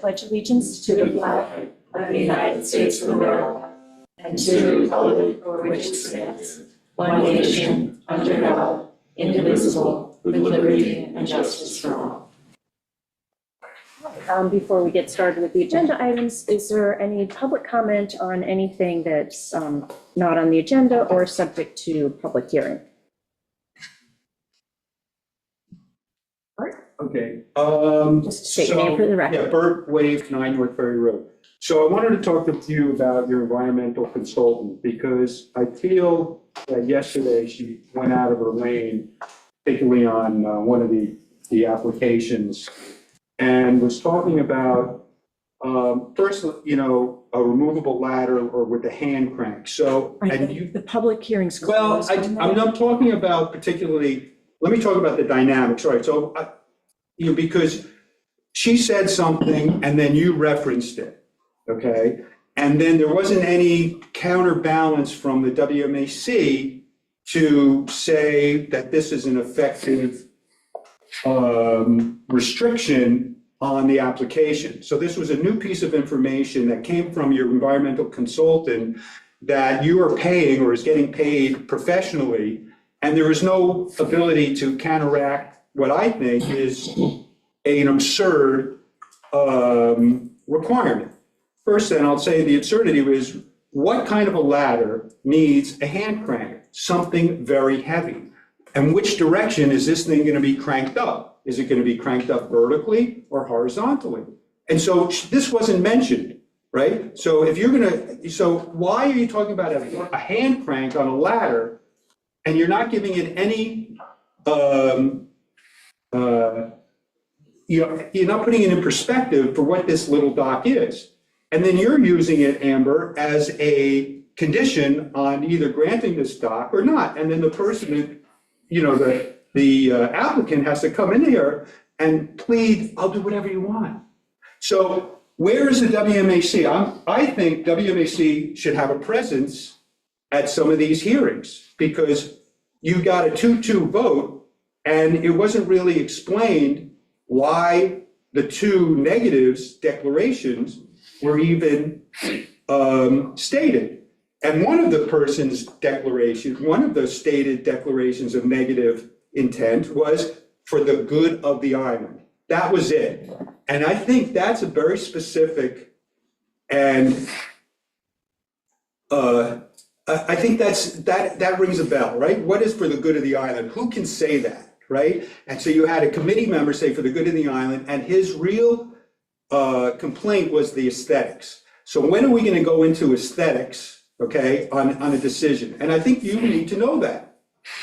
pledge allegiance to the flag of the United States of America and to the republic for which it stands, one nation, under God, indivisible, with liberty and justice for all. Before we get started with the agenda items, is there any public comment on anything that's not on the agenda or subject to public hearing? Okay. Just state your name for the record. Yeah, Bert Wave, 9 North Ferry Road. So I wanted to talk to you about your environmental consultant, because I feel that yesterday she went out of her lane, particularly on one of the applications, and was talking about, first, you know, a removable ladder or with the hand crank. So, and you, The public hearings. well, I'm not talking about particularly, let me talk about the dynamics, right? So, you know, because she said something and then you referenced it, okay? And then there wasn't any counterbalance from the WMAC to say that this is an effective restriction on the application. So this was a new piece of information that came from your environmental consultant that you are paying or is getting paid professionally, and there is no ability to counteract what I think is an absurd requirement. First, then, I'll say the absurdity is, what kind of a ladder needs a hand crank? Something very heavy. And which direction is this thing going to be cranked up? Is it going to be cranked up vertically or horizontally? And so this wasn't mentioned, right? So if you're going to, so why are you talking about a hand crank on a ladder and you're not giving it any, you know, you're not putting it in perspective for what this little dock is. And then you're using it, Amber, as a condition on either granting this dock or not. And then the person, you know, the applicant has to come in here and plead, I'll do whatever you want. So where is the WMAC? I think WMAC should have a presence at some of these hearings, because you got a 2-2 vote and it wasn't really explained why the two negatives declarations were even stated. And one of the person's declaration, one of those stated declarations of negative intent was for the good of the island. That was it. And I think that's a very specific, and I think that rings a bell, right? What is for the good of the island? Who can say that, right? And so you had a committee member say for the good of the island, and his real complaint was the aesthetics. So when are we going to go into aesthetics, okay, on a decision? And I think you need to know that.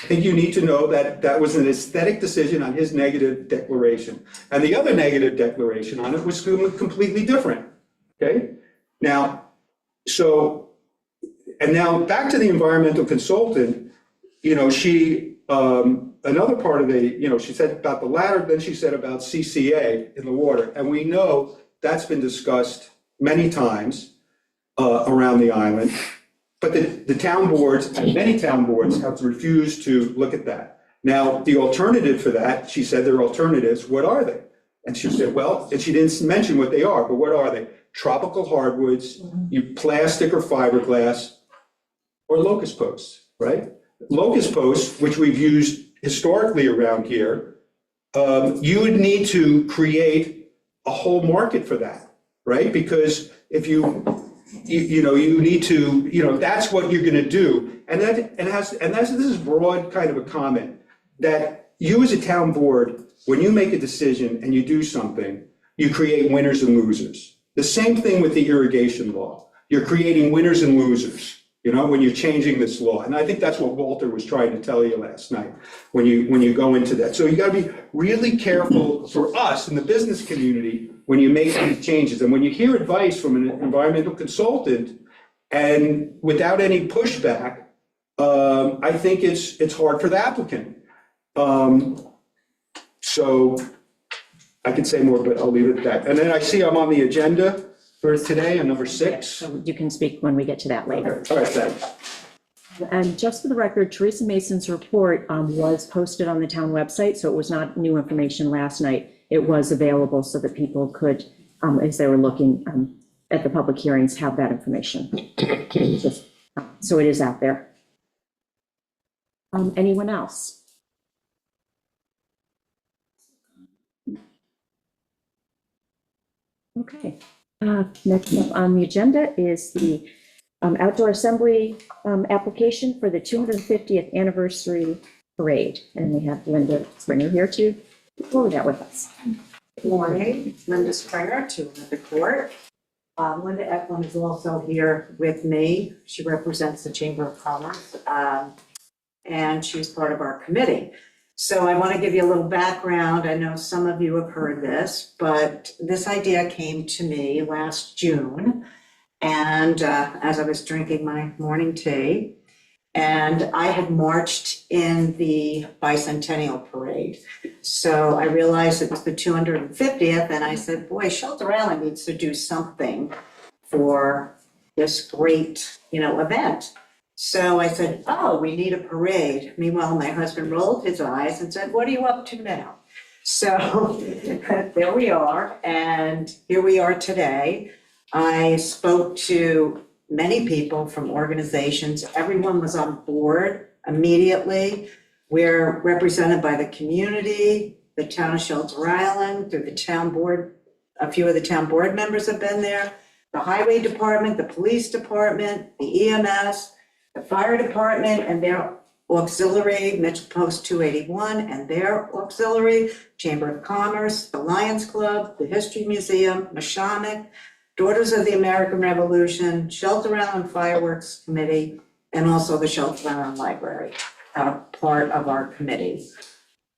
I think you need to know that that was an aesthetic decision on his negative declaration. And the other negative declaration on it was completely different, okay? Now, so, and now back to the environmental consultant, you know, she, another part of the, you know, she said about the ladder, then she said about CCA in the water. And we know that's been discussed many times around the island. But the town boards, and many town boards, have refused to look at that. Now, the alternative for that, she said there are alternatives. What are they? And she said, well, and she didn't mention what they are, but what are they? Tropical hardwoods, you plastic or fiberglass, or locust posts, right? Locust posts, which we've used historically around here, you would need to create a whole market for that, right? Because if you know, you need to, you know, that's what you're going to do. And this is broad kind of a comment, that you as a town board, when you make a decision and you do something, you create winners and losers. The same thing with the irrigation law. You're creating winners and losers, you know, when you're changing this law. And I think that's what Walter was trying to tell you last night when you go into that. So you got to be really careful for us in the business community when you make these changes. And when you hear advice from an environmental consultant and without any pushback, I think it's hard for the applicant. So I could say more, but I'll leave it at that. And then I see I'm on the agenda for today on number 6. So you can speak when we get to that later. All right, thanks. And just for the record, Teresa Mason's report was posted on the town website, so it was not new information last night. It was available so that people could as they were looking at the public hearings, have that information. So it is out there. Anyone else? Okay. Next up on the agenda is the outdoor assembly application for the 250th anniversary parade. And we have Linda Springer here to go over that with us. Good morning, Linda Springer, 200 Court. Linda Eklund is also here with me. She represents the Chamber of Commerce, and she's part of our committee. So I want to give you a little background. I know some of you have heard this, but this idea came to me last June. And as I was drinking my morning tea, and I had marched in the bicentennial parade. So I realized it was the 250th, and I said, boy, Shelter Island needs to do something for this great, event. So I said, oh, we need a parade. Meanwhile, my husband rolled his eyes and said, what are you up to now? So there we are, and here we are today. I spoke to many people from organizations. Everyone was on board immediately. We're represented by the community, the town of Shelter Island, through the town board. A few of the town board members have been there, the highway department, the police department, the EMS, the fire department and their auxiliary, Mitchell Post 281 and their auxiliary, Chamber of Commerce, the Lions Club, the History Museum, Mashonack, Daughters of the American Revolution, Shelter Island Fireworks Committee, and also the Shelter Island Library, part of our committee.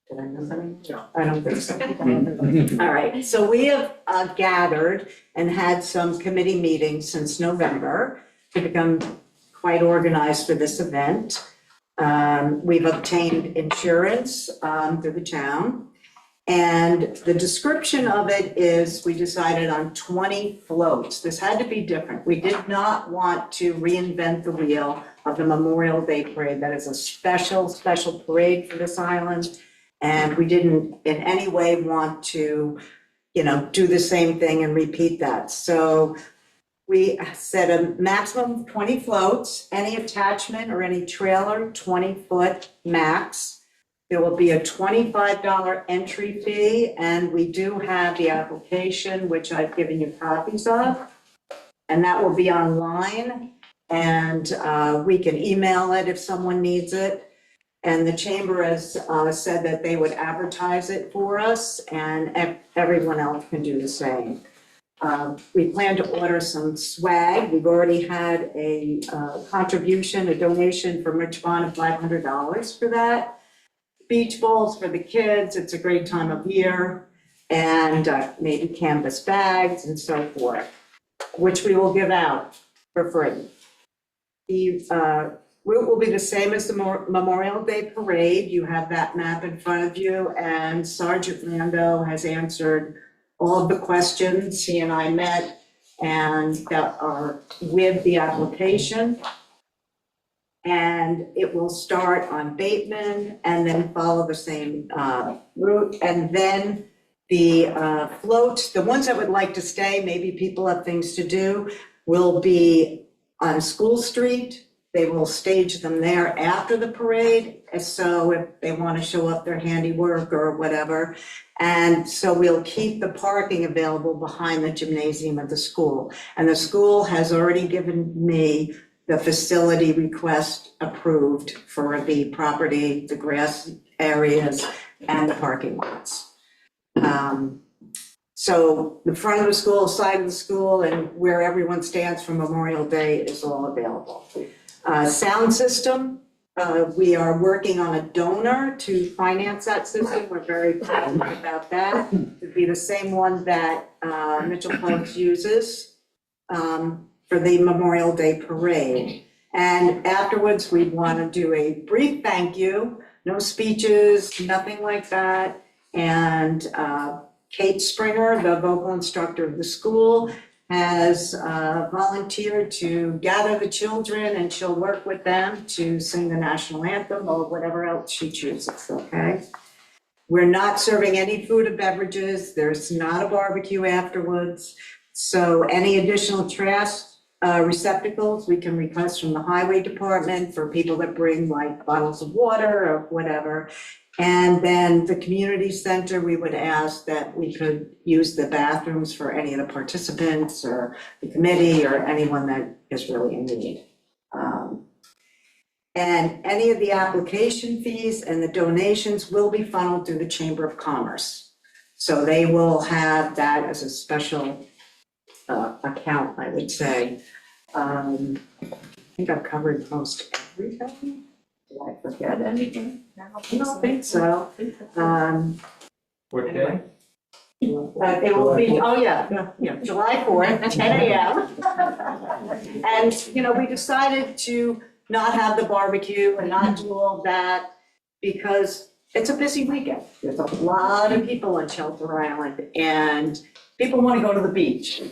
Did I miss any? No. I don't think so. All right, so we have gathered and had some committee meetings since November to become quite organized for this event. We've obtained insurance through the town. And the description of it is we decided on 20 floats. This had to be different. We did not want to reinvent the wheel of the Memorial Day Parade. That is a special parade for this island. And we didn't in any way want to, do the same thing and repeat that. So we set a maximum of 20 floats, any attachment or any trailer, 20-foot max. There will be a $25 entry fee, and we do have the application, which I've given you copies of, and that will be online, and we can email it if someone needs it. And the chamber has said that they would advertise it for us, and everyone else can do the same. We plan to order some swag. We've already had a contribution, a donation from Rich Bond of $500 for that. Beach balls for the kids, it's a great time of year, and maybe canvas bags and so forth, which we will give out for free. The route will be the same as the Memorial Day Parade. You have that map in front of you, and Sergeant Lando has answered all of the questions. He and I met and that are with the application. And it will start on Bateman and then follow the same route. And then the floats, the ones that would like to stay, maybe people have things to do, will be on School Street. They will stage them there after the parade. So if they want to show up their handiwork or whatever. And so we'll keep the parking available behind the gymnasium of the school. And the school has already given me the facility request approved for the property, the grass areas, and the parking lots. So the front of the school, side of the school, and where everyone stands for Memorial Day is all available. Sound system, we are working on a donor to finance that system. We're very proud about that. It'd be the same one that Mitchell Post uses for the Memorial Day Parade. And afterwards, we'd want to do a brief thank you, no speeches, nothing like that. And Kate Springer, the vocal instructor of the school, has volunteered to gather the children, and she'll work with them to sing the national anthem or whatever else she chooses, okay? We're not serving any food or beverages. There's not a barbecue afterwards. So any additional trash receptacles, we can request from the highway department for people that bring like bottles of water or whatever. And then the community center, we would ask that we could use the bathrooms for any of the participants or the committee or anyone that is really in need. And any of the application fees and the donations will be funneled through the Chamber of Commerce. So they will have that as a special account, I would say. I think I've covered most everything. Did I forget anything? I don't think so. What day? It will be, oh yeah, July 4th, 10 a.m. And, you know, we decided to not have the barbecue and not do all that because it's a busy weekend. There's a lot of people on Shelter Island and people want to go to the beach.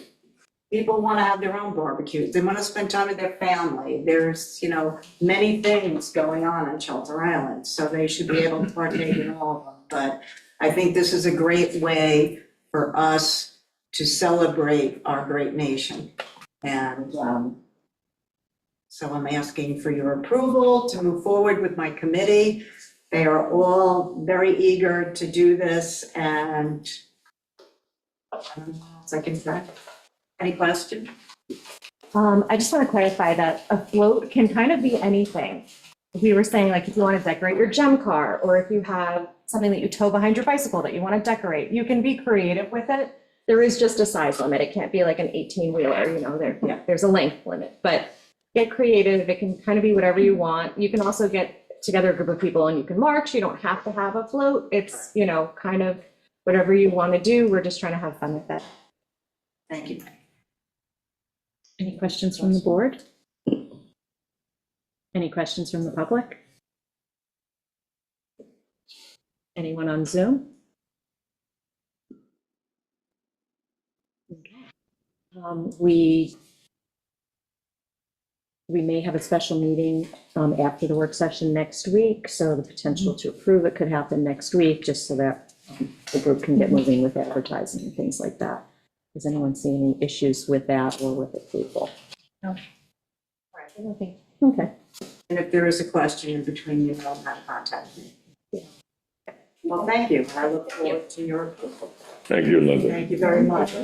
People want to have their own barbecues. They want to spend time with their family. There's, you know, many things going on Shelter Island, so they should be able to partake in all of them. But I think this is a great way for us to celebrate our great nation. And so I'm asking for your approval to move forward with my committee. They are all very eager to do this and I don't know what else I can say. Any question? I just want to clarify that a float can kind of be anything. We were saying, like, if you want to decorate your gem car, or if you have something that you tow behind your bicycle that you want to decorate, you can be creative with it. There is just a size limit. It can't be like an 18-wheeler, you know, there's a length limit, but get creative. It can kind of be whatever you want. You can also get together a group of people and you can march. You don't have to have a float. It's, you know, kind of whatever you want to do. We're just trying to have fun with it. Thank you. Any questions from the board? Any questions from the public? Anyone on Zoom? Okay. We may have a special meeting after the work session next week, so the potential to approve it could happen next week, just so that the group can get moving with advertising and things like that. Does anyone see any issues with that or with approval? No. Okay. Okay. And if there is a question in between, you know how to contact me. Yeah. Well, thank you. I look forward to your approval. Thank you, Linda. Thank you very much.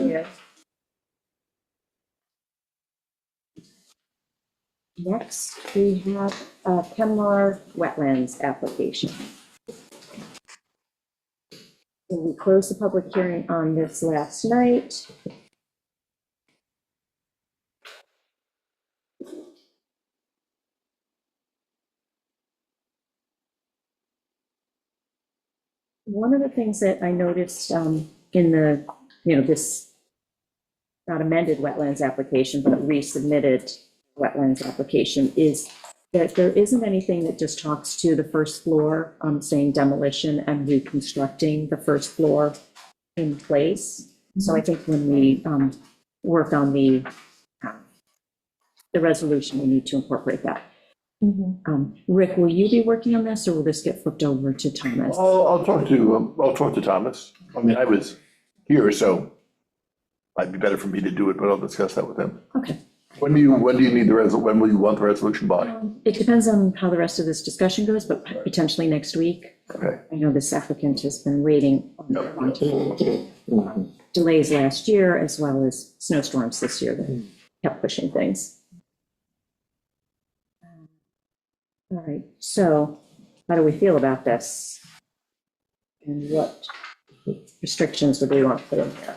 Next, we have a Kenmar Wetlands application. So we closed the public hearing on this last night. One of the things that I noticed in the, you know, this not amended wetlands application, but resubmitted wetlands application is that there isn't anything that just talks to the first floor, saying demolition and reconstructing the first floor in place. So I think when we work on the resolution, we need to incorporate that. Rick, will you be working on this, or will this get flipped over to Thomas? I'll talk to Thomas. I mean, I was here, so it'd be better for me to do it, but I'll discuss that with him. Okay. When do you need when will you want the resolution by? It depends on how the rest of this discussion goes, but potentially next week. Okay. I know this applicant has been waiting on delays last year, as well as snowstorms this year that kept pushing things. All right, so how do we feel about this? And what restrictions would we want to put in there?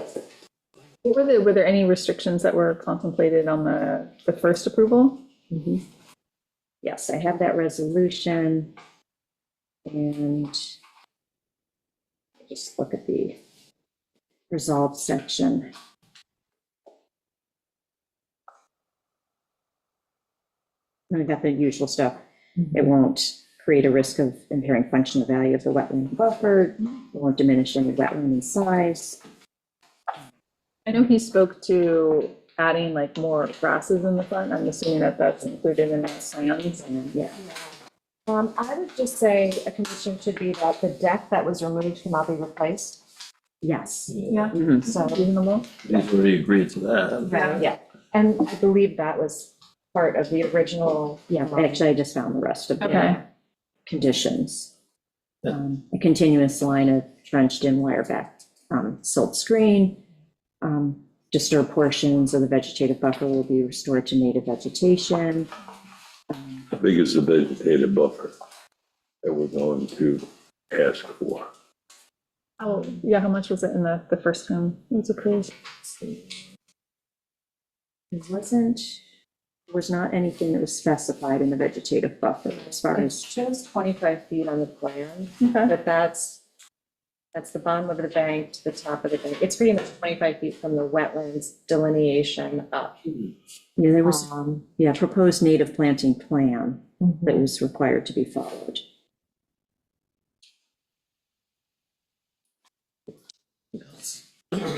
Were there any restrictions that were contemplated on the first approval? Yes, I have that resolution, and just look at the resolved section. I got the usual stuff. It won't create a risk of impairing functional value of the wetland buffer. It won't diminish any wetland in size. I know he spoke to adding like more grasses in the front. I'm assuming that that's included in the plans. Yeah. I would just say a condition should be that the deck that was removed cannot be replaced. Yes. Yeah, So, reasonable. We've already agreed to that. yeah, and I believe that was part of the original. Yeah, actually, I just found the rest of Okay. the conditions. A continuous line of trenched in wire back silt screen. Disturbed portions of the vegetative buffer will be restored to native vegetation. How big is the vegetative buffer that we're going to ask for? Oh, yeah, how much was it in the first time it was approved? Was not anything that was specified in the vegetative buffer as far It as, shows 25 feet on the plan, Okay. but that's the bottom of the bank to the top of the bank. It's pretty much 25 feet from the wetlands delineation up. yeah, there was, proposed native planting plan Mm-hmm. that was required to be followed.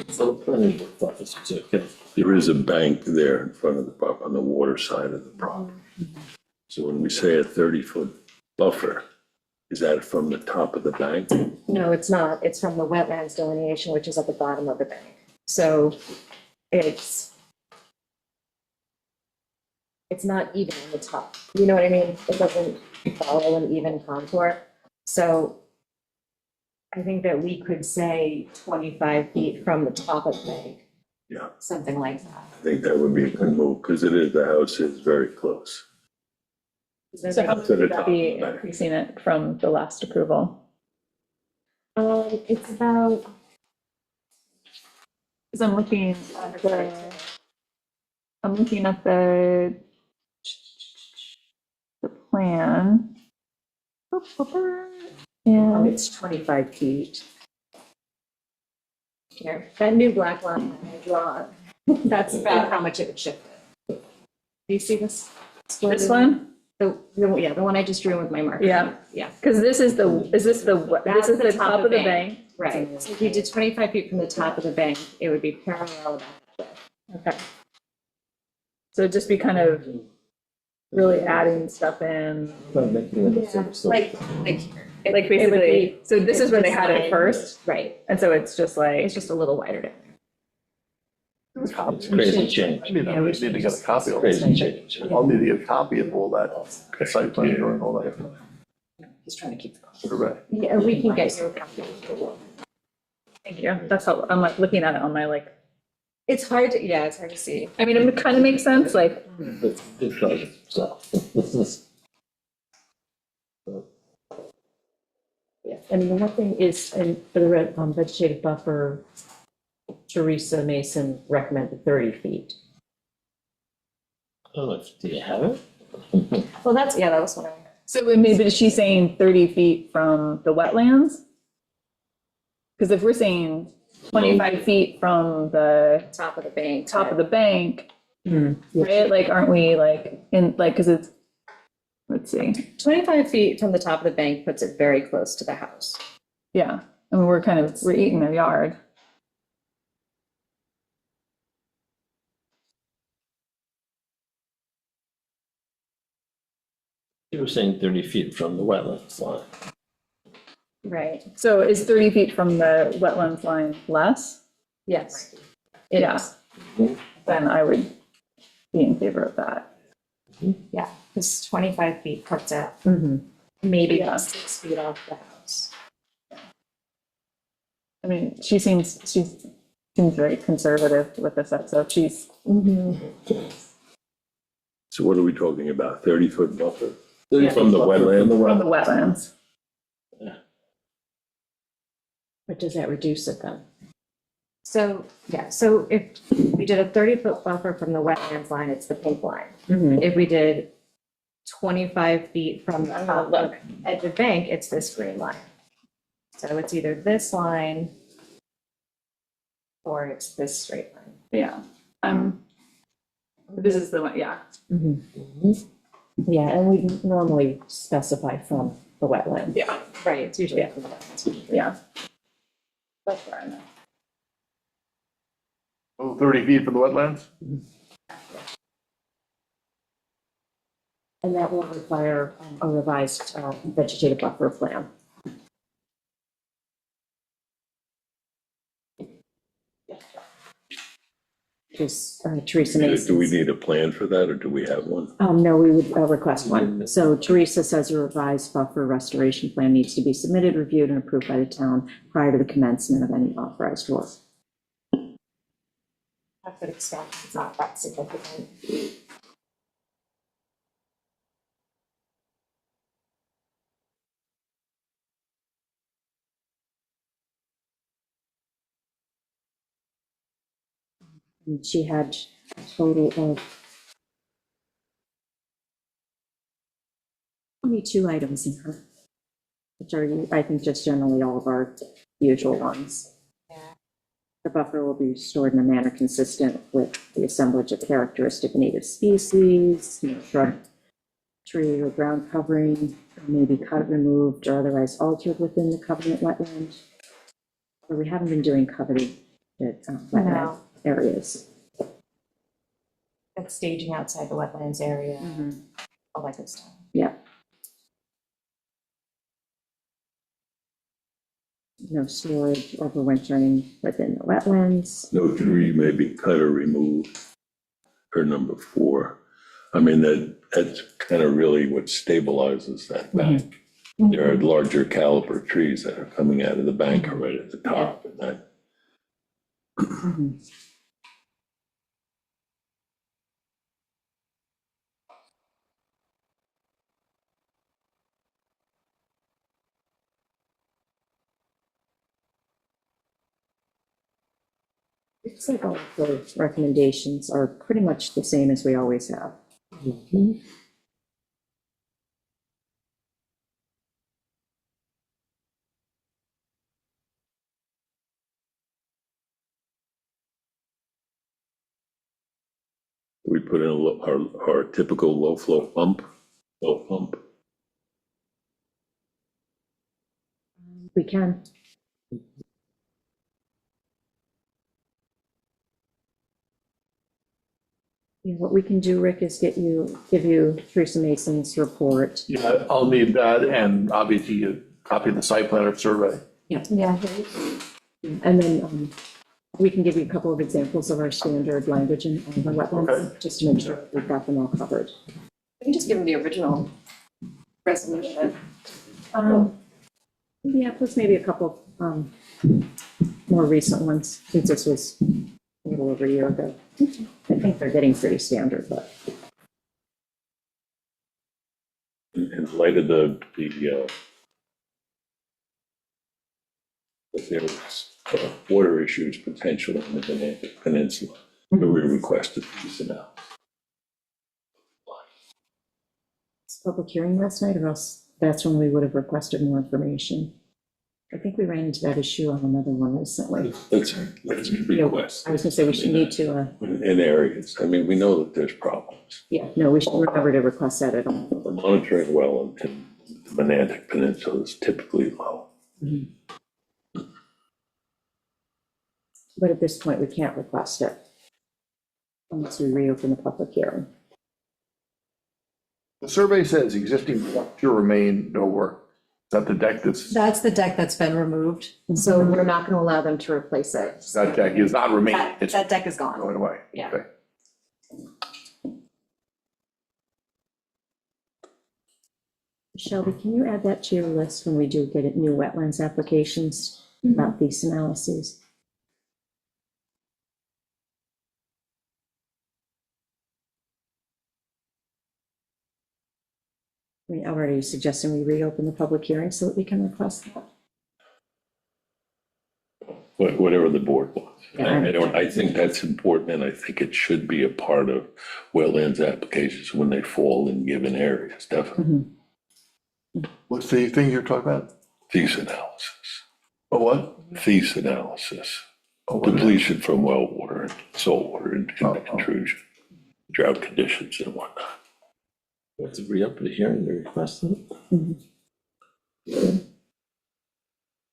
So plenty of buffers, it's okay. There is a bank there in front of the on the water side of the property. So when we say a 30-foot buffer, is that from the top of the bank? No, it's not. It's from the wetlands delineation, which is at the bottom of the bank. So it's not even on the top. You know what I mean? It doesn't follow an even contour. So I think that we could say 25 feet from the top of the bank. Yeah. Something like that. I think that would be a good move, because the house is very close. So how much To the would that top be of the bank. increasing it from the last approval? It's about, Because I'm looking at the plan. And it's 25 feet. Here, that new black line that I draw, that's about how much it would shift it. Do you see this? this one? The one I just drew with my marker. Yeah. Yeah, Because this is this is the That's the the top of the bank. right. So if you did 25 feet from the top of the bank, it would be parallel that way. Okay. So it'd just be kind of really adding stuff in, Like here. like basically, so this is where they had it first, Right, and so it's just like, it's just a little wider down there. It's crazy change. I need to get a copy of Crazy it. change. I'll need to get a copy of all that site plan drawing, all that. He's trying to keep the cost. Right. Yeah, we can get you a copy. thank you, that's how, I'm like looking at it on my like, It's hard to, yeah, it's hard to see. I mean, it kind of makes sense, like, It doesn't, so. Yeah, I mean, the one thing is, and for the vegetative buffer, Teresa Mason recommended 30 feet. Oh, do you have it? Well, that was what I. so maybe is she saying 30 feet from the wetlands? Because if we're saying 25 feet from the Top of the bank. top of the bank, Yeah. right, like, aren't we like, in, like, because it's, let's see, 25 feet from the top of the bank puts it very close to the house. yeah, I mean, we're eating their yard. You were saying 30 feet from the wetlands line. Right. So is 30 feet from the wetlands line less? Yes. Yeah. Then I would be in favor of that. Yeah, because 25 feet puts it Mhm. maybe Yeah. 6 feet off the house. I mean, she seems very conservative with this, so she's, So what are we talking about? 30-foot buffer? Yeah. From the wetland? from the wetlands. But does that reduce it then? So, yeah, so if we did a 30-foot buffer from the wetlands line, it's the pink line. Mhm. If we did 25 feet from the top of edge of bank, it's this green line. So it's either this line or it's this straight line. Yeah. This is the one, yeah. Yeah, and we normally specify from the wetland. Yeah. Right, it's usually Yeah. from the wetlands. Yeah. That's fair enough. Oh, 30 feet from the wetlands? And that will require a revised vegetative buffer plan. Is Teresa Mason's. Do we need a plan for that, or do we have one? No, we would request one. So Teresa says a revised buffer restoration plan needs to be submitted, reviewed, and approved by the town prior to the commencement of any authorized work. I could expect it's not that significant. And she had a total of 22 items in her, which are, I think, just generally all of our usual ones. The buffer will be restored in a manner consistent with the assemblage of characteristic native species, shrub, tree, or ground covering, may be cut, removed, or otherwise altered within the covenant wetland. But we haven't been doing coveted wetland areas. Like staging outside the wetlands area, all that good stuff. Yeah. No storage, overwintering within the wetlands. No tree may be cut or removed, or number 4. I mean, that's kind of really what stabilizes that bank. There are larger caliber trees that are coming out of the bank right at the top, and that. Looks like all of the recommendations are pretty much the same as we always have. We put in our typical low flow pump. We can. Yeah, what we can do, Rick, is give you Teresa Mason's report. Yeah, I'll need that and obviously a copy of the site plan or survey. Yeah. And then we can give you a couple of examples of our standard language in the wetlands, just to make sure we've got them all covered. We can just give them the original resolution. Yeah, plus maybe a couple more recent ones, since this was a little over a year ago. I think they're getting pretty standard, but. In light of there was water issues potentially in the Atlantic Peninsula, we requested these analysis. Public hearing last night, or else that's when we would have requested more information. I think we ran into that issue on another one recently. Let's request. I was gonna say we should need to, In areas, I mean, we know that there's problems. yeah, no, we should remember to request that at all. The monitoring well in the Atlantic Peninsula is typically low. But at this point, we can't request it unless we reopen the public hearing. The survey says existing structure remain no work. Is that the deck That's the deck that's been removed. So we're not gonna allow them to replace it. that deck is not remaining, it's That deck is gone. going away? Yeah. Okay. Shelby, can you add that to your list when we do get it, new wetlands applications about these analyses? I mean, already suggesting we reopen the public hearing so that we can request that. Whatever the board wants. Yeah. I think that's important, and I think it should be a part of wetlands applications when they fall in given areas, definitely. What's the thing you're talking about? Thief analysis, Oh, what? thief analysis, Oh, what is it? depletion from well water and salt water Oh. intrusion, drought conditions and whatnot. We have to reopen the hearing to request it.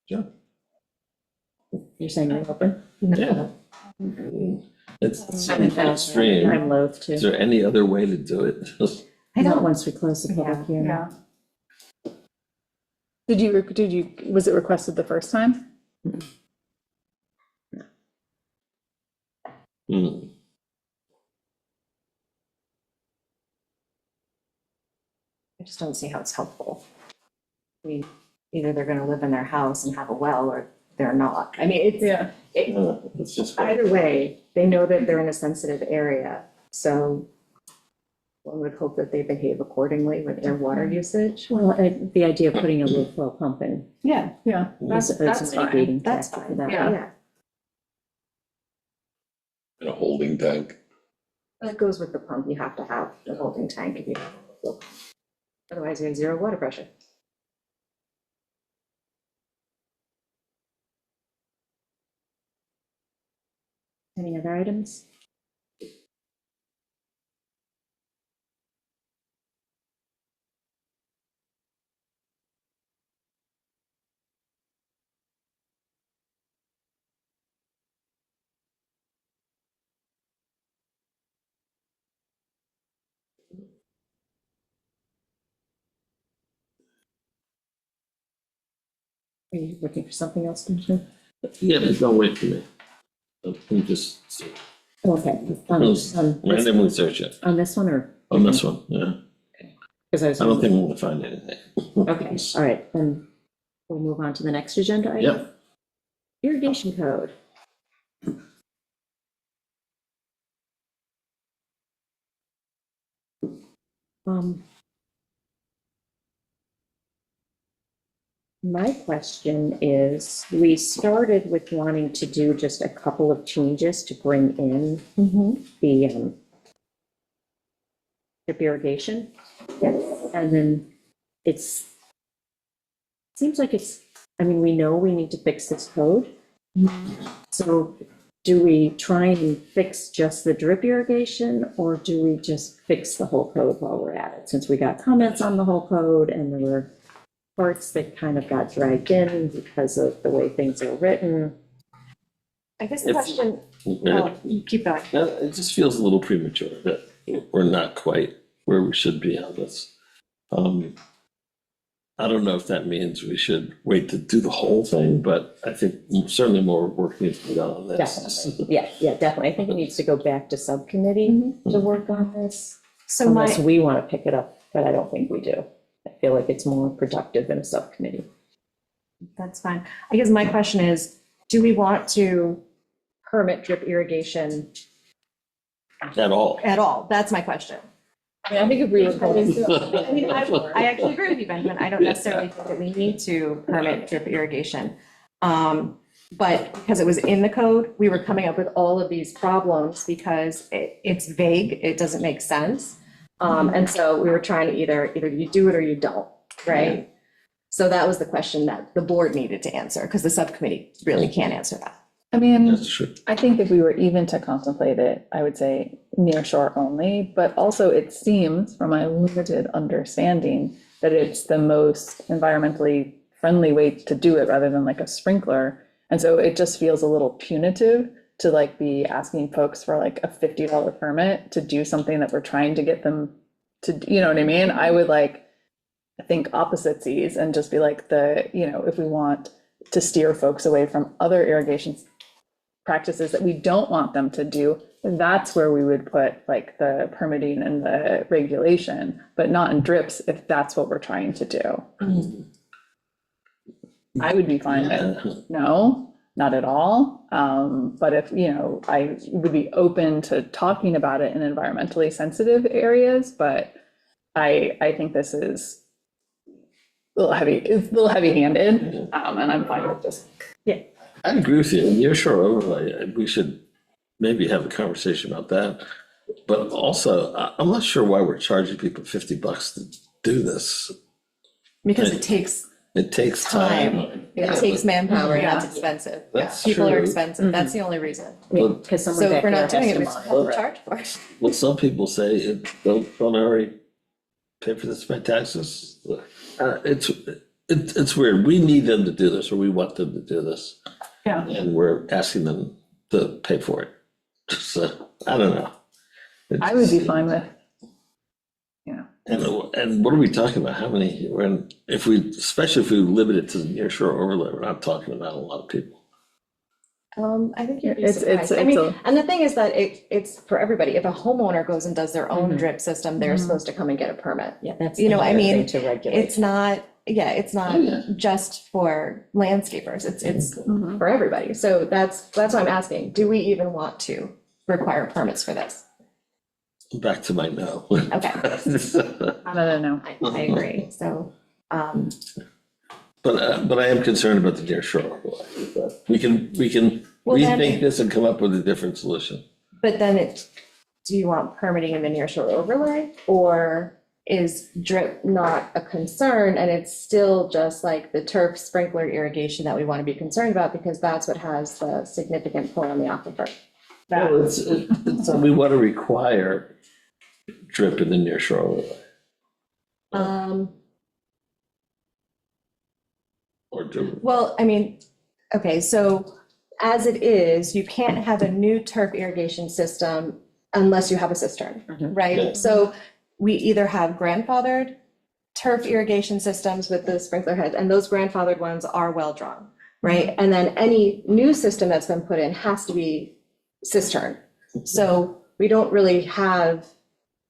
Yeah. You're saying reopen? Yeah. It seems extreme. I'm loath Is to. there any other way to do it? Not once we close the public hearing. Yeah. Did you, was it requested the first time? Hmm. I just don't see how it's helpful. I mean, either they're gonna live in their house and have a well, or they're not. I mean, it's, Yeah. It's just. Either way, they know that they're in a sensitive area, so one would hope that they behave accordingly with their water usage. Well, the idea of putting a low flow pump in. yeah, Yeah. That's that's fine. mitigating That's factor for fine. that, Yeah. In a holding tank. That goes with the pump, you have to have the holding tank if you have a flow pump. Otherwise, you have zero water pressure. Any other items? Are you looking for something else, Commissioner? Yeah, but don't wait for me. I'm just Okay, randomly search it on this one or? on this one, yeah. Because I was. I don't think we're gonna find anything. Okay, all right, then we'll move on to the next agenda item. Yep. Irrigation code. My question is, we started with wanting to do just a couple of changes to bring in the drip irrigation. And then seems like I mean, we know we need to fix this code. So do we try and fix just the drip irrigation, or do we just fix the whole code while we're at it? Since we got comments on the whole code and there were parts that kind of got dragged in because of the way things are written. I guess the If- question, Yeah. keep going. It just feels a little premature that we're not quite where we should be on this. I don't know if that means we should wait to do the whole thing, but I think certainly more work needs to be done on this. Definitely, yeah, definitely. I think it needs to go back to subcommittee to work on this, So unless my, we want to pick it up, but I don't think we do. I feel like it's more productive in a subcommittee. That's fine. I guess my question is, do we want to permit drip irrigation At all. at all? That's my question. I mean, I think if we were. I mean, I actually agree with you, Benjamin. I don't necessarily think that we need to permit drip irrigation. But because it was in the code, we were coming up with all of these problems because it's vague, it doesn't make sense. And so we were trying to either you do it or you don't, right? So that was the question that the board needed to answer, because the subcommittee really can't answer that. I mean, That's true. I think if we were even to contemplate it, I would say near shore only, but also it seems, from my limited understanding, that it's the most environmentally friendly way to do it rather than like a sprinkler. And so it just feels a little punitive to like be asking folks for like a $50 permit to do something that we're trying to get them to, you know what I mean? I would like think opposite seas and just be like if we want to steer folks away from other irrigation practices that we don't want them to do, that's where we would put like the permitting and the regulation, but not in drips if that's what we're trying to do. I would be fine with no, not at all. But if, I would be open to talking about it in environmentally sensitive areas, but I think this is a little heavy, it's a little heavy-handed, and I'm fine with just, I agree with you. Near shore overlay, we should maybe have a conversation about that. But also, I'm not sure why we're charging people $50 to do this. Because it takes It takes time. time, it takes manpower, and that's Yeah. expensive. That's People are true. expensive, that's the only reason. Because someone So if back we're there not doing has it, to we're monitor supposed it. to charge for it. Well, some people say, don't already pay for this by taxes. It's weird. We need them to do this, or we want them to do this. yeah. And we're asking them to pay for it. So, I don't know. I would be fine with Yeah. And what are we talking about? How many, if we, especially if we limit it to the near shore overlay, we're not talking about a lot of people. I think you'd be It's- surprised. I it's mean, a- and the thing is that it's for everybody. If a homeowner goes and does their own Mhm. drip system, they're Mhm. supposed to come and get a permit. Yeah, that's. You know, I another mean, thing to regulate. It's not, yeah, it's not Oh, yeah. just for landscapers. It's Mhm. for everybody. So that's why I'm asking, do we even want to require permits for this? Back to my no. Okay. I don't know. I agree. So, But I am concerned about the near shore overlay. But we can Well, then- rethink this and come up with a different solution. but then do you want permitting in the near shore overlay? Or is drip not a concern and it's still just like the turf sprinkler irrigation that we want to be concerned about because that's what has the significant pull on the aquifer? Well, it's, we want to require drip in the near shore overlay. Or do, Well, I mean, okay, so as it is, you can't have a new turf irrigation system unless you have a cistern, Mhm. Yeah. right? So we either have grandfathered turf irrigation systems with the sprinkler heads, and those grandfathered ones are well drawn, right? And then any new system that's been put in has to be cistern. So we don't really have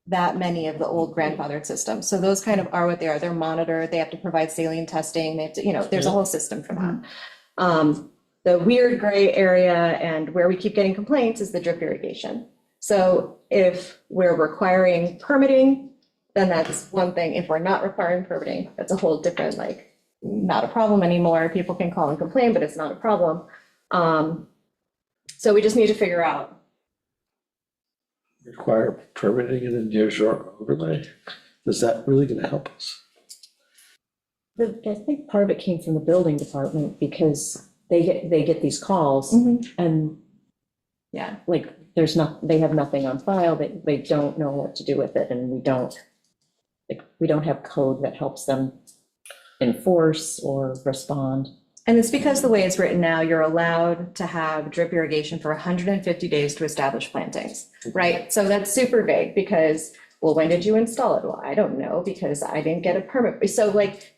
that many of the old grandfathered systems. So those kind of are what they are. They're monitored, they have to provide saline testing, they have to, you know, there's a whole system for that. The weird gray area and where we keep getting complaints is the drip irrigation. So if we're requiring permitting, then that's one thing. If we're not requiring permitting, that's a whole different, like, not a problem anymore. People can call and complain, but it's not a problem. So we just need to figure out. require permitting in the near shore overlay? Is that really gonna help us? I think part of it came from the building department because they get these calls and Yeah. like, they have nothing on file, they don't know what to do with it, and we don't have code that helps them enforce or respond. And it's because the way it's written now, you're allowed to have drip irrigation for 150 days to establish plantings, right? So that's super vague because, well, when did you install it? Well, I don't know because I didn't get a permit. So like,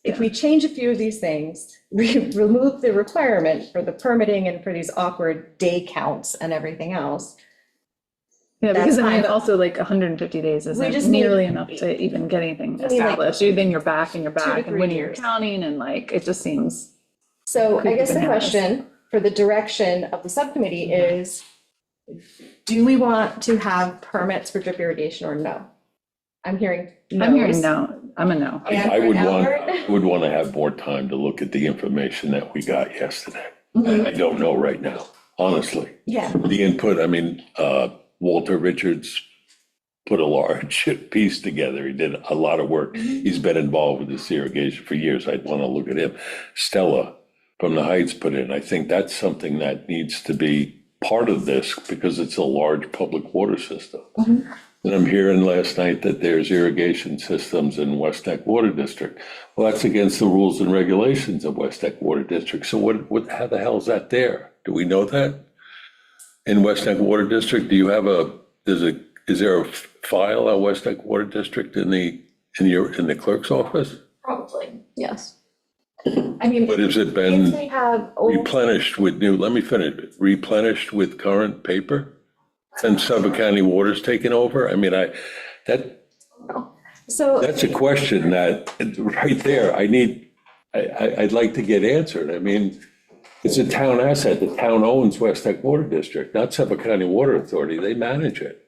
if we change a few of these things, we remove the requirement for the permitting and for these awkward day counts and everything else. Yeah, That's because I mean, fine. also like 150 days We isn't just need- nearly enough to even get anything We need, like, established. Then you're back and you're 2 to back, and 3 when you're years. counting and like, it just seems. So I Creepy guess the bananas. question for the direction of the subcommittee is, do we want to have permits for drip irrigation or no? I'm hearing no. I'm hearing no, I'm a no. And I would for want, Albert? I would want to have more time to look at the information that we got yesterday. Mhm. I don't know right now, honestly. Yeah, The input, I mean, Walter Richards put a large piece together. He did a lot of work. He's been involved with this irrigation for years. I'd want to look at him. Stella from the Heights put in, I think that's something that needs to be part of this because it's a large public water system. And I'm hearing last night that there's irrigation systems in West Neck Water District. Well, that's against the rules and regulations of West Neck Water District. So how the hell is that there? Do we know that? In West Neck Water District, do you have is there a file at West Neck Water District in the clerk's office? probably, yes. I mean, But has it if been they have old, replenished with let me finish, replenished with current paper? And Suffolk County Water's taken over? I mean, so, that's a question that, right there, I'd like to get answered. I mean, it's a town asset. The town owns West Neck Water District, not Suffolk County Water Authority. They manage it.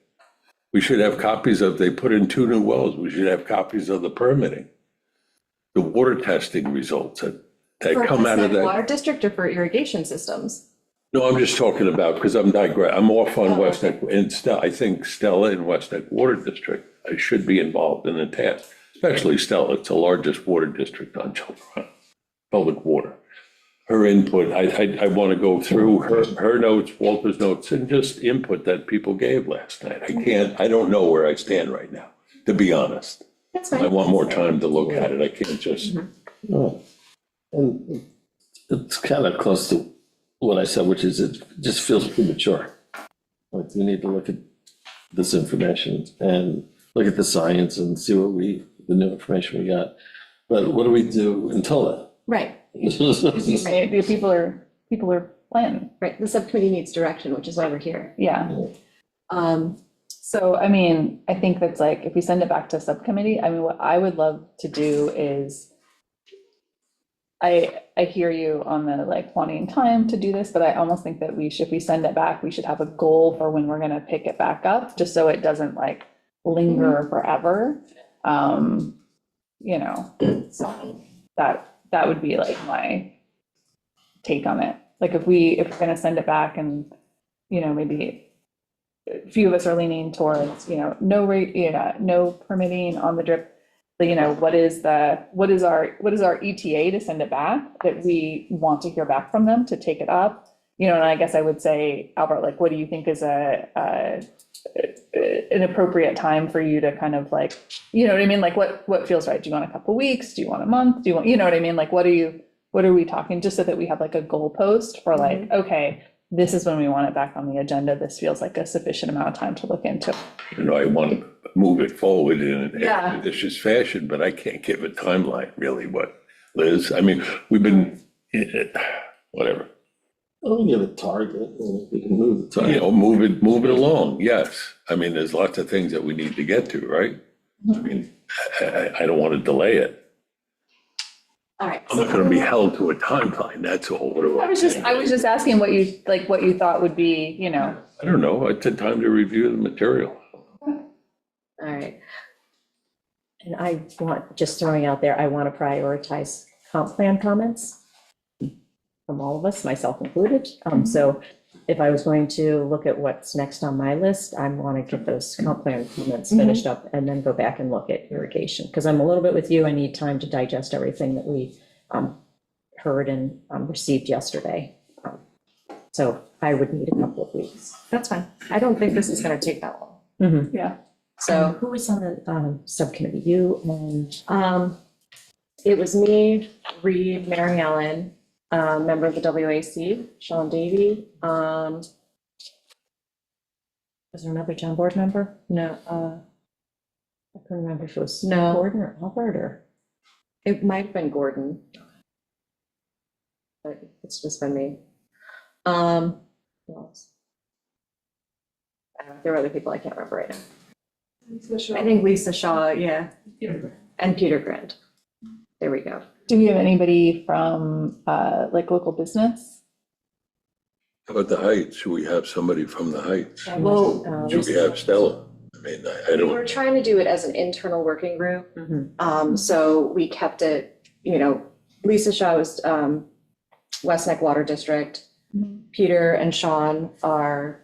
We should have copies they put in 2 new wells. We should have copies of the permitting, the water testing results that for come out of West Neck Water that. District or for irrigation systems? No, I'm just talking about, because I'm off on Oh, West Neck, and I think Stella in West Neck Water District, I should be involved in the task, especially Stella. It's the largest water district on Chiltern, public water. Her input, I want to go through her notes, Walter's notes, and just input that people gave last night. I don't know where I stand right now, to be honest. That's I fine. want more time to look at it. I can't just, No. And it's kind of close to what I said, which is it just feels premature. Like we need to look at this information and look at the science and see the new information we got. But what do we do until then? Right, Right, people are planning, right. The subcommittee needs direction, which is why we're here. yeah. So, I mean, I think that's like, if we send it back to subcommittee, I mean, what I would love to do is, I hear you on the like wanting time to do this, but I almost think that if we send it back, we should have a goal for when we're gonna pick it back up, just so it doesn't like linger forever. You know, so that would be like my take on it. Like if we're gonna send it back and, you know, maybe a few of us are leaning towards, you know, no permitting on the drip. But, you know, what is our ETA to send it back, that we want to hear back from them to take it up? You know, and I guess I would say, Albert, like, what do you think is an appropriate time for you to kind of like, you know what I mean? Like what feels right? Do you want a couple weeks? Do you want a month? Do you want, you know what I mean? Like, what are we talking, just so that we have like a goalpost for like, okay, this is when we want it back on the agenda. This feels like a sufficient amount of time to look into. You know, I want to move it forward in an Yeah. expeditious fashion, but I can't give a timeline, really, what, Liz? I mean, we've been, whatever, Well, we give a target, and we can move the you target. know, move it along, yes. I mean, there's lots of things that we need to get to, right? I mean, I don't want to delay it. All right. I'm not going to be held to a timeline, that's all. What do I was just asking what you thought would be, you know. I don't know, it's a time to review the material. All right. And I want, just throwing out there, I want to prioritize comp plan comments from all of us, myself included. So if I was going to look at what's next on my list, I want to get those comp plan comments finished up and then go back and look at irrigation. Because I'm a little bit with you, I need time to digest everything that we heard and received yesterday. So I would need a couple of weeks. That's fine. I don't think this is gonna take that long. Yeah. So who was on the subcommittee? You and? It was me, Reed, Mary Ellen, member of the WAC, Sean Davy. Was there another town board member? No, I couldn't remember if it was No. Gordon or Albert or, It might have been Gordon. But it's just been me. Who else? There were other people I can't remember right now. I think Lisa Shaw, yeah. And Peter Grant. There we go. Do we have anybody from like local business? How about the Heights? Should we have somebody from the Heights? Well, Should we have Stella? I mean, I we were don't, trying to do it as an internal working group. Mhm. So we kept it, you know, Lisa Shaw was West Neck Water District. Peter and Sean are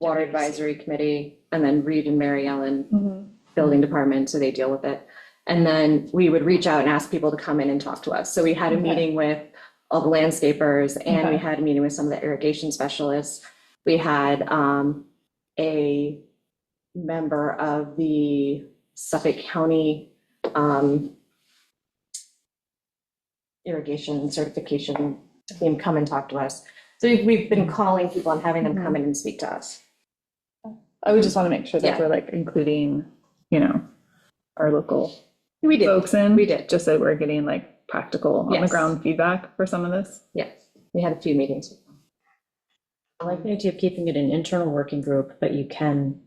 Water Advisory Committee, and then Reed and Mary Ellen, Building Department, so they deal with it. And then we would reach out and ask people to come in and talk to us. So we had a Okay. meeting with all the landscapers, and we Okay. had a meeting with some of the irrigation specialists. We had a member of the Suffolk County irrigation certification team come and talk to us. So we've been calling people and having them come in and speak to us. I would just want to make sure that Yeah. we're like including, you know, our local We did, folks in. we did. Just so we're getting like practical on the Yes. ground feedback for some of this. Yes, we had a few meetings with them. I like the idea of keeping it an internal working group, but you can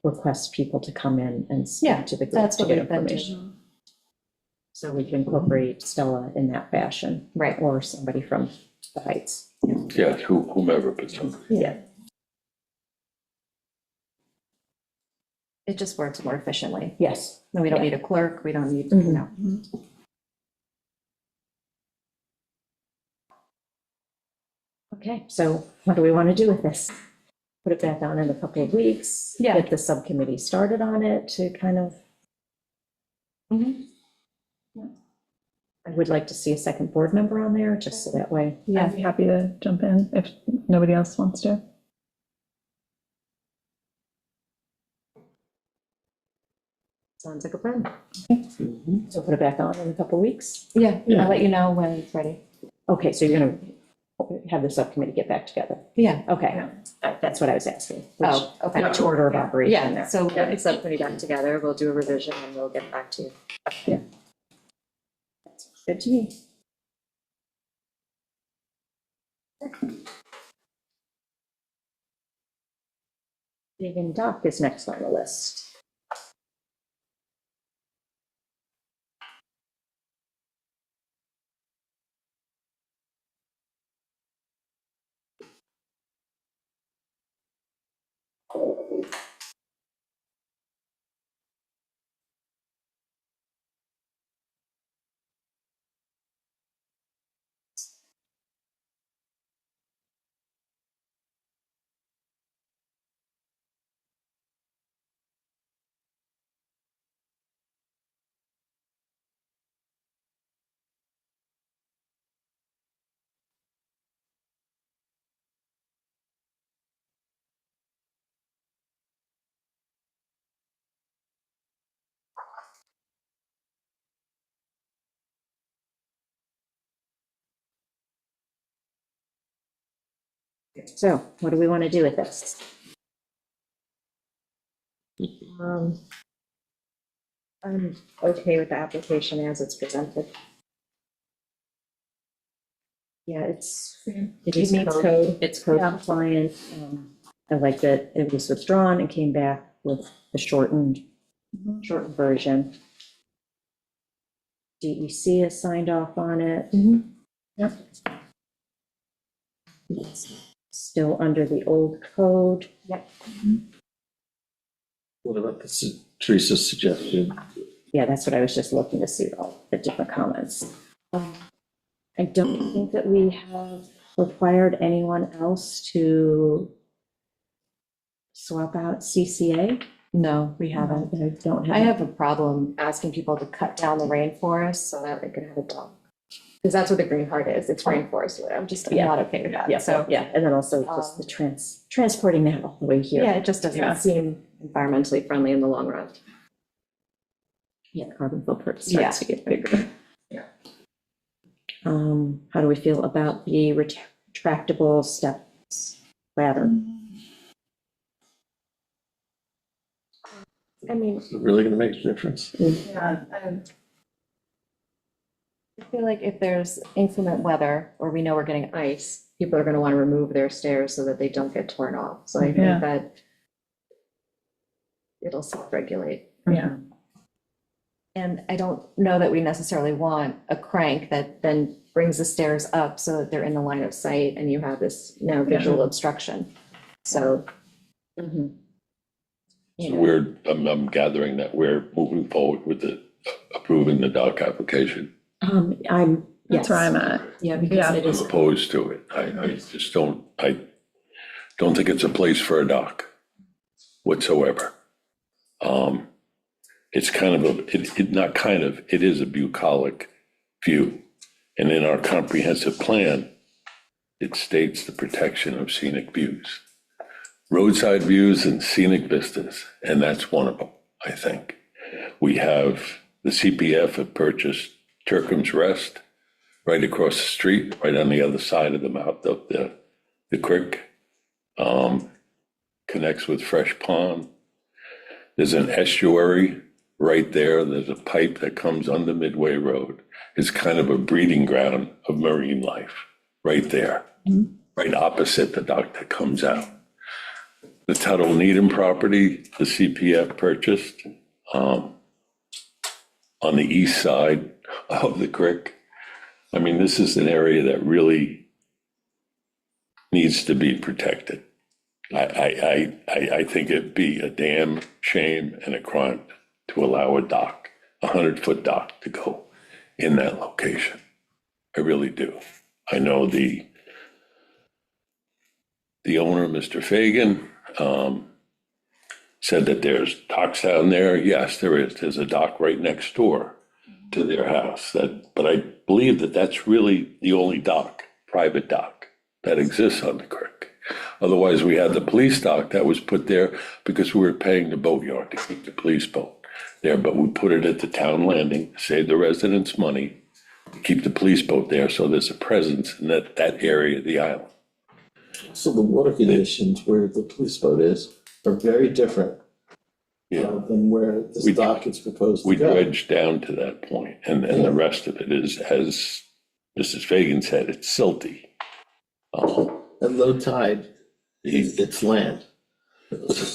request people to come in and Yeah, speak to the group that's to what get we've been information. doing. So we can incorporate Stella in that fashion. Right. Or somebody from the Heights. yeah, whomever, but somebody. Yeah. It just works more efficiently. Yes. And we don't Yeah. need a clerk, we don't need, you Mhm. know. Okay, so what do we want to do with this? Put it back on in a couple of weeks? Yeah. Get the subcommittee started on it to kind of. Mhm. I would like to see a second board member on there, just so that way. I'd be happy to jump in if nobody else wants to. Sounds like a plan. So put it back on in a couple of weeks? Yeah, Yeah. I'll let you know when it's ready. Okay, so you're gonna have the subcommittee get back together? Yeah. Okay, that's what I was asking. Oh, okay. Which order of operation Yeah, there? so Yeah, the subcommittee back together, we'll do a revision and we'll get back to you. Good to me. Megan Dock is next on the list. So what do we want to do with this? I'm okay with the application as it's presented. Yeah, it It is meets code. code. It's code Yeah. compliant. I like that it was withdrawn and came back with the shortened version. DEC has signed off on it. Yep. It's still under the old code. What about Teresa's suggestion? Yeah, that's what I was just looking to see, all the different comments. I don't think that we have required anyone else to swap out CCA. No, we haven't. I don't have. I have a problem asking people to cut down the rainforest so that they can have a dog. Because that's what the green card is, it's rainforest, I'm Yeah. not okay with that, Yeah, so. yeah, and then also just the transporting that all the way here. Yeah, it just doesn't seem environmentally friendly in the long run. Yeah, carbon footprint Yeah. starts to get bigger. How do we feel about the retractable steps ladder? I mean, Is it really gonna make a difference? yeah, I feel like if there's inclement weather, or we know we're getting ice, people are gonna wanna remove their stairs so that they don't get torn off, so I Yeah. think that it'll self-regulate. Yeah. And I don't know that we necessarily want a crank that then brings the stairs up so that they're in the line of sight and you have this now visual obstruction. So, Mhm. So I'm gathering that we're moving forward with approving the dock application. I'm, That's yes. where I'm at. yeah, because Yeah. it I'm is, opposed to it. I just don't think it's a place for a dock whatsoever. It's kind of it is a bucolic view. And in our comprehensive plan, it states the protection of scenic views. Roadside views and scenic vistas, and that's one of them, I think. We have, the CPF have purchased Turcom's Rest right across the street, right on the other side of the mouth of the creek. Connects with Fresh Pond. There's an estuary right there. There's a pipe that comes under Midway Road. It's kind of a breeding ground of marine life, right there, right opposite the dock that comes out. The Tuttle Needham property, the CPF purchased on the east side of the creek. I mean, this is an area that really needs to be protected. I think it'd be a damn shame and a crime to allow a dock, 100-foot dock, to go in that location. I really do. I know the owner, Mr. Fagan, said that there's docks down there. Yes, there is. There's a dock right next door to their house. But I believe that that's really the only dock, private dock, that exists on the creek. Otherwise, we had the police dock that was put there because we were paying the boatyard to keep the police boat there, but we put it at the town landing, saved the residents money, keep the police boat there, so there's a presence in that area of the island. So the water conditions where the police boat is are very different than where this We- dock is proposed to We go. dredged down to that point, and the rest of it is, as Mrs. Fagan said, it's silty. At low tide, it's land.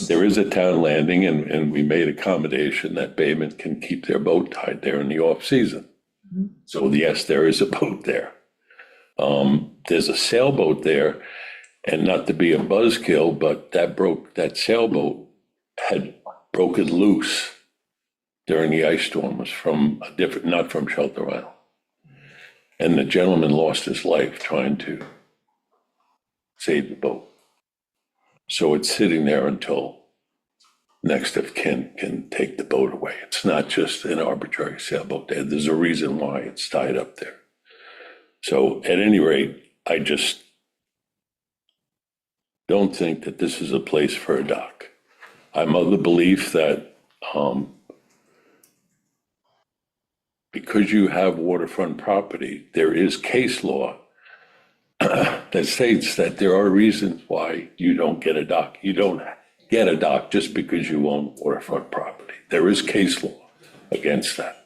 There is a town landing, and we made accommodation that Bayman can keep their boat tied there in the off-season. So yes, there is a boat there. There's a sailboat there, and not to be a buzzkill, but that sailboat had broken loose during the ice storm, was from a different, not from Shelter Island. And the gentleman lost his life trying to save the boat. So it's sitting there until next of kin can take the boat away. It's not just an arbitrary sailboat there. There's a reason why it's tied up there. So at any rate, I just don't think that this is a place for a dock. I'm of the belief that because you have waterfront property, there is case law that states that there are reasons why you don't get a dock. You don't get a dock just because you own waterfront property. There is case law against that.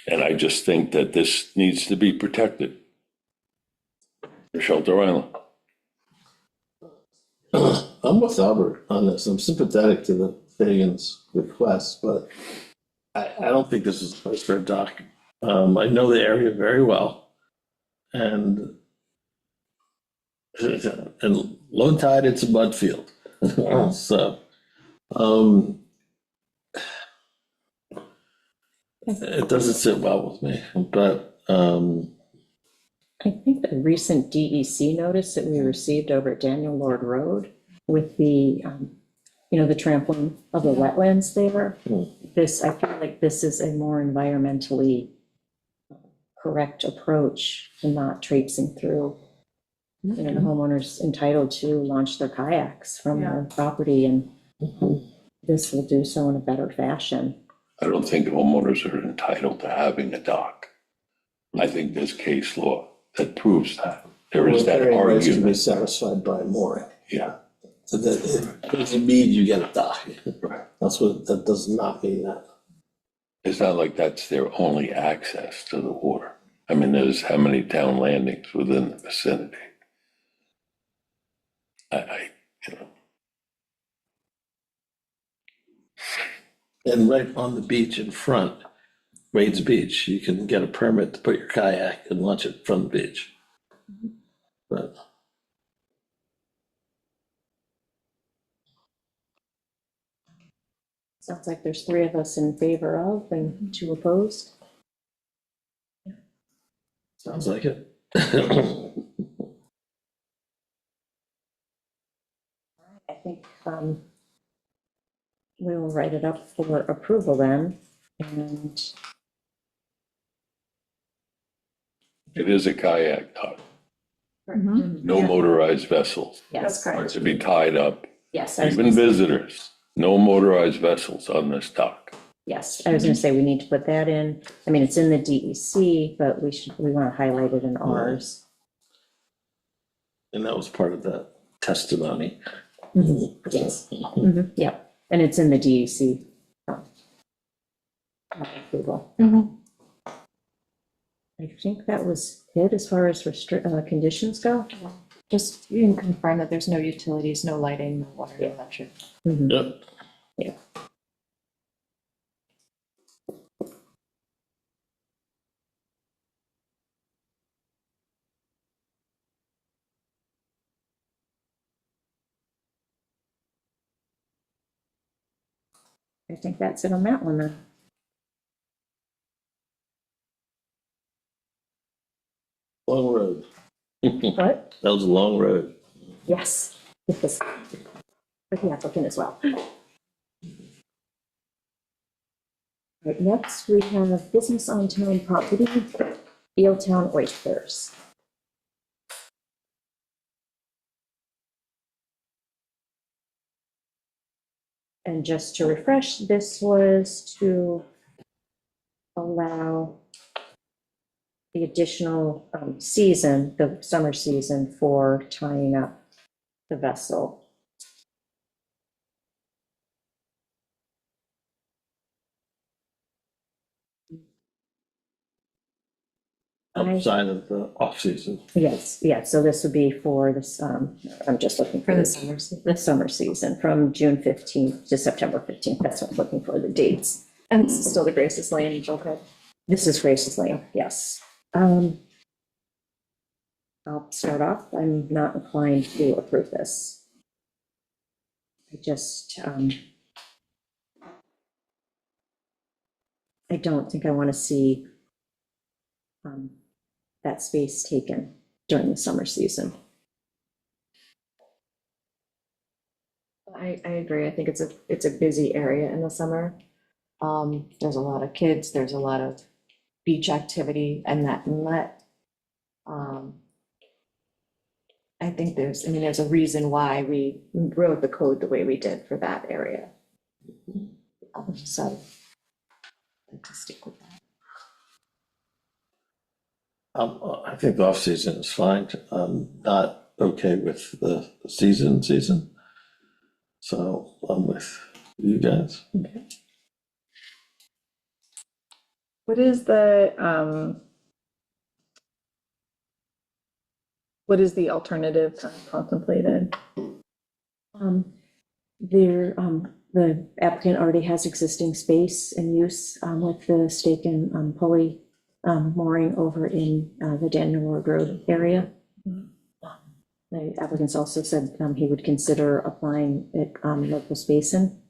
And I just think that this needs to be protected for Shelter Island. I'm with Albert on this. I'm sympathetic to the Fagan's request, but I don't think this is a place for a dock. I know the area very well, and low tide, it's a mud field. So, it doesn't sit well with me, but, I think the recent DEC notice that we received over at Daniel Lord Road with the, the trampling of the wetlands there, I feel like this is a more environmentally correct approach to not traipsing through. The homeowner's entitled to launch their kayaks from their property, and this will do so in a better fashion. I don't think homeowners are entitled to having a dock. I think there's case law that proves that. There is that riparian rights can be argument. satisfied by mooring. Yeah. So that it doesn't mean you get a dock. Right. That does not mean that. It's not like that's their only access to the water. I mean, there's how many town landings within the vicinity? And right on the beach in front, Wade's Beach, you can get a permit to put your kayak and launch it from the beach. But Sounds like there's 3 of us in favor of and 2 opposed. sounds like it. I think we will write it up for approval then, and It is a kayak dock. No Yeah. motorized vessels yes, are to be tied up, yes, I was even gonna say- visitors. No motorized vessels on this dock. yes, I was gonna say we need to put that in. I mean, it's in the DEC, but we want to highlight it in ours. And that was part of the testimony. Yes. Yep, and it's in the DEC. Approval. I think that was it as far as conditions go. Just, you can confirm that there's no utilities, no lighting, no water, no electric. Yep. Yeah. I think that's it on that one then. Long road. What? That was a long road. Yes, it was for the applicant as well. Right, next, we have business on town property, Eeltown Oysters. And just to refresh, this was to allow the additional season, the summer season for tying up the vessel. Outside of the off-season. Yes, yeah, so this would be for this, I'm just looking for For the this. summer season. The summer season, from June 15th to September 15th. That's what I'm looking for, the dates. And this is still the Grace's Lane, Jillhead. This is Grace's Lane, yes. I'll start off. I'm not inclined to approve this. I just, I don't think I want to see that space taken during the summer season. I agree. I think it's a busy area in the summer. There's a lot of kids, there's a lot of beach activity and that inlet. I think there's a reason why we wrote the code the way we did for that area. So I'd like to stick with that. I think the off-season is fine. I'm not okay with the season. So I'm with you guys. What is the alternative contemplated? The applicant already has existing space and use with the stake and pulley mooring over in the Daniel Ward Road area. The applicant's also said he would consider applying it on Locust Basin.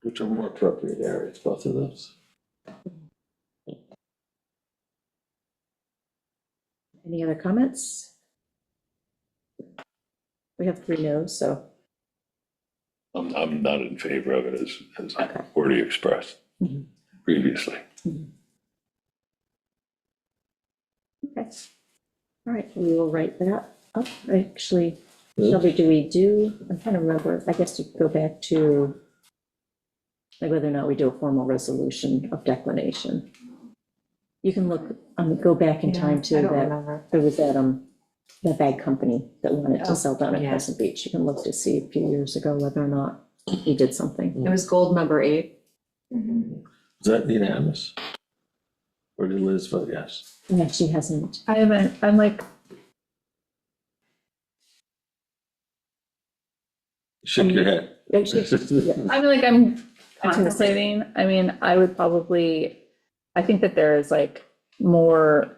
Which are more appropriate areas, both of those. Any other comments? We have 3 no's, so. I'm not in favor of it as Okay. already expressed Mhm. previously. Okay. All right, we will write that up. Actually, Shelby, I'm trying to remember, I guess to go back to like whether or not we do a formal resolution of declination. You can look, go back in time to I don't that, remember. there was that bag company that wanted to sell down at yeah. Pleasant Beach. You can look to see a few years ago whether or not he did something. It was gold number 8. Is that unanimous? Or did Liz vote yes? Yeah, she hasn't. I'm like, Shake your head. I'm contemplating. I think that there is like more,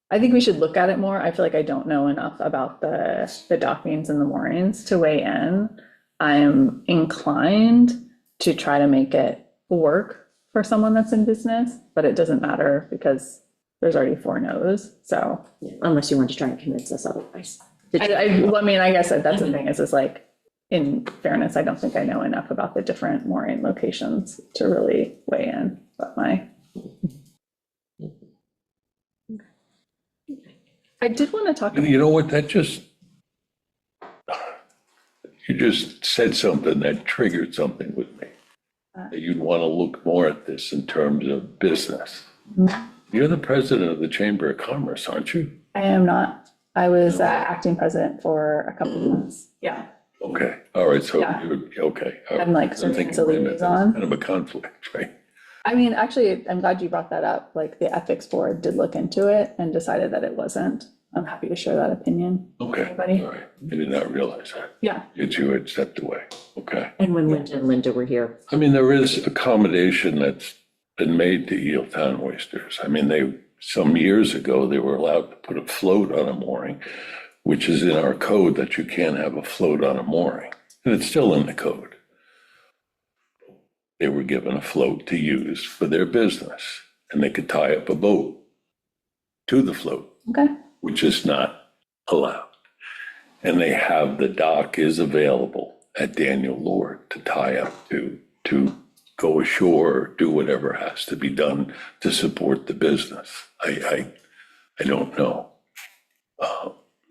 I think we should look at it more. I feel like I don't know enough about the dockings and the moorings to weigh in. I'm inclined to try to make it work for someone that's in business, but it doesn't matter because there's already 4 no's, so. Unless you want to try and convince us otherwise. I guess that's the thing is like, in fairness, I don't think I know enough about the different mooring locations to really weigh in, but I did want to talk. You know what, you just said something that triggered something with me. That you'd want to look more at this in terms of business. You're the president of the Chamber of Commerce, aren't you? I am not. I was acting president for a couple of months. Yeah. Okay, all right, so Yeah. you're, okay. all right. I'm like I'm serving thinking, as a wait a minute, there's liaison. kind of a conflict, right? Actually, I'm glad you brought that up. Like the ethics board did look into it and decided that it wasn't. I'm happy to share that opinion. Okay, Everybody? all right, I did not realize that. Yeah. You had stepped away, okay. And when Linda and Linda were here, I mean, there is accommodation that's been made to Eeltown oysters. I mean, some years ago, they were allowed to put a float on a mooring, which is in our code that you can't have a float on a mooring, and it's still in the code. They were given a float to use for their business, and they could tie up a boat to the float, Okay. which is not allowed. And the dock is available at Daniel Lord to tie up to go ashore, or do whatever has to be done to support the business. I don't know.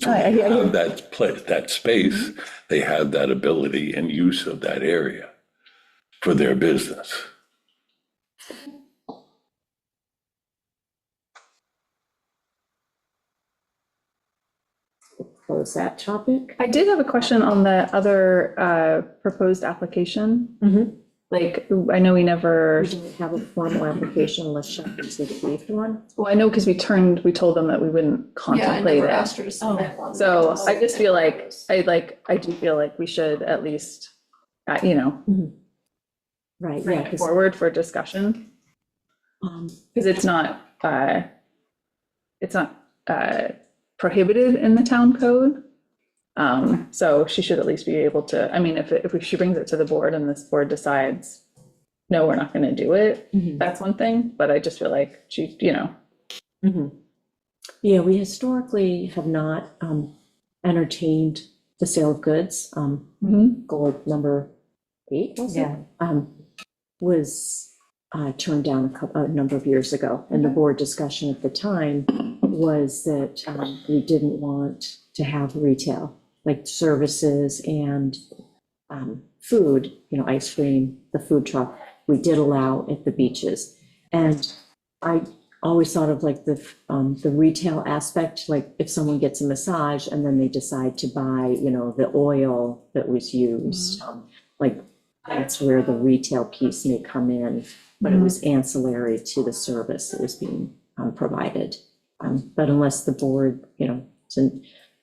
So I they hear you. have that place, that space, they have that ability and use of that area for their business. Close that topic. I did have a question on the other proposed application. Mhm. Like, I know we never, We didn't have a formal application unless Shepherd's received one. well, I know because we told them that we wouldn't contemplate it. her to submit one. So I just feel like, I do feel like we should at least, you know, Right, bring yeah, it 'cause, forward for discussion. Because it's not prohibited in the town code. So she should at least be able to, I mean, if she brings it to the board and this board decides, no, we're not gonna do it, Mhm. that's one thing, but I just feel like she, you know, Mhm. Yeah, we historically have not entertained the sale of goods. Goal number 8, was it? Yeah. Was turned down a number of years ago. And the board discussion at the time was that we didn't want to have retail, like services and food, ice cream, the food truck, we did allow at the beaches. And I always thought of like the retail aspect, like if someone gets a massage and then they decide to buy, the oil that was used, like that's where the retail piece may come in, but it was ancillary to the service that was being provided. But unless the board,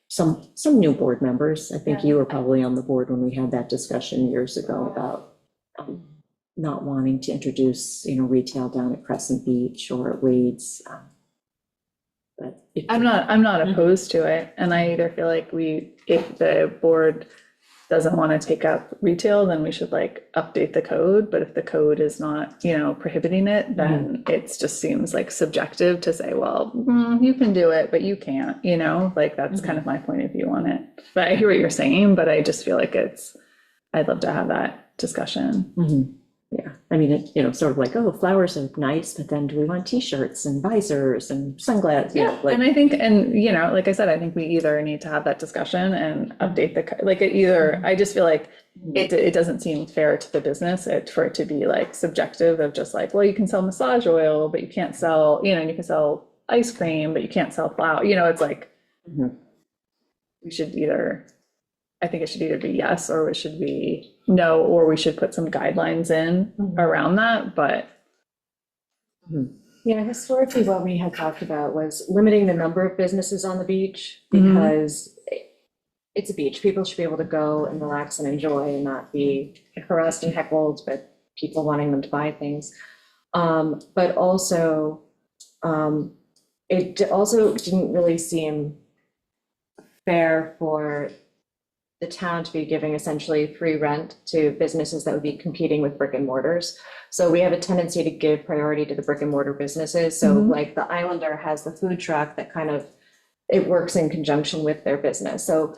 some new board members, I think you were probably on the board when we had that discussion years ago about not wanting to introduce, retail down at Crescent Beach or at Wade's. But I'm not opposed to it. And I either feel like if the board doesn't want to take up retail, then we should like update the code. But if the code is not, prohibiting it, then it just seems like subjective to say, well, you can do it, but you can't, like that's kind of my point of view on it. But I hear what you're saying, but I just feel like I'd love to have that discussion. Yeah, I mean, sort of like, oh, flowers are nice, but then do we want T-shirts and visors and sunglasses? And I think, like I said, I think we either need to have that discussion and update I just feel like it doesn't seem fair to the business for it to be like subjective of just like, well, you can sell massage oil, but you can't sell, you can sell ice cream, but you can't sell flour, it's like, we should I think it should either be yes, or it should be no, or we should put some guidelines in around that, but. Yeah, historically, what we had talked about was limiting the number of businesses on the beach, because it's a beach. People should be able to go and relax and enjoy and not be harassed and heckled, but people wanting them to buy things. But also, it also didn't really seem fair for the town to be giving essentially free rent to businesses that would be competing with brick and mortars. So we have a tendency to give priority to the brick and mortar businesses. So like the Islander has the food truck that kind of, it works in conjunction with their business. So,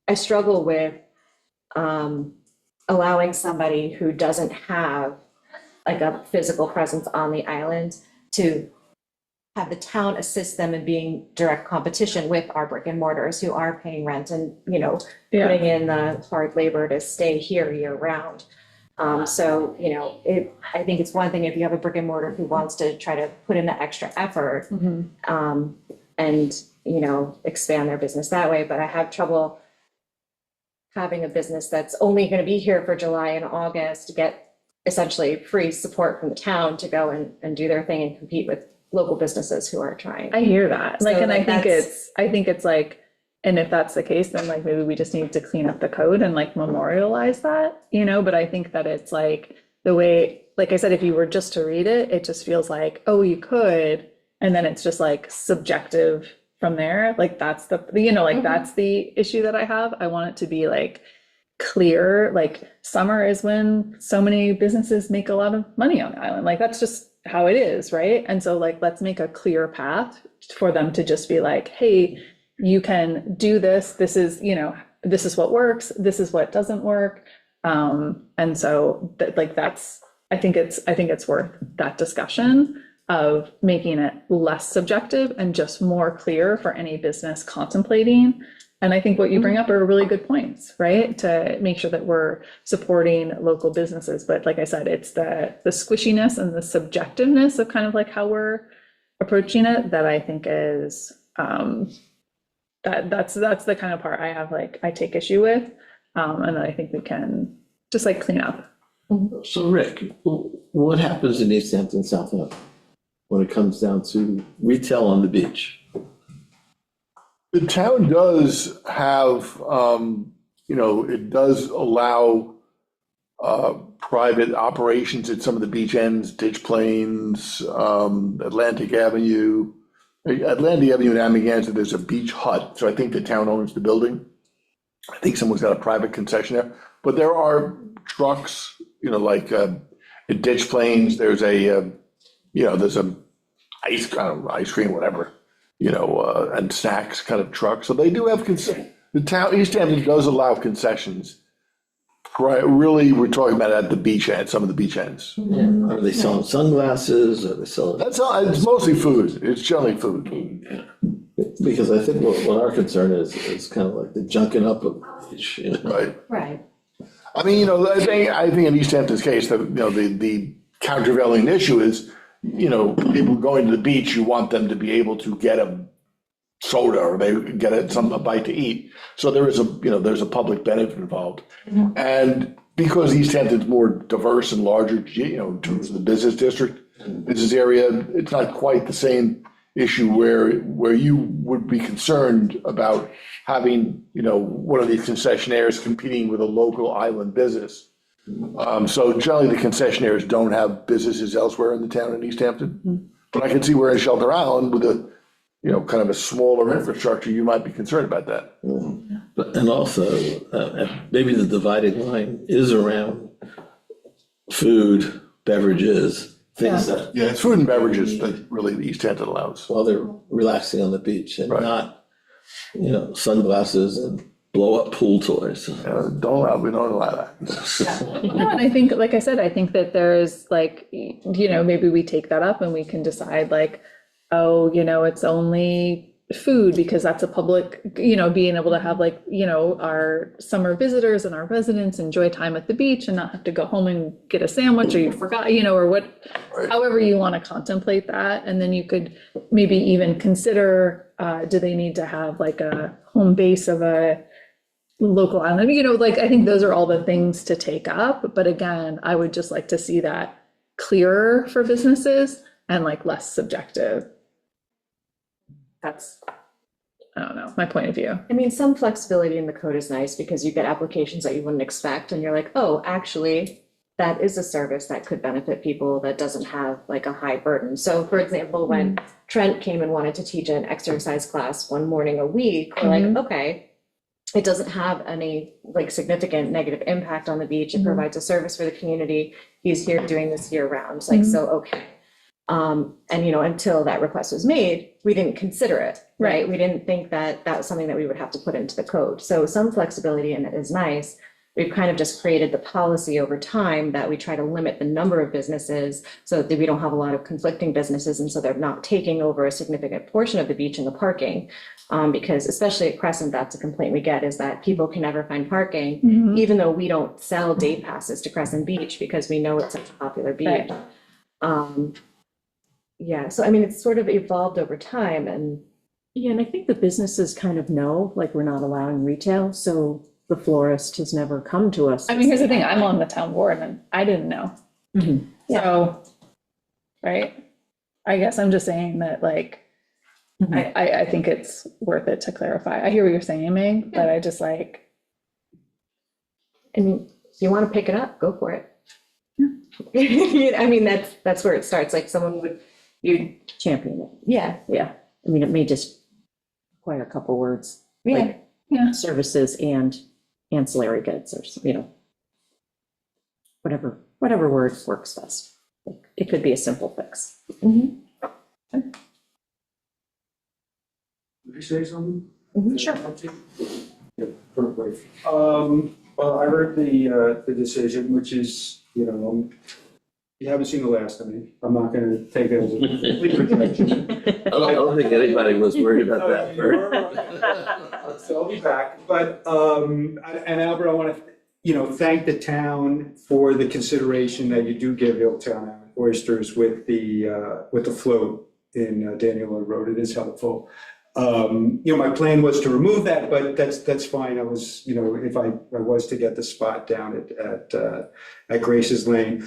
I struggle with allowing somebody who doesn't have like a physical presence on the island to have the town assist them in being direct competition with our brick and mortars who are paying rent and, putting in the hard labor to stay here year round. So, I think it's one thing if you have a brick and mortar who wants to try to put in the extra effort, and, expand their business that way, but I have trouble having a business that's only going to be here for July and August to get essentially free support from the town to go and do their thing and compete with local businesses who are trying. I hear that. Like, So, and I like, think that's- it's like, and if that's the case, then like maybe we just need to clean up the code and like memorialize that, but I think that it's like the way, like I said, if you were just to read it, it just feels like, oh, you could, and then it's just like subjective from there. Like that's the, that's the issue that I have. I want it to be like clear, like summer is when so many businesses make a lot of money on the island. Like that's just how it is, right? And so like, let's make a clear path for them to just be like, hey, you can do this. This is, this is what works. This is what doesn't work. And so that like, I think it's worth that discussion. of making it less subjective and just more clear for any business contemplating. And I think what you bring up are really good points, right? To make sure that we're supporting local businesses. But like I said, it's the squishiness and the subjectiveness of kind of like how we're approaching it that I think is, that's the kind of part I have, like, I take issue with. And I think we can just like clean up. So Rick, what happens in East Hampton, Southampton, when it comes down to retail on the beach? The town does have, it does allow private operations at some of the beach ends, Ditch Plains, Atlantic Avenue. Atlantic Avenue in Amagansett, there's a beach hut, so I think the town owns the building. I think someone's got a private concession there, but there are trucks, like at Ditch Plains, there's there's a ice cream, whatever, and snacks kind of truck. So they do have the town, East Hampton does allow concessions. Really, we're talking about at the beach end, some of the beach ends. Are they selling sunglasses? Are they selling? That's all, it's mostly food. It's generally food. Because I think what our concern is kind of like the junking up of the beach, Right. Right. I mean, I think in East Hampton's case, the countervailing issue is, people going to the beach, you want them to be able to get a soda or they get a bite to eat. So there is there's a public benefit involved. And because East Hampton's more diverse and larger, in terms of the business district, business area, it's not quite the same issue where you would be concerned about having, one of these concessionaires competing with a local island business. So generally the concessionaires don't have businesses elsewhere in the town in East Hampton. But I can see where in Shelter Island with a, kind of a smaller infrastructure, you might be concerned about that. And also, maybe the dividing line is around food, beverages, things that, Yeah, it's food and beverages that really the East Hampton allows. while they're relaxing on the beach and Right. not, sunglasses and blow up pool toys. We don't allow that. No, and I think, like I said, I think that there's like, maybe we take that up and we can decide like, oh, it's only food because that's a public, being able to have like, our summer visitors and our residents enjoy time at the beach and not have to go home and get a sandwich or you forgot, or what, Right. however you want to contemplate that. And then you could maybe even consider, do they need to have like a home base of a local island? Like, I think those are all the things to take up. But again, I would just like to see that clearer for businesses and like less subjective. That's, I don't know, my point of view. I mean, some flexibility in the code is nice because you get applications that you wouldn't expect and you're like, oh, actually, that is a service that could benefit people that doesn't have like a high burden. So for example, when Trent came and wanted to teach an exercise class one morning a week, we're like, okay, it doesn't have any like significant negative impact on the beach. It provides a service for the community. He's here doing this year round. It's like, so, okay. And, until that request was made, we didn't consider it, right? We didn't think that that was something that we would have to put into the code. So some flexibility in it is nice. We've kind of just created the policy over time that we try to limit the number of businesses so that we don't have a lot of conflicting businesses. And so they're not taking over a significant portion of the beach and the parking. Because especially at Crescent, that's a complaint we get is that people can never find parking, even though we don't sell day passes to Crescent Beach because we know it's such a popular beach. Yeah, so I mean, it's sort of evolved over time and. Yeah, and I think the businesses kind of know, like, we're not allowing retail, so the florist has never come to us. I mean, here's the thing, I'm on the town board and I didn't know. So, right? I guess I'm just saying that like, I think it's worth it to clarify. I hear what you're saying, Meg, but I just like. I mean, if you want to pick it up, go for it. I mean, that's where it starts, like someone would, you champion it. Yeah. I mean, it may just require a couple words. Like services and ancillary goods or, whatever word works best. It could be a simple fix. Did you say something? Sure. Yeah, perfect. Well, I heard the decision, which is, You haven't seen the last of me. I'm not gonna take it as a complete rejection. I don't think anybody was worried about that, Bert. So I'll be back, but, and Albert, I wanna, thank the town for the consideration that you do give Hilltown Oysters with the float in Daniel Lloyd Road. It is helpful. My plan was to remove that, but that's fine. I was, if I was to get the spot down at Grace's Lane.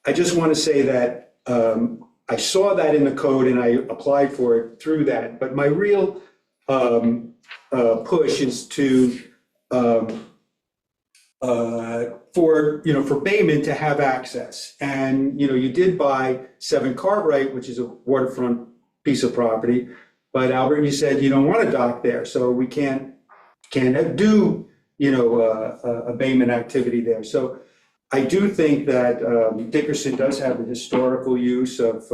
I just want to say that I saw that in the code and I applied for it through that, but my real push is to for Bayman to have access. And you did buy 7 Cartwright, which is a waterfront piece of property, but Albert, you said you don't want a dock there, so we can't do a Bayman activity there. So I do think that Dickerson does have a historical use of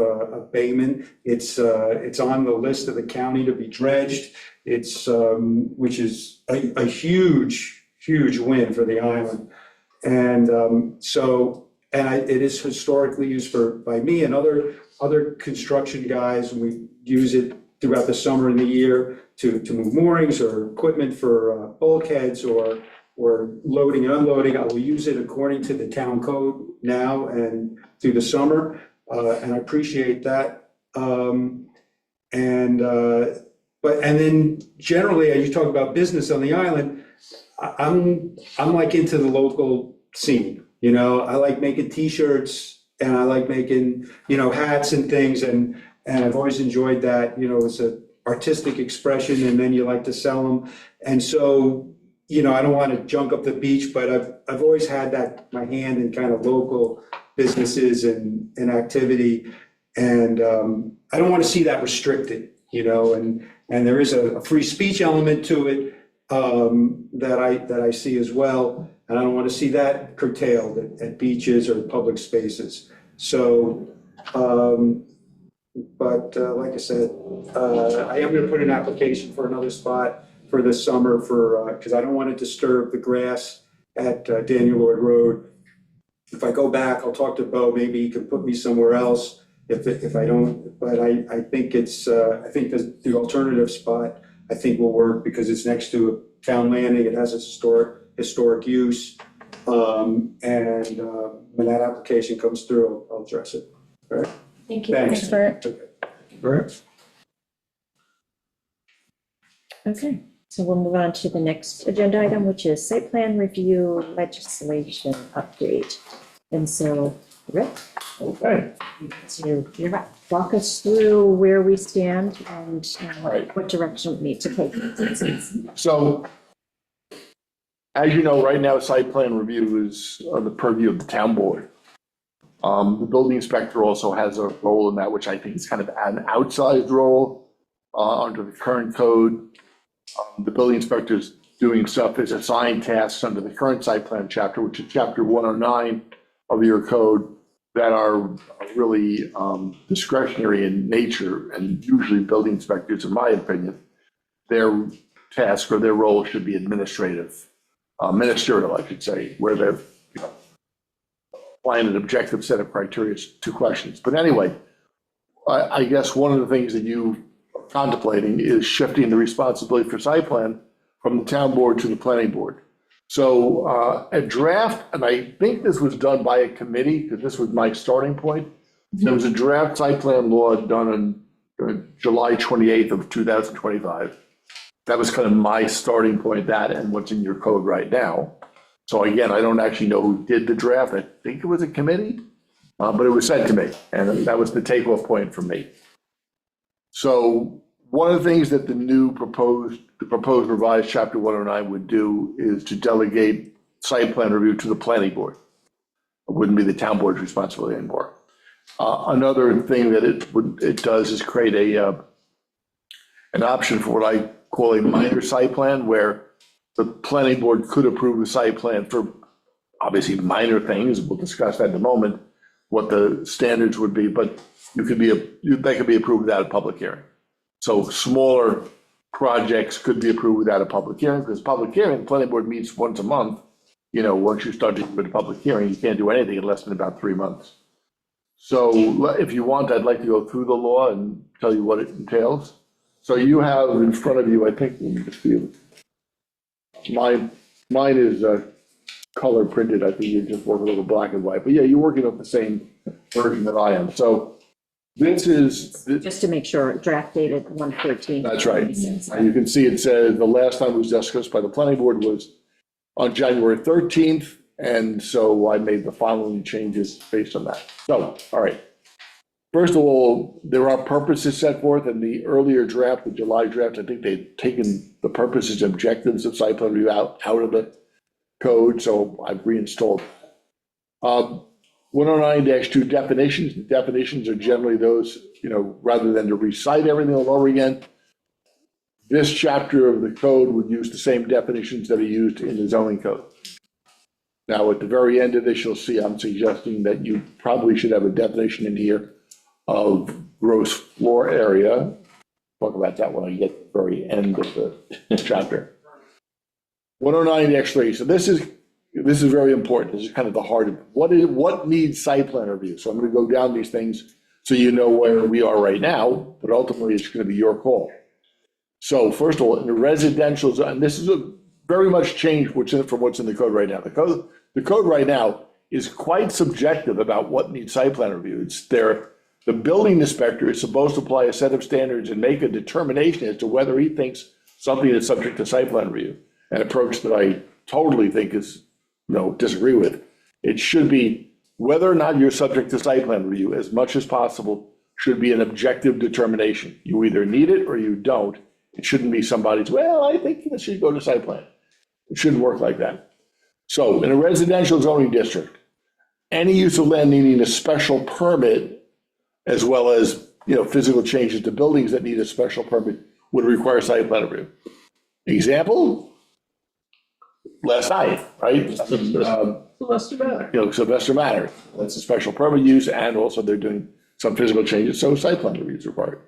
Bayman. It's on the list of the county to be dredged. It's which is a huge win for the island. And it is historically used by me and other construction guys, and we use it throughout the summer and the year to move moorings or equipment for bulkheads or loading and unloading. I will use it according to the town code now and through the summer, and I appreciate that. And then generally, as you talk about business on the island, I'm like into the local scene. I like making T-shirts and I like making hats and things, and I've always enjoyed that. It's an artistic expression, and then you like to sell them, and so. I don't want to junk up the beach, but I've always had my hand in kind of local businesses and activity, and I don't want to see that restricted, and there is a free speech element to it that I see as well, and I don't want to see that curtailed at beaches or public spaces. So, but like I said, I am going to put an application for another spot for this summer because I don't want to disturb the grass at Daniel Lloyd Road. If I go back, I'll talk to Bo, maybe he can put me somewhere else if I don't, but I think I think the alternative spot I think will work because it's next to a town landing, it has a historic use, and when that application comes through, I'll address it. All right? Thank you. Thanks. Bert. Bert? Okay, so we'll move on to the next agenda item, which is site plan review legislation update. And so, Rick, Okay. so you walk us through where we stand and Right. what direction we need to take. So, as you know, right now, site plan review is the purview of the town board. The building inspector also has a role in that, which I think is kind of an outsized role under the current code. The building inspector is doing stuff as assigned tasks under the current site plan chapter, which is chapter 109 of your code, that are really discretionary in nature, and usually building inspectors, in my opinion, their task or their role should be administrative, ministerial, I should say, where they're applying an objective set of criteria to questions. But anyway, I guess one of the things that you are contemplating is shifting the responsibility for site plan from the town board to the planning board. So a draft, and I think this was done by a committee, because this was my starting point. There was a draft site plan law done on July 28th of 2025. That was kind of my starting point, that and what's in your code right now. So again, I don't actually know who did the draft. I think it was a committee, but it was sent to me, and that was the takeoff point for me. So one of the things that the proposed revised chapter 109 would do is to delegate site plan review to the planning board. It wouldn't be the town board's responsibility anymore. Another thing that it does is create an option for what I call a minor site plan, where the planning board could approve the site plan for obviously minor things. We'll discuss that in a moment, what the standards would be, but they could be approved without a public hearing. So smaller projects could be approved without a public hearing, because public hearing, the planning board meets once a month. Once you start with a public hearing, you can't do anything in less than about 3 months. So if you want, I'd like to go through the law and tell you what it entails. So you have in front of you, I think, let me just see. Mine is color printed. I think you're just working with a black and white, but yeah, you're working with the same version that I am. So this is, Just to make sure, draft dated 1/13. that's right. And you can see it says the last time it was discussed by the planning board was on January 13th. And so I made the following changes based on that. So, all right. First of all, there are purposes set forth in the earlier draft, the July draft. I think they'd taken the purposes, objectives of site plan review out of the code, so I've reinstalled. 109-2 definitions. Definitions are generally those, rather than to recite everything all over again. This chapter of the code would use the same definitions that are used in the zoning code. Now, at the very end of this, you'll see I'm suggesting that you probably should have a definition in here of gross floor area. Talk about that when I get to the very end of the chapter. 109-3, so this is very important. This is kind of the heart of what needs site plan review. So I'm going to go down these things so you know where we are right now, but ultimately it's going to be your call. So first of all, in the residential zone, and this is a very much changed from what's in the code right now. The code right now is quite subjective about what needs site plan review. It's the building inspector is supposed to apply a set of standards and make a determination as to whether he thinks something is subject to site plan review. An approach that I totally think is, disagree with. It should be whether or not you're subject to site plan review, as much as possible, should be an objective determination. You either need it or you don't. It shouldn't be somebody's, well, I think this should go to site plan. It shouldn't work like that. So in a residential zoning district, any use of land needing a special permit, as well as, physical changes to buildings that need a special permit, would require site plan review. Example, last night, right? Sylvester Manor. Sylvester Manor, that's a special permit use, and also they're doing some physical changes, so site plan review is required.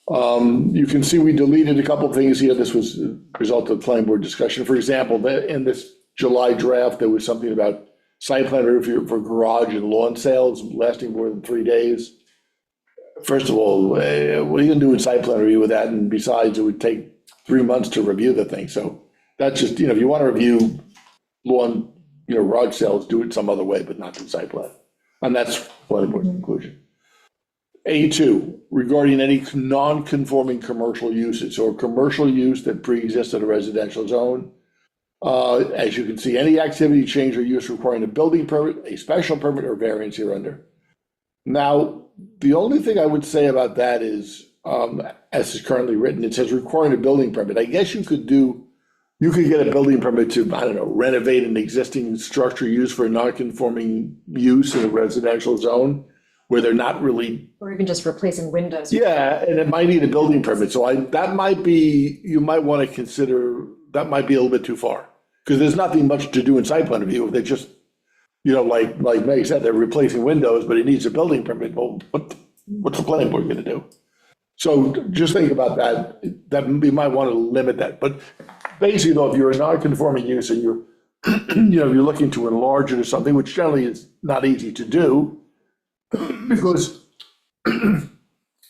You can see we deleted a couple of things here. This was a result of the planning board discussion. For example, in this July draft, there was something about site plan review for garage and lawn sales lasting more than 3 days. First of all, what are you gonna do in site plan review with that? And besides, it would take 3 months to review the thing. So that's just, if you want to review lawn, garage sales, do it some other way, but not through site plan. And that's planning board's conclusion. A2, regarding any non-conforming commercial uses or commercial use that pre-exists in a residential zone. As you can see, any activity, change, or use requiring a building permit, a special permit, or variance hereunder. Now, the only thing I would say about that is, as is currently written, it says requiring a building permit. I guess you could get a building permit to, renovate an existing structure used for a non-conforming use in a residential zone where they're not really. Or even just replacing windows. Yeah, and it might need a building permit. So you might want to consider, that might be a little bit too far. Because there's nothing much to do in site plan review. If they just, like Meg said, they're replacing windows, but it needs a building permit. Well, what's the planning board going to do? So just think about that we might want to limit that. But basically though, if you're a non-conforming use and you're, you're looking to enlarge it or something, which generally is not easy to do, because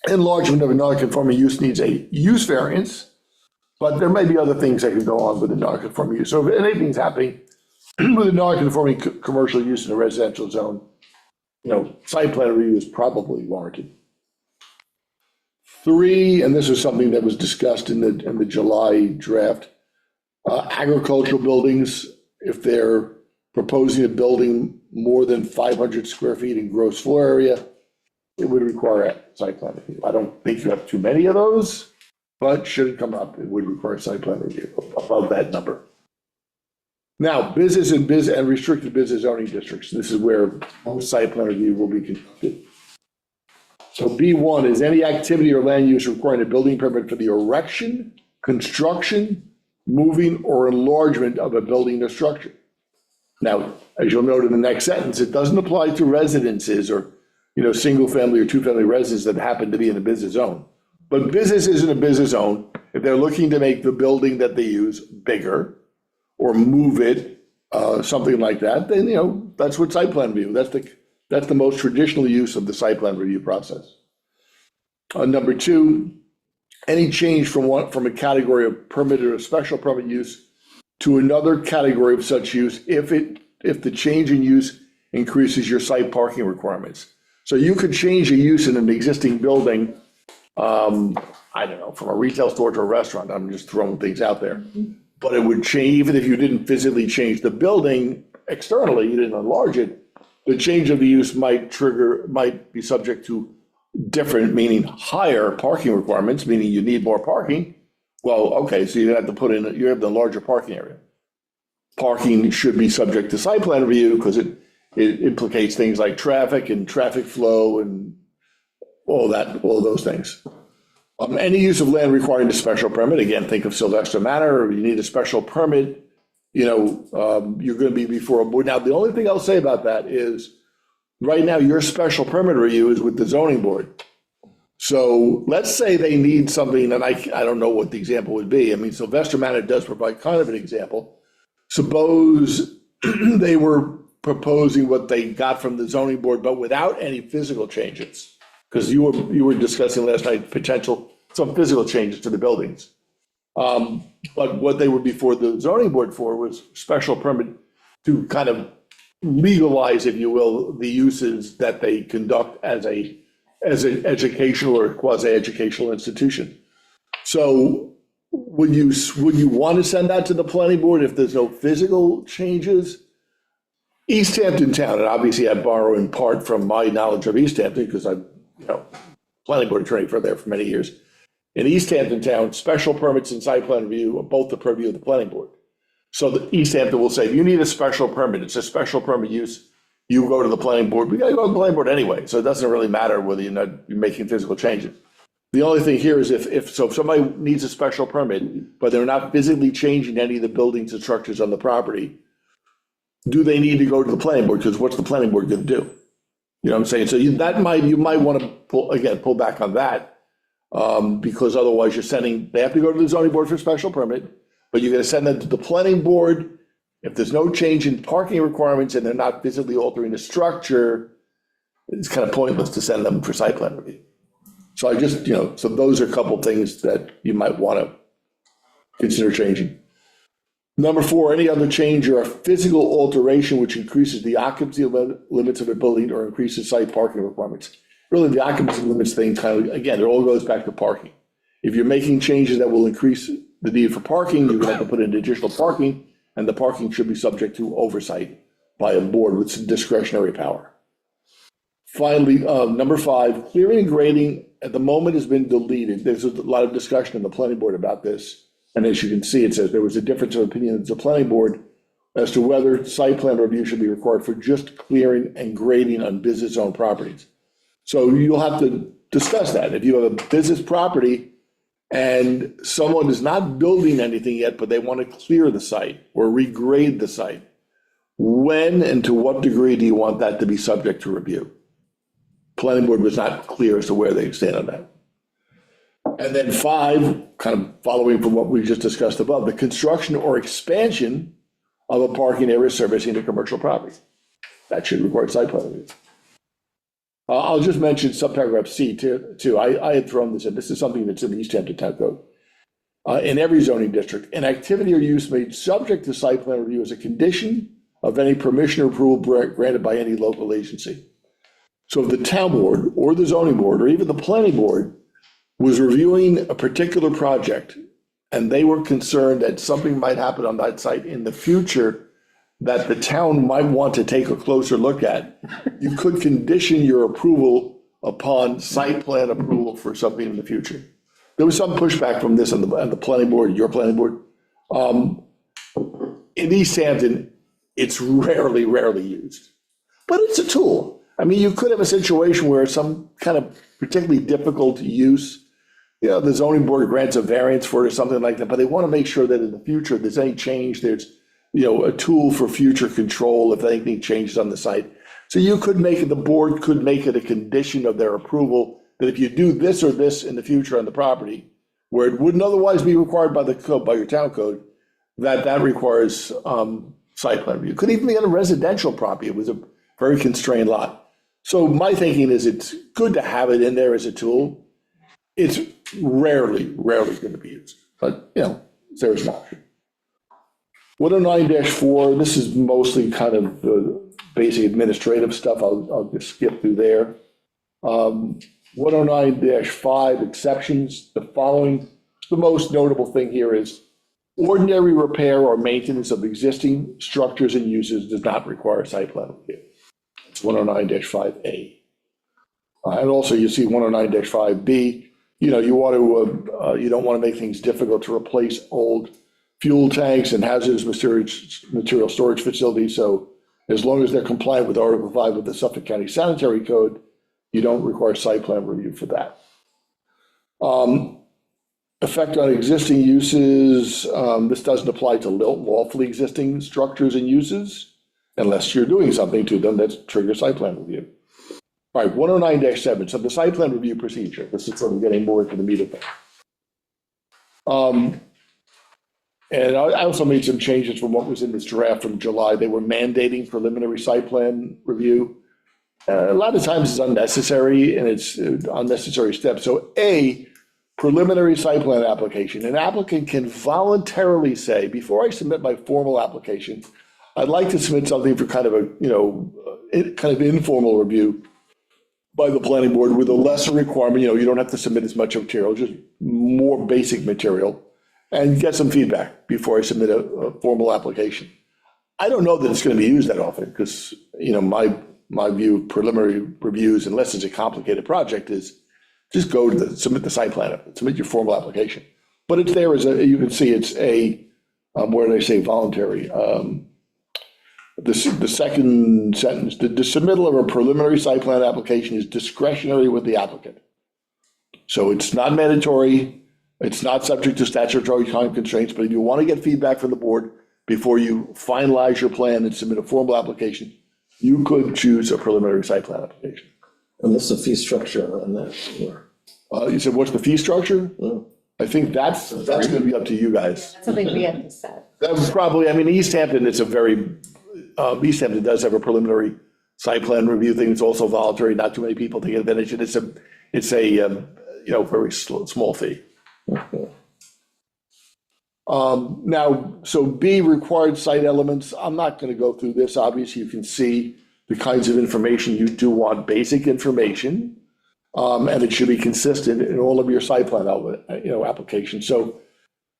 enlargement of a non-conforming use needs a use variance, but there may be other things that can go on with a non-conforming use. So if anything's happening with a non-conforming commercial use in a residential zone, site plan review is probably warranted. 3, and this is something that was discussed in the July draft, agricultural buildings, if they're proposing a building more than 500 square feet in gross floor area, it would require a site plan review. I don't think you have too many of those, but should it come up, it would require site plan review above that number. Now, business and restricted business zoning districts, this is where most site plan review will be conducted. So B1 is any activity or land use requiring a building permit for the erection, construction, moving, or enlargement of a building or structure. Now, as you'll note in the next sentence, it doesn't apply to residences or, single family or 2-family residences that happen to be in a business zone. But business isn't a business zone if they're looking to make the building that they use bigger or move it, something like that, then, that's what site plan review, that's That's the most traditional use of the site plan review process. Number two, any change from a category of permitted or special permit use to another category of such use if the change in use increases your site parking requirements. So you could change a use in an existing building, I don't know, from a retail store to a restaurant. I'm just throwing things out there. But it would change, even if you didn't physically change the building externally, you didn't enlarge it, the change of the use might be subject to different, meaning higher parking requirements, meaning you need more parking. Well, okay, so you have the larger parking area. Parking should be subject to site plan review because it implicates things like traffic and traffic flow and all those things. Any use of land requiring a special permit, again, think of Sylvester Manor, or you need a special permit, you're going to be before a board. Now, the only thing I'll say about that is, right now, your special permit review is with the zoning board. So let's say they need something, and I don't know what the example would be. I mean, Sylvester Manor does provide kind of an example. Suppose they were proposing what they got from the zoning board, but without any physical changes. Because you were discussing last night some physical changes to the buildings. But what they were before the zoning board for was special permit to kind of legalize, if you will, the uses that they conduct as an educational or quasi-educational institution. So would you want to send that to the planning board if there's no physical changes? East Hampton Town, and obviously I borrow in part from my knowledge of East Hampton because I'm planning board attorney for there for many years. In East Hampton Town, special permits and site plan review are both the purview of the planning board. So the East Hampton will say, if you need a special permit, it's a special permit use, you go to the planning board. We got to go to the planning board anyway, so it doesn't really matter whether you're making physical changes. The only thing here is if somebody needs a special permit, but they're not physically changing any of the buildings and structures on the property, do they need to go to the planning board? Because what's the planning board going to do? You know what I'm saying? So you might want to pull back on that, because otherwise they have to go to the zoning board for a special permit, but you're going to send them to the planning board. If there's no change in parking requirements and they're not physically altering the structure, it's kind of pointless to send them for site plan review. So so those are a couple things that you might want to consider changing. Number 4, any other change or a physical alteration which increases the occupancy limits of a building or increases site parking requirements. Really, the occupancy limits thing again, it all goes back to parking. If you're making changes that will increase the need for parking, you're going to have to put in additional parking, and the parking should be subject to oversight by a board with some discretionary power. Finally, number 5, clearing and grading at the moment has been deleted. There's a lot of discussion in the planning board about this. And as you can see, it says there was a difference of opinion at the planning board as to whether site plan review should be required for just clearing and grading on business zone properties. So you'll have to discuss that. If you have a business property and someone is not building anything yet, but they want to clear the site or regrade the site, when and to what degree do you want that to be subject to review? Planning board was not clear as to where they stand on that. And then 5, kind of following from what we just discussed above, the construction or expansion of a parking area servicing a commercial property. That should require site plan review. I'll just mention subparagraph C too. I had thrown this in. This is something that's in the East Hampton Town Code. In every zoning district, an activity or use made subject to site plan review is a condition of any permission or approval granted by any local agency. So if the town board or the zoning board or even the planning board was reviewing a particular project and they were concerned that something might happen on that site in the future that the town might want to take a closer look at, you could condition your approval upon site plan approval for something in the future. There was some pushback from this on the planning board, your planning board. In East Hampton, it's rarely used, but it's a tool. I mean, you could have a situation where some kind of particularly difficult use, the zoning board grants a variance for it or something like that, but they want to make sure that in the future, if there's any change, there's a tool for future control if anything changes on the site. So the board could make it a condition of their approval that if you do this or this in the future on the property, where it wouldn't otherwise be required by the code, by your town code, that requires site plan review. It could even be on a residential property. It was a very constrained lot. So my thinking is it's good to have it in there as a tool. It's rarely going to be used, but there's an option. 109-4, this is mostly kind of basic administrative stuff. I'll just skip through there. 109-5, exceptions. The following, the most notable thing here is ordinary repair or maintenance of existing structures and uses does not require site plan review. It's 109-5A. And also you see 109-5B, you don't want to make things difficult to replace old fuel tanks and hazardous material storage facilities. So as long as they're compliant with Article 5 of the Suffolk County Sanitary Code, you don't require site plan review for that. Effect on existing uses, this doesn't apply to lawfully existing structures and uses unless you're doing something to them that triggers site plan review. All right, 109-7, so the site plan review procedure, this is sort of getting more into the meat of it. And I also made some changes from what was in this draft from July. They were mandating preliminary site plan review. A lot of times it's unnecessary and it's an unnecessary step. So preliminary site plan application, an applicant can voluntarily say, before I submit my formal application, I'd like to submit something for kind of a, kind of informal review by the planning board with a lesser requirement. You don't have to submit as much material, just more basic material, and get some feedback before I submit a formal application. I don't know that it's going to be used that often because, my view of preliminary reviews, unless it's a complicated project, is just go to submit the site plan, submit your formal application. But it's there you can see it's where did I say voluntary? The second sentence, the submittal of a preliminary site plan application is discretionary with the applicant. So it's not mandatory, it's not subject to statutory time constraints, but if you want to get feedback from the board before you finalize your plan and submit a formal application, you could choose a preliminary site plan application. And what's the fee structure on that? You said, what's the fee structure? Oh. I think that's going to be up to you guys. That's something we have to set. That was probably, East Hampton, East Hampton does have a preliminary site plan review thing. It's also voluntary. Not too many people take advantage of it. It's a very small fee. Okay. Now, so B, required site elements. I'm not going to go through this. Obviously, you can see the kinds of information you do want, basic information, and it should be consistent in all of your site plan applications. So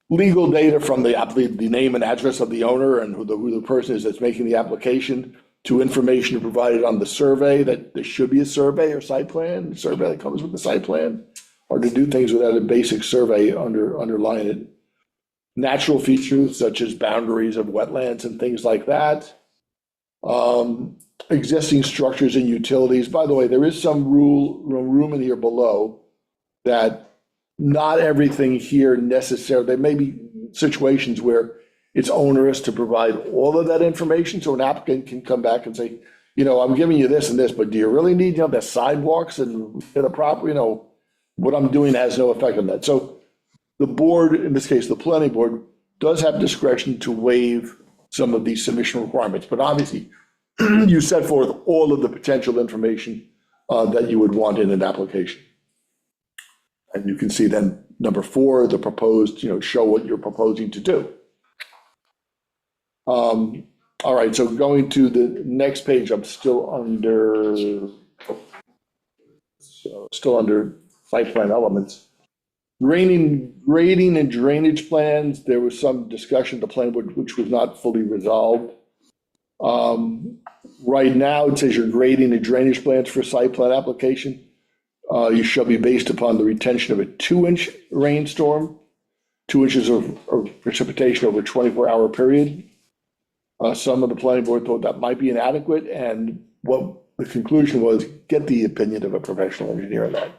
legal data from the name and address of the owner and who the person is that's making the application, to information provided on the survey, that there should be a survey or site plan, the survey that comes with the site plan, or to do things without a basic survey underlying it. Natural features such as boundaries of wetlands and things like that. Existing structures and utilities. By the way, there is some room in here below that not everything here necessarily, there may be situations where it's onerous to provide all of that information. So an applicant can come back and say, I'm giving you this and this, but do you really need, the sidewalks and the proper, what I'm doing has no effect on that. So the board, in this case, the planning board, does have discretion to waive some of these submission requirements, but obviously you set forth all of the potential information that you would want in an application. And you can see then number 4, the proposed, show what you're proposing to do. All right, so going to the next page, I'm still under site plan elements. Grading and drainage plans, there was some discussion at the planning board which was not fully resolved. Right now, it says your grading and drainage plans for site plan application, you shall be based upon the retention of a 2-inch rainstorm, 2 inches of precipitation over a 24-hour period. Some of the planning board thought that might be inadequate, and what the conclusion was, get the opinion of a professional engineer on that.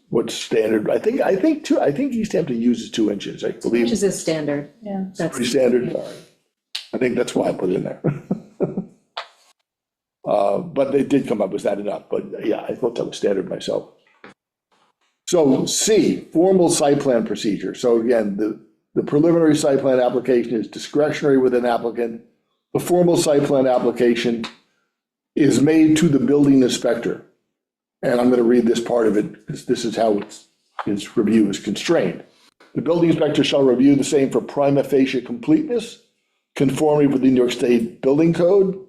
What's standard? I think East Hampton uses 2 inches, I believe. Which is a standard. Yeah. That's Pretty standard. All right. I think that's why I put it in there. But they did come up, was that enough? But yeah, I thought that was standard myself. So C, formal site plan procedure. So again, the preliminary site plan application is discretionary with an applicant. The formal site plan application is made to the building inspector. And I'm gonna read this part of it, because this is how its review is constrained. The building inspector shall review the same for prima facie completeness, conformity with the New York State Building Code,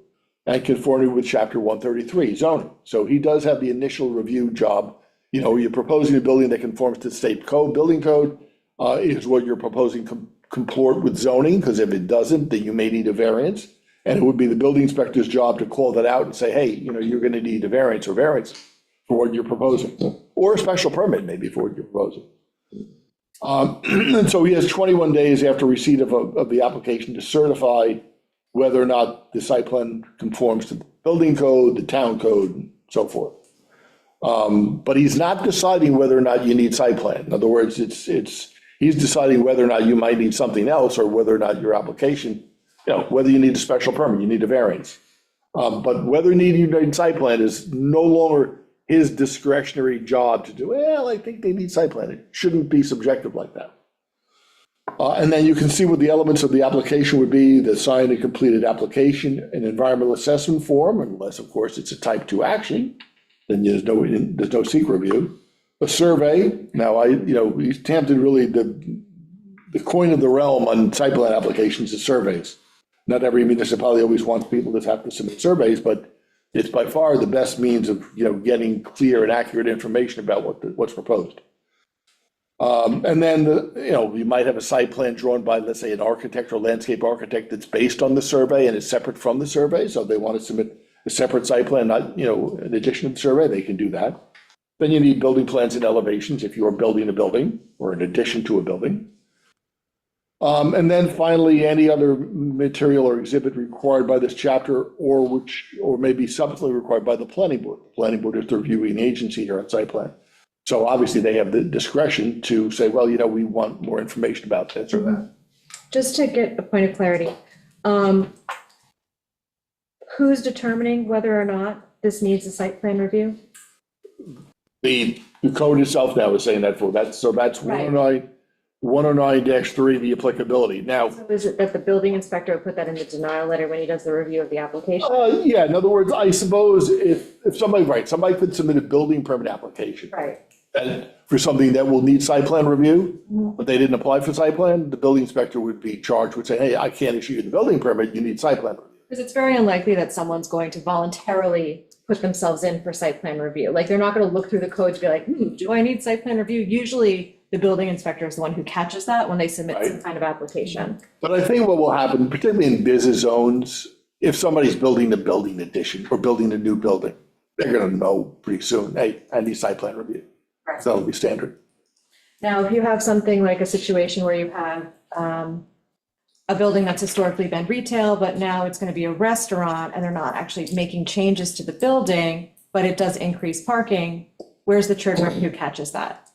and conformity with Chapter 133 zoning. So he does have the initial review job. You know, you're proposing a building that conforms to state code, building code, is what you're proposing comport with zoning, because if it doesn't, then you may need a variance. And it would be the building inspector's job to call that out and say, hey, you know, you're gonna need a variance or variance for what you're proposing, or a special permit maybe for what you're proposing. And so he has 21 days after receipt of the application to certify whether or not the site plan conforms to the building code, the town code, and so forth. But he's not deciding whether or not you need site plan. In other words, he's deciding whether or not you might need something else, or whether or not your application, you know, whether you need a special permit, you need a variance. But whether you need site plan is no longer his discretionary job to do. Well, I think they need site plan. It shouldn't be subjective like that. And then you can see what the elements of the application would be: the signed and completed application, an environmental assessment form, unless of course it's a type 2 action, then there's no secret review. A survey. Now he's tempted really the coin of the realm on site plan applications is surveys. Not every municipality always wants people to have to submit surveys, but it's by far the best means of, getting clear and accurate information about what's proposed. And then, you might have a site plan drawn by, let's say, an architect or landscape architect that's based on the survey and is separate from the survey. So if they want to submit a separate site plan, not, in addition to the survey, they can do that. Then you need building plans and elevations if you are building a building or in addition to a building. And then finally, any other material or exhibit required by this chapter or may be subsequently required by the planning board. The planning board is the reviewing agency here on site plan. So obviously they have the discretion to say, well, we want more information about this or that. Just to get a point of clarity, who's determining whether or not this needs a site plan review? The code itself now is saying that that's Right. 109-3, the applicability. Now, So is it that the building inspector would put that in the denial letter when he does the review of the application? yeah, in other words, I suppose if somebody could submit a building permit application. Right. And for something that will need site plan review, but they didn't apply for site plan, the building inspector would be charged with saying, hey, I can't issue you the building permit, you need site plan review. Because it's very unlikely that someone's going to voluntarily put themselves in for site plan review. Like, they're not going to look through the code to be like, do I need site plan review? Usually, the building inspector is the one who catches that when they submit some Right. kind of application. But I think what will happen, particularly in business zones, if somebody's building a building addition or building a new building, they're gonna know pretty soon, hey, I need site plan review. Right. So that'll be standard. Now, if you have something like a situation where you have a building that's historically been retail, but now it's going to be a restaurant, and they're not actually making changes to the building, but it does increase parking, where's the trigger who catches that?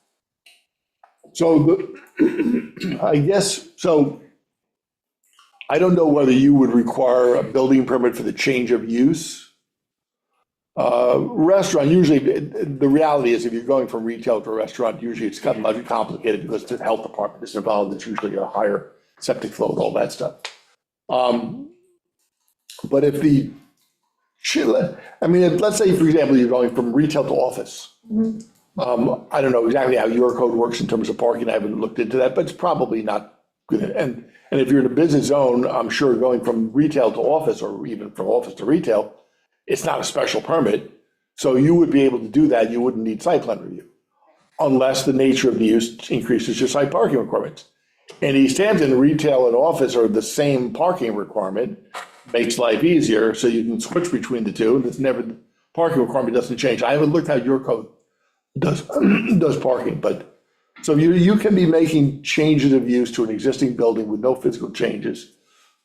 So I guess, I don't know whether you would require a building permit for the change of use. Restaurant, usually, the reality is if you're going from retail to a restaurant, usually it's kind of complicated because the health department is involved. It's usually a higher septic flow and all that stuff. But if let's say, for example, you're going from retail to office. I don't know exactly how your code works in terms of parking. I haven't looked into that, but it's probably not good. And if you're in a business zone, I'm sure going from retail to office or even from office to retail, it's not a special permit. So you would be able to do that. You wouldn't need site plan review unless the nature of the use increases your site parking requirements. In East Hampton, retail and office are the same parking requirement, makes life easier. So you can switch between the two. The parking requirement doesn't change. I haven't looked how your code does parking, but so you can be making changes of use to an existing building with no physical changes.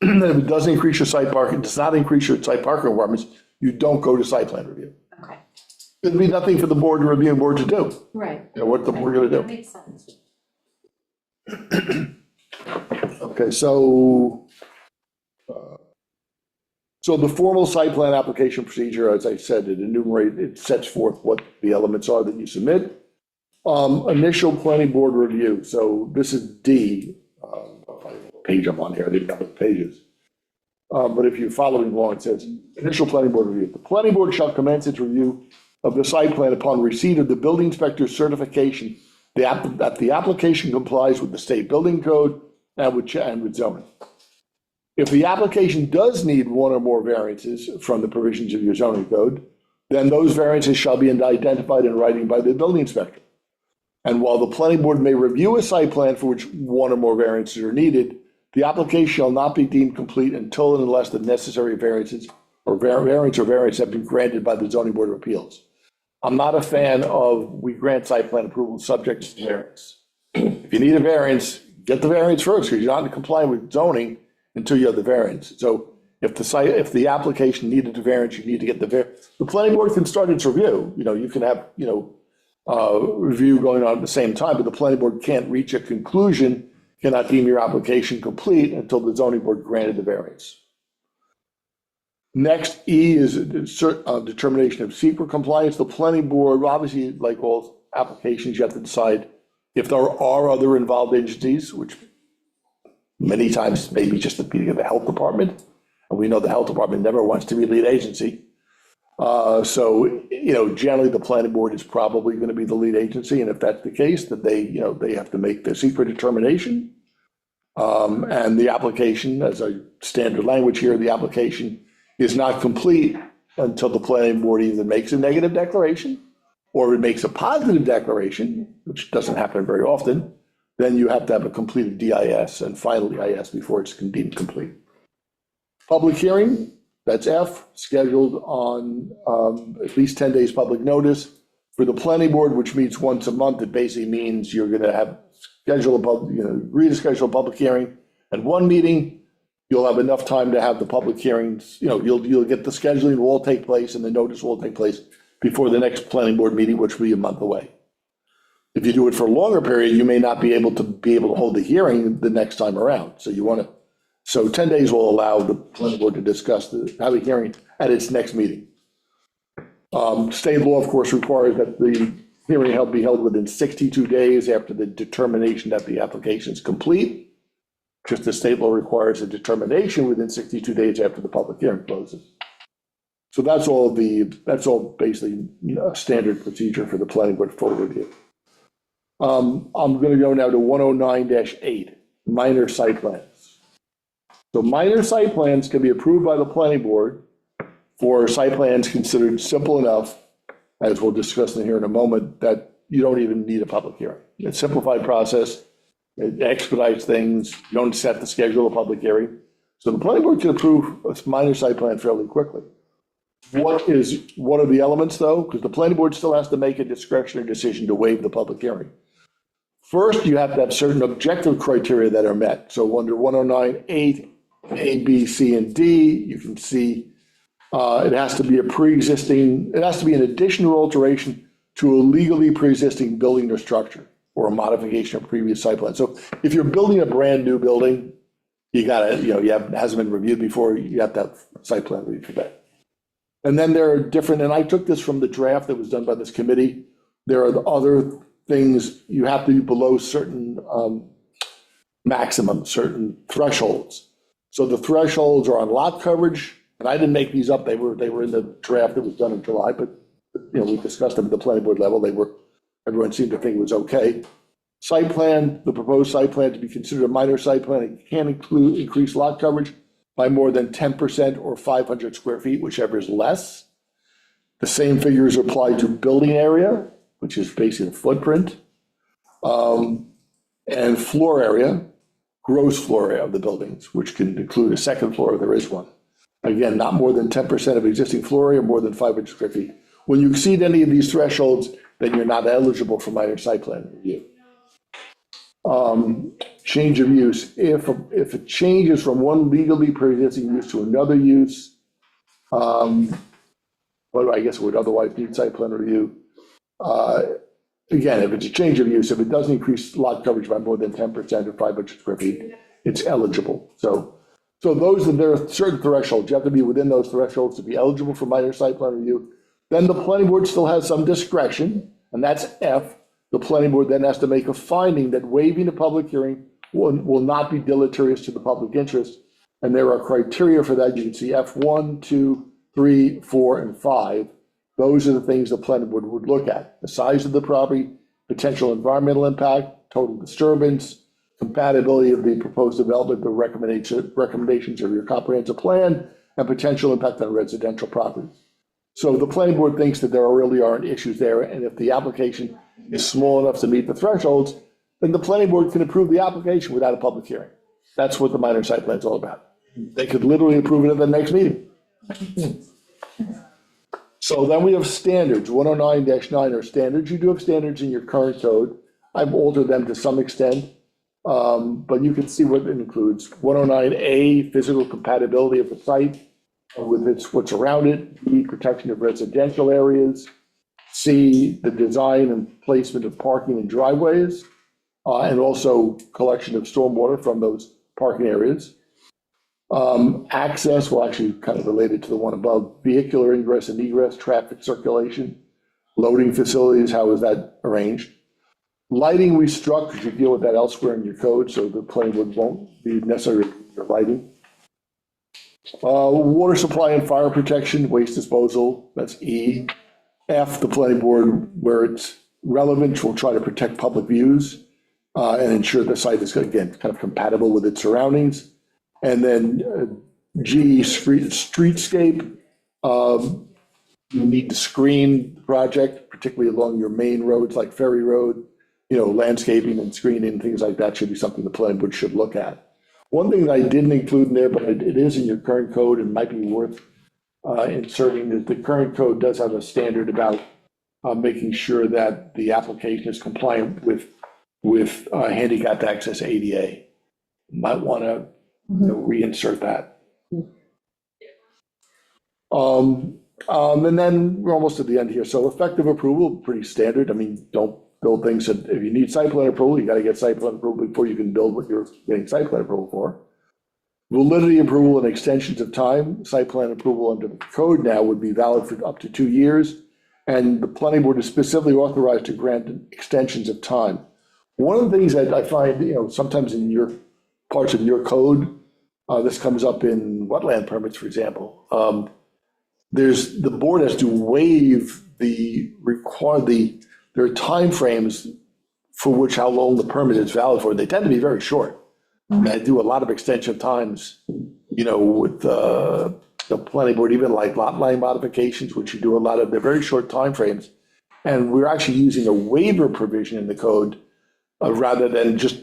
And if it doesn't increase your site parking, does not increase your site parking requirements, you don't go to site plan review. Okay. There'd be nothing for the board to review and board to do. Right. What the board gonna do? That makes sense. Okay, so the formal site plan application procedure, as I said, it sets forth what the elements are that you submit. Initial planning board review. So this is D, page I'm on here, I didn't have the pages. But if you're following along, it says, initial planning board review. The planning board shall commence its review of the site plan upon receipt of the building inspector's certification that the application complies with the state building code and with zoning. If the application does need one or more variances from the provisions of your zoning code, then those variances shall be identified in writing by the building inspector. And while the planning board may review a site plan for which one or more variances are needed, the application shall not be deemed complete until and unless the necessary variances or variance have been granted by the zoning board of appeals. I'm not a fan of we grant site plan approval subject to variance. If you need a variance, get the variance first, because you're not complying with zoning until you have the variance. So if the application needed a variance, you need to get the variance. The planning board can start its review. You can have, review going on at the same time, but the planning board can't reach a conclusion, cannot deem your application complete until the zoning board granted the variance. Next, E is determination of secret compliance. The planning board, obviously, like all applications, you have to decide if there are other involved entities, which many times maybe just the meeting of the health department. And we know the health department never wants to be lead agency. So, generally the planning board is probably going to be the lead agency. And if that's the case, that they have to make their secret determination. And the application, as a standard language here, the application is not complete until the planning board either makes a negative declaration or it makes a positive declaration, which doesn't happen very often. Then you have to have a completed DIS and final DIS before it's deemed complete. Public hearing, that's F, scheduled on at least 10 days public notice. For the planning board, which meets once a month, it basically means you're going to have agree to schedule a public hearing at one meeting. You'll have enough time to have the public hearings, you'll get the scheduling will all take place and the notice will take place before the next planning board meeting, which will be a month away. If you do it for a longer period, you may not be able to hold the hearing the next time around. So 10 days will allow the planning board to have a hearing at its next meeting. State law, of course, requires that the hearing be held within 62 days after the determination that the application is complete. Just as state law requires a determination within 62 days after the public hearing closes. So that's all basically a standard procedure for the planning board for review. I'm going to go now to 109-8, minor site plans. So minor site plans can be approved by the planning board for site plans considered simple enough, as we'll discuss in here in a moment, that you don't even need a public hearing. It's a simplified process. It expedites things. You don't set the schedule of public hearing. So the planning board can approve a minor site plan fairly quickly. What are the elements though? Because the planning board still has to make a discretionary decision to waive the public hearing. First, you have to have certain objective criteria that are met. So under 109-8, A, B, C, and D, you can see it has to be an addition or alteration to a legally pre-existing building or structure, or a modification of previous site plan. So if you're building a brand new building, hasn't been reviewed before, you have to have site plan review for that. And then there are different, and I took this from the draft that was done by this committee. There are other things you have to be below certain maximum, certain thresholds. So the thresholds are on lot coverage, and I didn't make these up. They were in the draft that was done in July, but we discussed them at the planning board level. Everyone seemed to think it was okay. Site plan, the proposed site plan to be considered a minor site plan, it can include increased lot coverage by more than 10% or 500 square feet, whichever is less. The same figures apply to building area, which is basically the footprint, and floor area, gross floor area of the buildings, which can include a second floor if there is one. Again, not more than 10% of existing floor area, more than 500 square feet. When you exceed any of these thresholds, then you're not eligible for minor site plan review. Change of use. If it changes from one legally pre-existing use to another use, what I guess would otherwise need site plan review. Again, if it's a change of use, if it doesn't increase lot coverage by more than 10% or 500 square feet, it's eligible. So there are certain thresholds. You have to be within those thresholds to be eligible for minor site plan review. Then the planning board still has some discretion, and that's F. The planning board then has to make a finding that waiving a public hearing will not be deleterious to the public interest, And there are criteria for that. You can see F1, 2, 3, 4, and 5. Those are the things the planning board would look at. The size of the property, potential environmental impact, total disturbance, compatibility of the proposed development, the recommendations of your comprehensive plan, and potential impact on residential properties. So the planning board thinks that there really aren't issues there, and if the application is small enough to meet the thresholds, then the planning board can approve the application without a public hearing. That's what the minor site plan is all about. They could literally approve it at the next meeting. So then we have standards, 109-9 are standards. You do have standards in your current code. I've altered them to some extent, but you can see what it includes. 109A, physical compatibility of the site with what's around it. B, protection of residential areas. C, the design and placement of parking and driveways, and also collection of stormwater from those parking areas. Access, well, actually kind of related to the one above, vehicular ingress and egress, traffic circulation, loading facilities, how is that arranged? Lighting we struck, because you deal with that elsewhere in your code, so the planning board won't be necessary for lighting. Water supply and fire protection, waste disposal, that's E. F, the planning board, where it's relevant, will try to protect public views and ensure the site is, again, kind of compatible with its surroundings. And then G, streetscape. You need to screen the project, particularly along your main roads like Ferry Road. You know, landscaping and screening, things like that should be something the planning board should look at. One thing that I didn't include in there, but it is in your current code and might be worth inserting, that the current code does have a standard about making sure that the application is compliant with handicapped access ADA. Might want to reinsert that. And then we're almost at the end here. So effective approval, pretty standard. I mean, don't build things that, if you need site plan approval, you got to get site plan approval before you can build what you're getting site plan approval for. Validity approval and extensions of time. Site plan approval under the code now would be valid for up to 2 years. And the planning board is specifically authorized to grant extensions of time. One of the things that I find, sometimes in your parts of your code, this comes up in wetland permits, for example. The board has to waive there are timeframes for which how long the permit is valid for. They tend to be very short. And I do a lot of extension times, with the planning board, even like lot line modifications, which you do a lot of, they're very short timeframes. And we're actually using a waiver provision in the code rather than just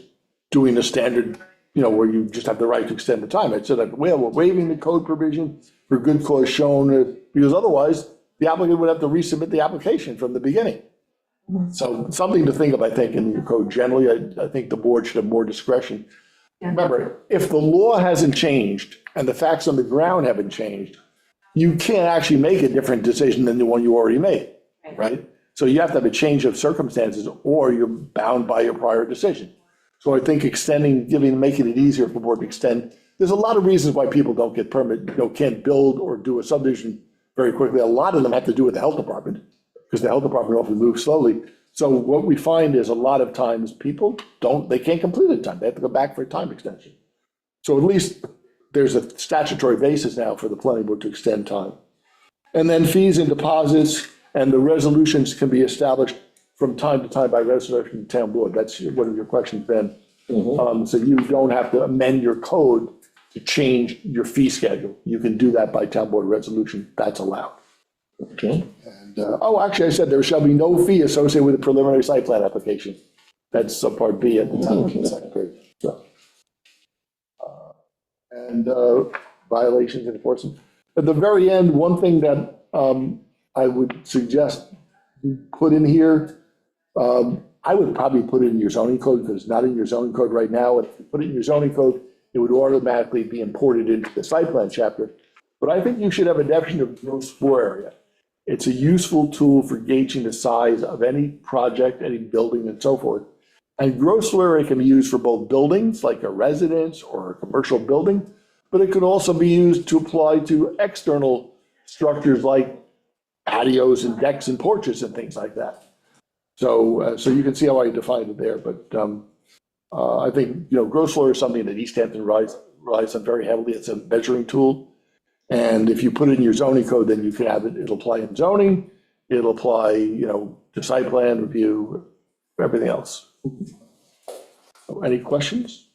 doing the standard, where you just have the right to extend the time. I said, well, we're waiving the code provision for good cause shown, because otherwise the applicant would have to resubmit the application from the beginning. So something to think of, I think, in your code. Generally, I think the board should have more discretion. Remember, if the law hasn't changed and the facts on the ground haven't changed, you can't actually make a different decision than the one you already made, right? So you have to have a change of circumstances, or you're bound by your prior decision. So I think making it easier for the board to extend. There's a lot of reasons why people don't get permit, can't build or do a subdivision very quickly. A lot of them have to do with the health department, because the health department often moves slowly. So what we find is a lot of times people they can't complete the time. They have to go back for a time extension. So at least there's a statutory basis now for the planning board to extend time. And then fees and deposits, and the resolutions can be established from time to time by resolution of the town board. That's one of your questions, Ben. So you don't have to amend your code to change your fee schedule. You can do that by town board resolution. That's allowed. Okay. And, actually, I said there shall be no fee associated with a preliminary site plan application. That's part B at the top of the second page. So, and violations and enforcement. At the very end, one thing that I would suggest you put in here, I would probably put it in your zoning code, because it's not in your zoning code right now. If you put it in your zoning code, it would automatically be imported into the site plan chapter. But I think you should have a definition of gross floor area. It's a useful tool for gauging the size of any project, any building, and so forth. And gross floor area can be used for both buildings, like a residence or a commercial building, but it could also be used to apply to external structures like patios and decks and porches and things like that. So you can see how I defined it there, but I think, gross floor is something that East Hampton relies on very heavily, it's a measuring tool. And if you put it in your zoning code, then you can have it, it'll apply in zoning, it'll apply, to site plan review, everything else. So, any questions?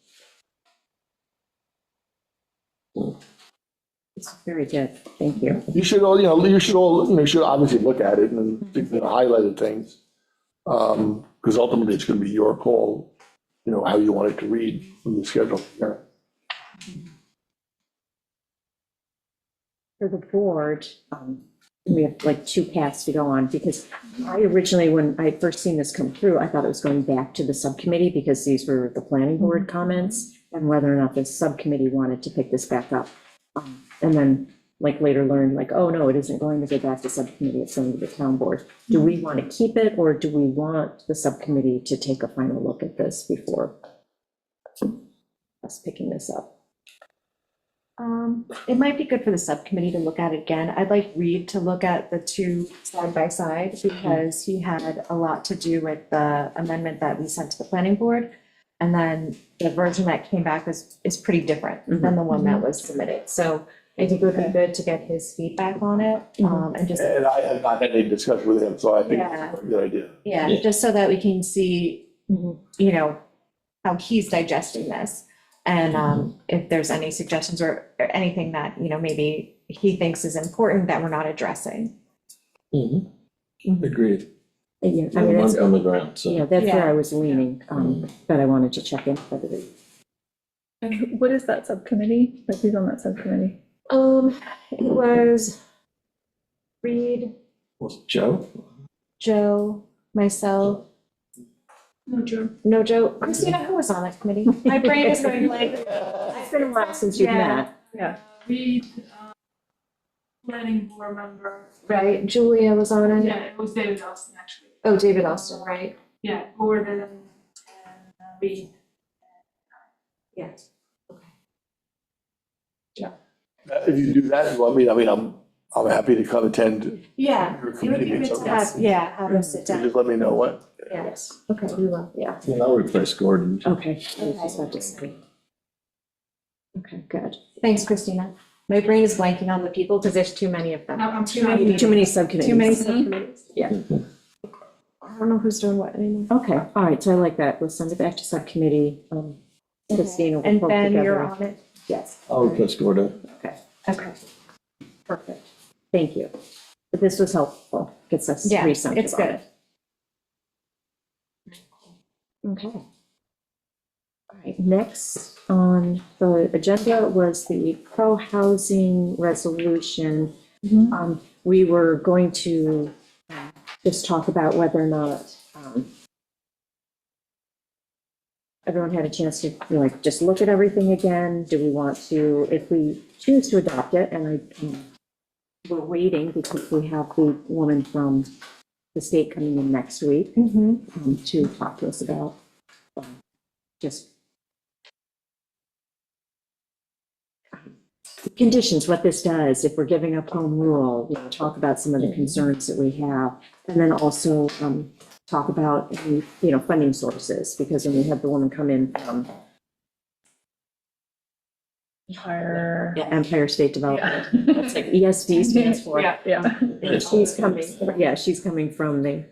It's very good, thank you. You should all, should obviously look at it and think the highlighted things. Because ultimately it's gonna be your call, how you want it to read from the schedule. Yeah. For the board, we have like two paths to go on, because I originally, when I first seen this come through, I thought it was going back to the subcommittee, because these were the planning board comments, and whether or not the subcommittee wanted to pick this back up. And then, like, later learned, like, oh, no, it isn't going to go back to subcommittee, it's going to the town board. Do we want to keep it, or do we want the subcommittee to take a final look at this before us picking this up? It might be good for the subcommittee to look at it again. I'd like Reed to look at the two side by side, because he had a lot to do with the amendment that we sent to the planning board. And then the version that came back is pretty different than the one that was submitted. So I think it would be good to get his feedback on it, and just, And I have not had any discussion with him, so I think Yeah. it's a good idea. yeah, just so that we can see, how he's digesting this. And if there's any suggestions or anything that, maybe he thinks is important that we're not addressing. Agreed. Yeah, I I'm mean, that's, on the ground, so. yeah, that's where Yeah. I was leaning, but I wanted to check in whether it. And what is that subcommittee? Like, who's on that subcommittee? It was Reed, Was it Joe? Joe, myself. No, Joe. Christina, who was on that committee? My brain is going blank. It's been a while since you've Yeah. met. Yeah. Reed, planning board member. Right, Julia was on it. Yeah, it was David Austin, actually. Oh, David Austin, right? Yeah, Gordon and Reed. Yes. If you do that, you want me, I'm happy to come attend Yeah. your It would committee be good meeting. to have, have us sit You down. just let me know what. Yes. Okay, we will, yeah. And I'll replace Gordon. Okay, I was just about to say. Okay, good. Thanks, Christina. My brain is blanking on the people because there's too many of them. I'm Too many. Too many subcommittees. Too many subcommittees. Yeah. I don't know who's doing what anymore. Okay, all right, so I like that. We'll send it back to subcommittee. Christina will And pull Ben, together. you're on it? Yes, I'll replace Gordon. okay, Okay. perfect. Thank you. But this was helpful, gets us Yeah, re-centered it's on good. it. Okay. All right, next on the agenda was the pro-housing resolution. We were going to just talk about whether or not everyone had a chance to, just look at everything again. Do we want to, if we choose to adopt it, and we're waiting because we have the woman from the state coming in next week to talk to us about just conditions, what this does, if we're giving up home rule, talk about some of the concerns that we have, and then also talk about, funding sources, because when we had the woman come in from Empire State Development, it's like ESD stands for. Yeah. And she's coming from the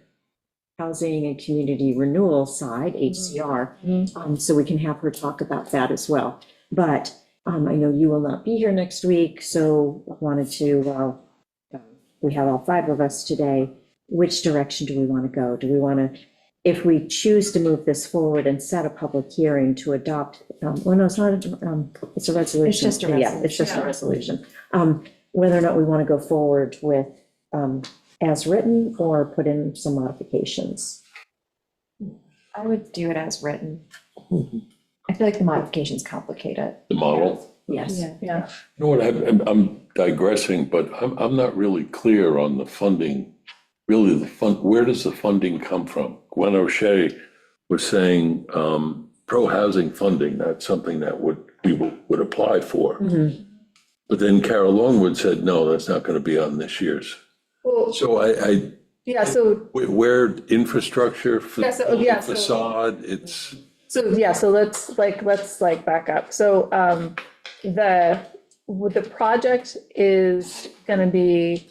Housing and Community Renewal side, HCR, so we can have her talk about that as well. But I know you will not be here next week, so I wanted to, we have all five of us today. Which direction do we want to go? Do we want to, if we choose to move this forward and set a public hearing to adopt, well, no, it's not, it's a resolution. It's just a Yeah, it's just a resolution. resolution. Whether or not we want to go forward with as written or put in some modifications. I would do it as written. I feel like the modifications complicate it. The model. Yes. Yeah. You know what, I'm digressing, but I'm not really clear on the funding. Really, where does the funding come from? Gwen O'Shea was saying, pro-housing funding, that's something that we would apply for. But then Carol Longwood said, no, that's not gonna be on this year's. Well, So yeah, so, where infrastructure, Yeah, so- facade, it's, So, yeah, so let's back up. So, the project is gonna be,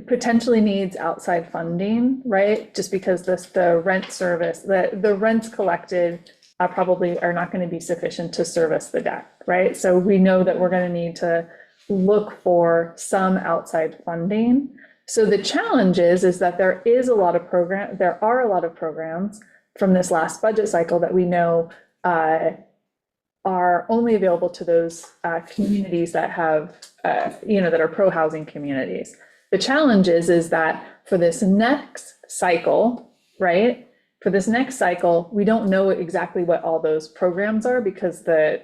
potentially needs outside funding, right? Just because the rent service, the rents collected probably are not gonna be sufficient to service the debt, right? So we know that we're gonna need to look for some outside funding. So the challenge is that there are a lot of programs from this last budget cycle that we know are only available to those communities that have, that are pro-housing communities. The challenge is that for this next cycle, right? For this next cycle, we don't know exactly what all those programs are because the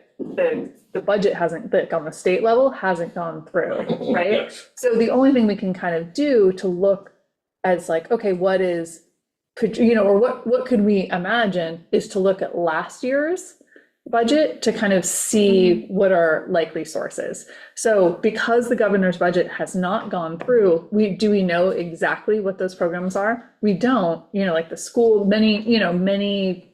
budget hasn't, like on the state level, hasn't gone through, right? So the only thing we can kind of do to look as like, okay, what could we imagine is to look at last year's budget to kind of see what are likely sources. So because the governor's budget has not gone through, do we know exactly what those programs are? We don't, like the school, many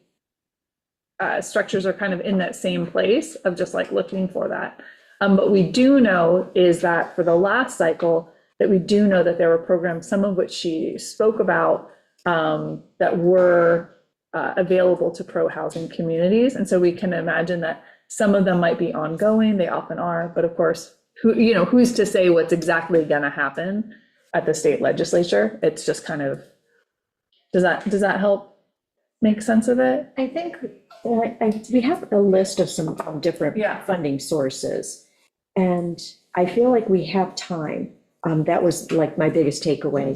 structures are kind of in that same place of just like looking for that. But we do know is that for the last cycle, that we do know that there were programs, some of which she spoke about, that were available to pro-housing communities. And so we can imagine that some of them might be ongoing, they often are, but of course, who's to say what's exactly gonna happen at the state legislature? It's just kind of, does that help make sense of it? I think we have a list of some different Yeah. funding sources, and I feel like we have time. That was like my biggest takeaway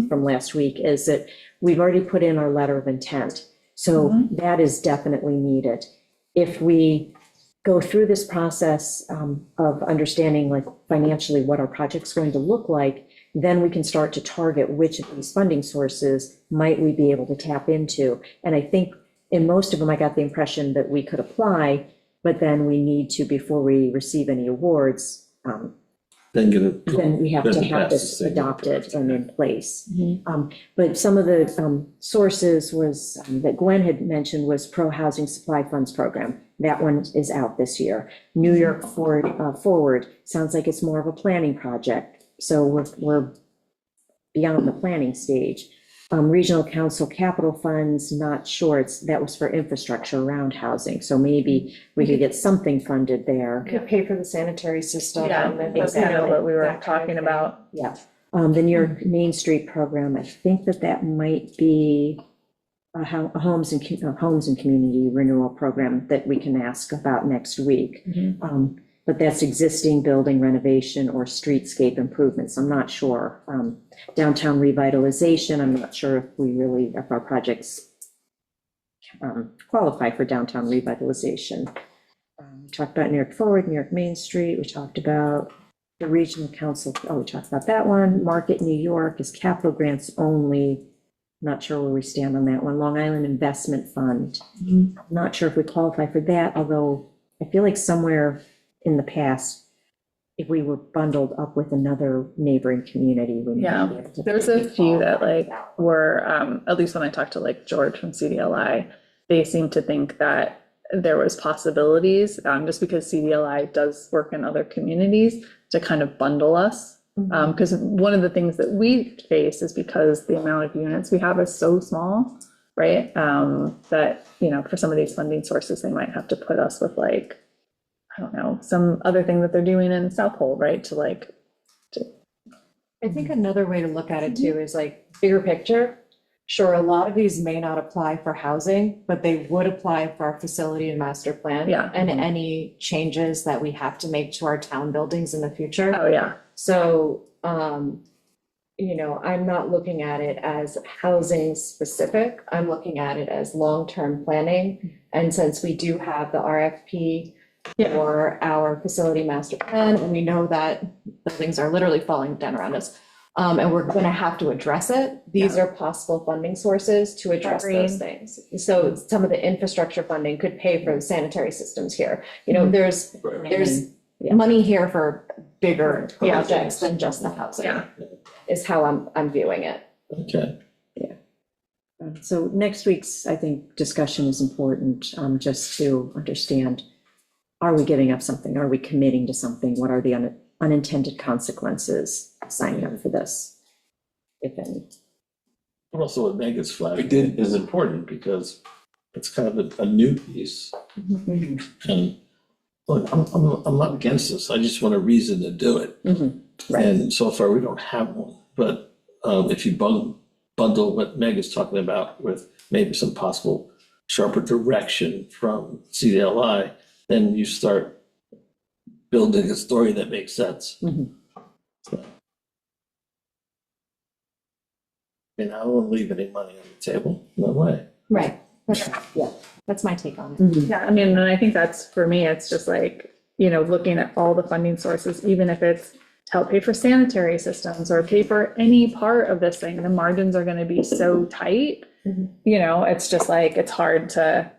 from last week is that we've already put in our letter of intent. So that is definitely needed. If we go through this process of understanding like financially what our project's going to look like, then we can start to target which of these funding sources might we be able to tap into. And I think in most of them, I got the impression that we could apply, but then we need to, before we receive any awards, Then get it. then we have then to it have passes this adopted and in place. But some of the sources was, that Gwen had mentioned was Pro-Housing Supply Funds Program. That one is out this year. New York Forward, sounds like it's more of a planning project. So we're beyond the planning stage. Regional Council Capital Funds, not sure, that was for infrastructure around housing. So maybe we could get something funded there. Could pay for the sanitary system. Yeah, and that's what we were talking about. Yeah, the New York Main Street program, I think that might be a homes and community renewal program that we can ask about next week. But that's existing building renovation or streetscape improvements. I'm not sure. Downtown revitalization, I'm not sure if our projects qualify for downtown revitalization. We talked about New York Forward, New York Main Street. We talked about the Regional Council. We talked about that one. Market New York is capital grants only. Not sure where we stand on that one. Long Island Investment Fund. Not sure if we qualify for that, although I feel like somewhere in the past, if we were bundled up with another neighboring community. We might be able to There's a few that like qualify. were, at least when I talked to like George from CDLI, they seem to think that there was possibilities, just because CDLI does work in other communities to kind of bundle us. Because one of the things that we face is because the amount of units we have is so small, right? That, for some of these funding sources, they might have to put us with like, I don't know, some other thing that they're doing in South Pole, right? I think another way to look at it too is like bigger picture. Sure, a lot of these may not apply for housing, but they would apply for our facility and master plan. Yeah. And any changes that we have to make to our town buildings in the future. Oh, yeah. So, I'm not looking at it as housing specific. I'm looking at it as long-term planning. And since we do have the RFP for our facility master plan, and we know that buildings are literally falling down around us, and we're going to have to address it, these are possible funding sources to address those things. So some of the infrastructure funding could pay for the sanitary systems here. There's money here for bigger projects than just the housing, Yeah. is how I'm viewing it. Okay. So next week's, I think, discussion is important, just to understand, are we giving up something? Are we committing to something? What are the unintended consequences of signing up for this, if any? But also what Megan's flag is important because it's kind of a new piece. And look, I'm not against this. I just want a reason to do it. Right. And so far, we don't have one. But if you bundle what Meg is talking about with maybe some possible sharper direction from CDLI, then you start building a story that makes sense. So, I mean, I don't want to leave any money on the table. No way. Right, that's my take on it. Yeah, I mean, and I think that's, for me, it's just like, looking at all the funding sources, even if it's to help pay for sanitary systems or pay for any part of this thing, the margins are gonna be so tight. It's just like, it's hard to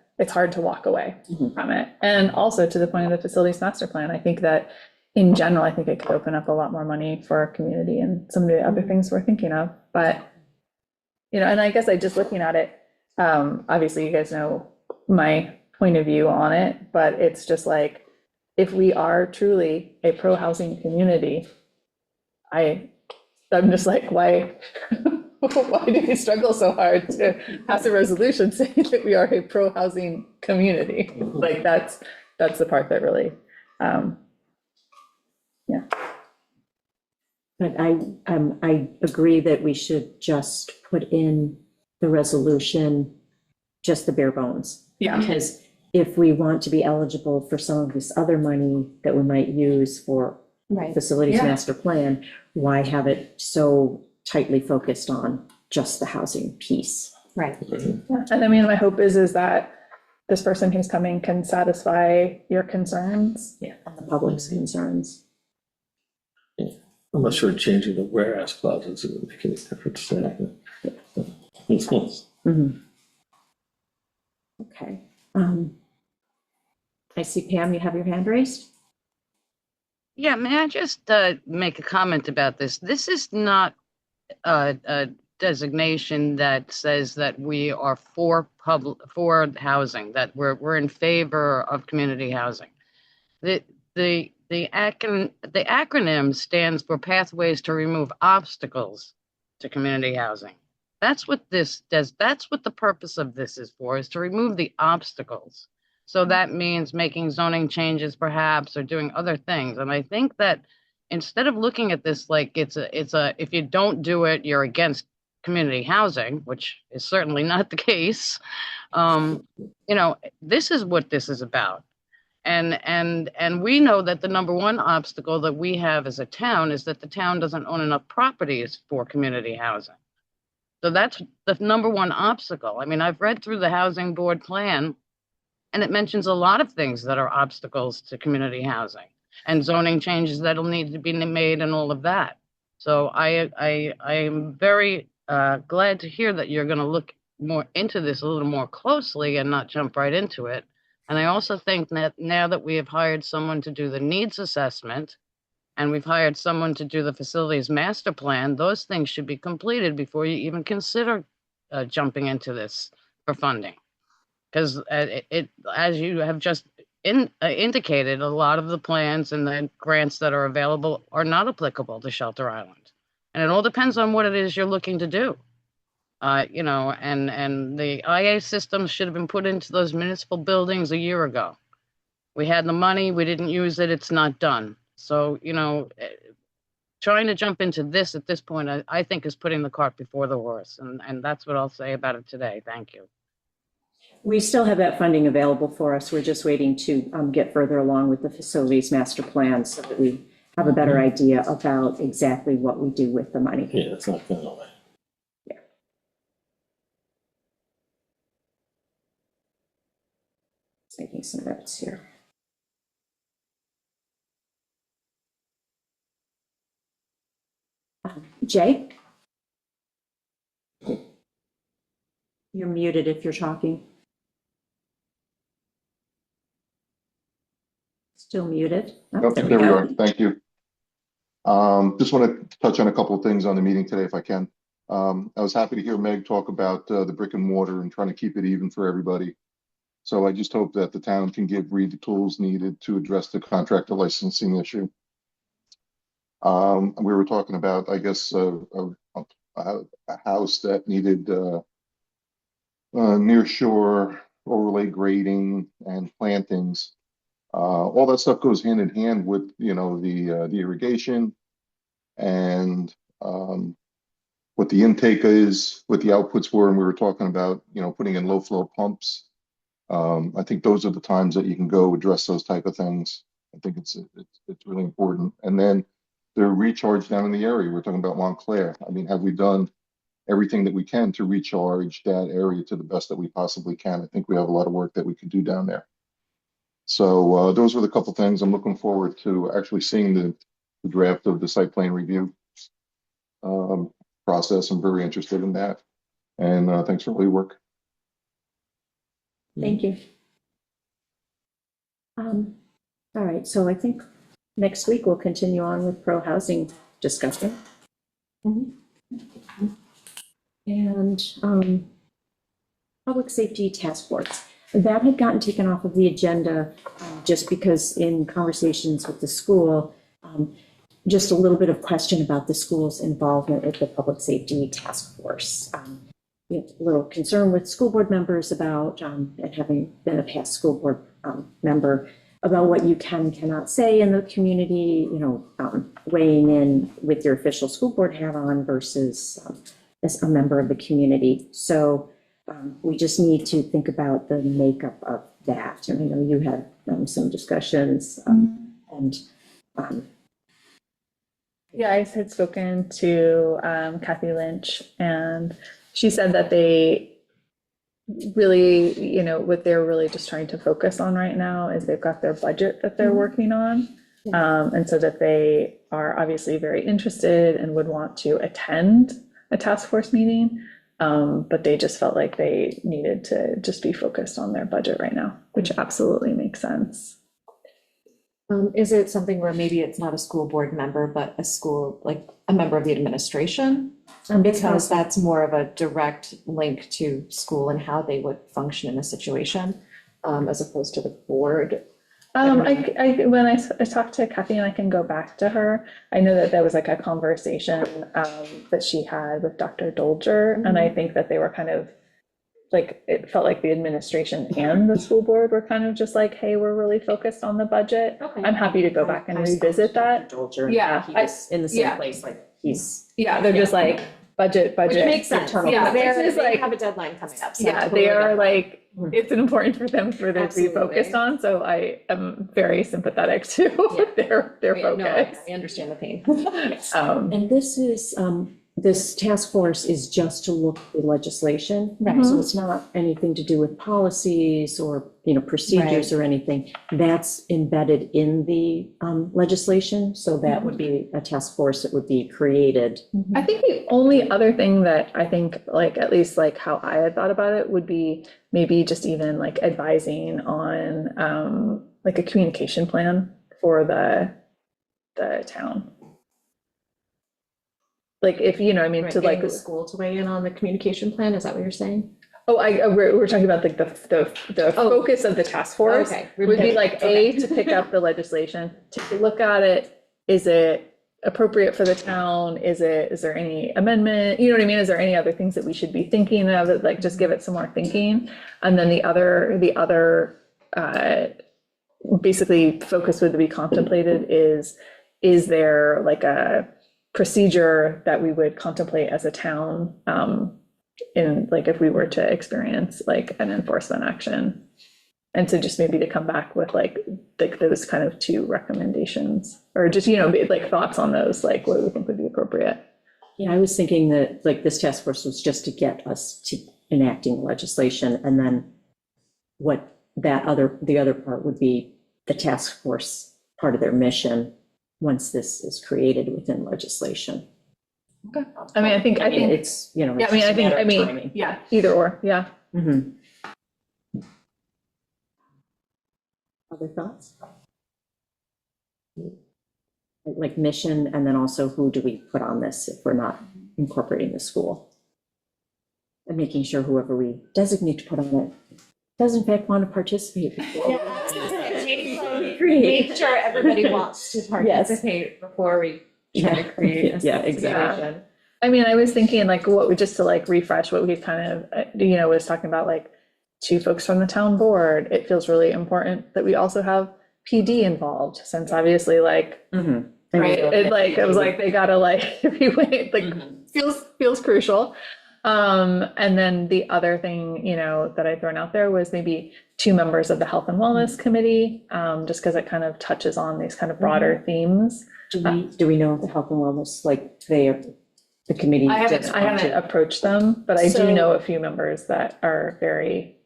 walk away from it. And also, to the point of the facilities master plan, I think that in general, I think it could open up a lot more money for our community and some of the other things we're thinking of. But, and I guess just looking at it, obviously you guys know my point of view on it, but it's just like, if we are truly a pro-housing community, I'm just like, why do we struggle so hard to pass a resolution saying that we are a pro-housing community? Like, that's the part that really, yeah. But I agree that we should just put in the resolution, just the bare bones. Yeah. Because if we want to be eligible for some of this other money that we might use for Right. facilities Yeah. master plan, why have it so tightly focused on just the housing piece? Right. Yeah, and I mean, my hope is that this person who's coming can satisfy your concerns. Yeah, and the public's concerns. I'm not sure changing the whereas clauses would make any difference there. Mhm. Okay. I see Pam, you have your hand raised? Yeah, may I just make a comment about this? This is not a designation that says that we are for housing, that we're in favor of community housing. The acronym stands for Pathways to Remove Obstacles to Community Housing. That's what this does. That's what the purpose of this is for, is to remove the obstacles. So that means making zoning changes perhaps, or doing other things. And I think that instead of looking at this like it's a if you don't do it, you're against community housing, which is certainly not the case. This is what this is about. And we know that the number one obstacle that we have as a town is that the town doesn't own enough properties for community housing. So that's the number one obstacle. I mean, I've read through the housing board plan, and it mentions a lot of things that are obstacles to community housing and zoning changes that'll need to be made and all of that. So I am very glad to hear that you're going to look more into this a little more closely and not jump right into it. And I also think that now that we have hired someone to do the needs assessment and we've hired someone to do the facilities master plan, those things should be completed before you even consider jumping into this for funding. Because as you have just indicated, a lot of the plans and the grants that are available are not applicable to Shelter Island. And it all depends on what it is you're looking to do. And the IA systems should have been put into those municipal buildings a year ago. We had the money, we didn't use it, it's not done. So, trying to jump into this at this point, I think is putting the cart before the horse. And that's what I'll say about it today. Thank you. We still have that funding available for us. We're just waiting to get further along with the facilities master plan so that we have a better idea about exactly what we do with the money. Yeah, it's not going away. Just making some notes here. Jay? You're muted if you're talking. Still muted. Oh, There we are. Thank you. Just want to touch on a couple of things on the meeting today, if I can. I was happy to hear Meg talk about the brick and mortar and trying to keep it even for everybody. So I just hope that the town can give Reed the tools needed to address the contractor licensing issue. We were talking about, I guess, a house that needed near shore overlay grading and plantings. All that stuff goes hand in hand with, you know, the irrigation and what the intake is, what the outputs were, and we were talking about, you know, putting in low flow pumps. I think those are the times that you can go address those type of things. I think it's really important. And then the recharge down in the area. We're talking about Montclair. I mean, have we done everything that we can to recharge that area to the best that we possibly can? I think we have a lot of work that we could do down there. So those were the couple things. I'm looking forward to actually seeing the draft of the site plan review process. I'm very interested in that. And thanks for all your work. Thank you. All right, so I think next week we'll continue on with pro-housing discussion. And public safety task force. That had gotten taken off of the agenda just because in conversations with the school, just a little bit of question about the school's involvement with the public safety task force. We have a little concern with school board members about, and having been a past school board member, about what you can and cannot say in the community, you know, weighing in with your official school board hat on versus as a member of the community. So we just need to think about the makeup of that. And I know you had some discussions and Yeah, I had spoken to Kathy Lynch, and she said that they really, you know, what they're really just trying to focus on right now is they've got their budget that they're working on. And so that they are obviously very interested and would want to attend a task force meeting, but they just felt like they needed to just be focused on their budget right now, which absolutely makes sense. Is it something where maybe it's not a school board member, but a school, like a member of the administration? Because that's more of a direct link to school and how they would function in a situation, as opposed to the board. When I talked to Kathy, and I can go back to her, I know that there was like a conversation that she had with Dr. Dolger, and I think that they were kind of like, it felt like the administration and the school board were kind of just like, hey, we're really focused on the budget. Okay. I'm happy to go back and revisit that. yeah, he was in the same place, like he's. Yeah, they're just like budget. Which makes sense. internal. Yeah, Which they is like, have a deadline coming up. So yeah, totally they are get that. like, it's important for them to be Absolutely. focused on. So I am very sympathetic to their Yeah, no, focus. I understand the pain. And this is, this task force is just to look at the legislation. Right. So it's not anything to do with policies or, you know, procedures or anything. That's embedded in the legislation. So that would be a task force that would be created. I think the only other thing that I think, like, at least like how I had thought about it would be maybe just even like advising on like a communication plan for the town. Like, if, you know, I mean, Right, to getting like, the school to weigh in on the communication plan, is that what you're saying? oh, we're talking about like the Oh. focus of the task force Okay. would be like, Okay. to pick up the legislation, take a look at it. Is it appropriate for the town? Is there any amendment? You know what I mean? Is there any other things that we should be thinking of? Like, just give it some more thinking. And then the other basically focus would be contemplated is there like a procedure that we would contemplate as a town, in like if we were to experience like an enforcement action. And so just maybe to come back with like those kind of two recommendations, or just, you know, like thoughts on those, like what do we think would be appropriate? Yeah, I was thinking that like this task force was just to get us to enacting legislation, and then what the other part would be the task force part of their mission once this is created within legislation. Okay. I mean, I think it's, you know. yeah, it's I mean, just I a think, matter of timing. yeah, either or, yeah. Mhm. Other thoughts? Like mission, and then also who do we put on this if we're not incorporating the school. And making sure whoever we designate to put on it does in fact want to participate. Make sure everybody wants to participate before we try to create a Yeah, exactly. situation. I mean, I was thinking like what we, just to like refresh what we kind of, was talking about, like 2 folks from the town board. It feels really important that we also have PD involved, since obviously like, right, it like, it was like, they gotta like, evaluate, like, feels crucial. And then the other thing, that I'd thrown out there was maybe 2 members of the Health and Wellness Committee, just because it kind of touches on these kind of broader themes. Do we know if the health and wellness, like the committee? I haven't approached them, but I do So- know a few members that are very,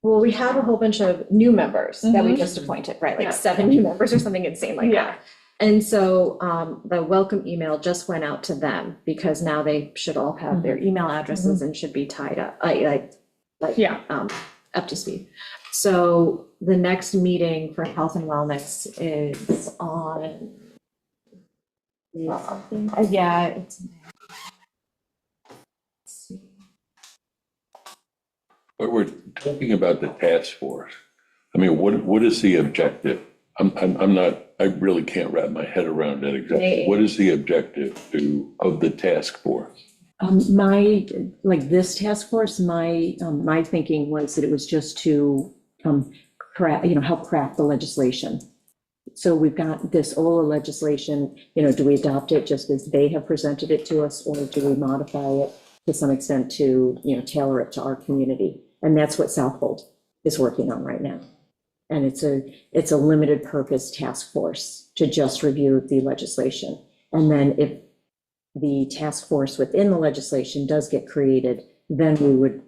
Well, we have a whole bunch of new members that we Mhm. just appointed, right? Yeah. Like 7 new members or something insane like Yeah. that. And so the welcome email just went out to them because now they should all have their email addresses and should be tied up, Yeah. up to speed. So the next meeting for health and wellness is on. Yeah, it's. But we're talking about the task force. I mean, what is the objective? I'm not, I really can't wrap my head around that exactly. What is the objective of the task force? This task force, my thinking was that it was just to help craft the legislation. So we've got this OLA legislation, do we adopt it just as they have presented it to us, or do we modify it to some extent to, tailor it to our community? And that's what Southold is working on right now. And it's a limited purpose task force to just review the legislation. And then if the task force within the legislation does get created, then we would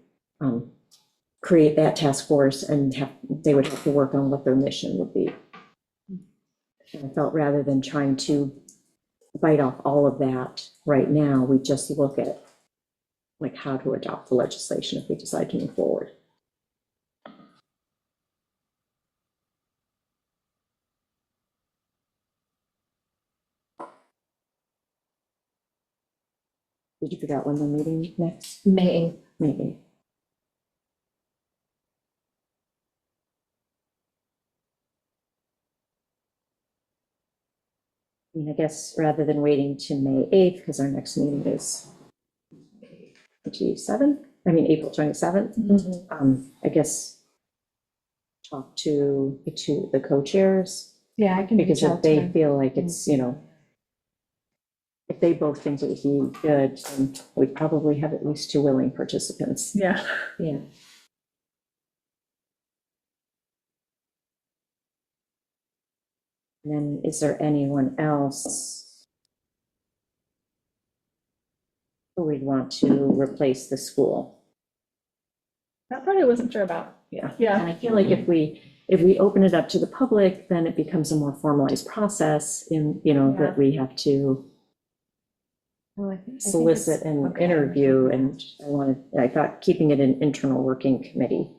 create that task force and they would have to work on what their mission would be. And I felt rather than trying to bite off all of that right now, we just look at like how to adopt the legislation if we decide to move forward. Did you figure out when the meeting next? May. Maybe. I mean, I guess rather than waiting to May 8th, because our next meeting is April 27th. I guess talk to the co-chairs, Yeah, I can. because if they feel like it's, if they both think it would be good, then we probably have at least 2 willing participants. yeah. Yeah. And then is there anyone else who we'd want to replace the school? That part I wasn't sure about. Yeah. Yeah. And I feel like if we open it up to the public, then it becomes a more formalized process that we have to solicit and interview. And I thought keeping it an internal working committee.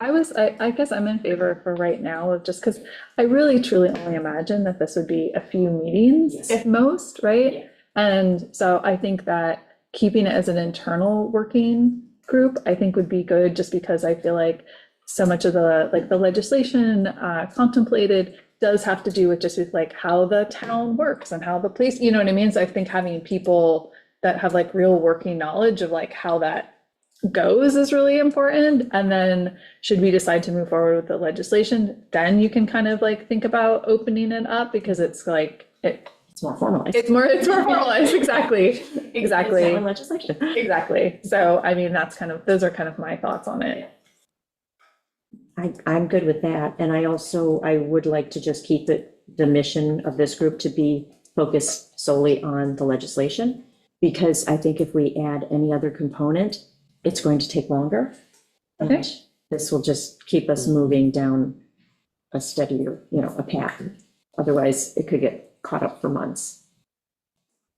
I guess I'm in favor for right now of just because I really truly only imagine that this would be a few meetings, Yes. if most, right? Yeah. And so I think that keeping it as an internal working group, I think would be good, just because I feel like so much of the legislation contemplated does have to do with just with like how the town works and how the police, you know what I mean? So I think having people that have like real working knowledge of like how that goes is really important. And then should we decide to move forward with the legislation, then you can kind of like think about opening it up, because it's like It's more formalized. it's more formalized. Exactly. It's not legislation. Exactly. So I mean, those are kind of my thoughts on it. I'm good with that. And I would like to just keep the mission of this group to be focused solely on the legislation, because I think if we add any other component, it's going to take longer. Okay. And this will just keep us moving down a steadier, a path. Otherwise, it could get caught up for months.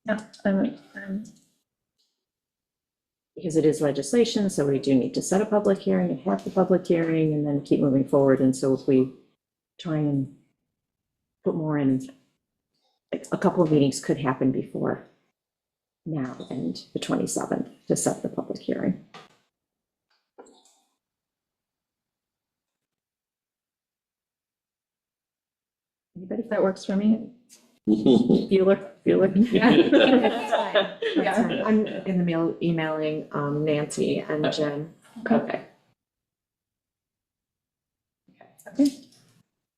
Yeah. Because it is legislation, so we do need to set a public hearing and have the public hearing and then keep moving forward. And so if we try and put more in, like a couple of meetings could happen before now and the 27th to set the public hearing. Anybody? That works for me. Bueller? Yeah. Yeah, I'm in the mail emailing Nancy and Jen. Okay. Okay.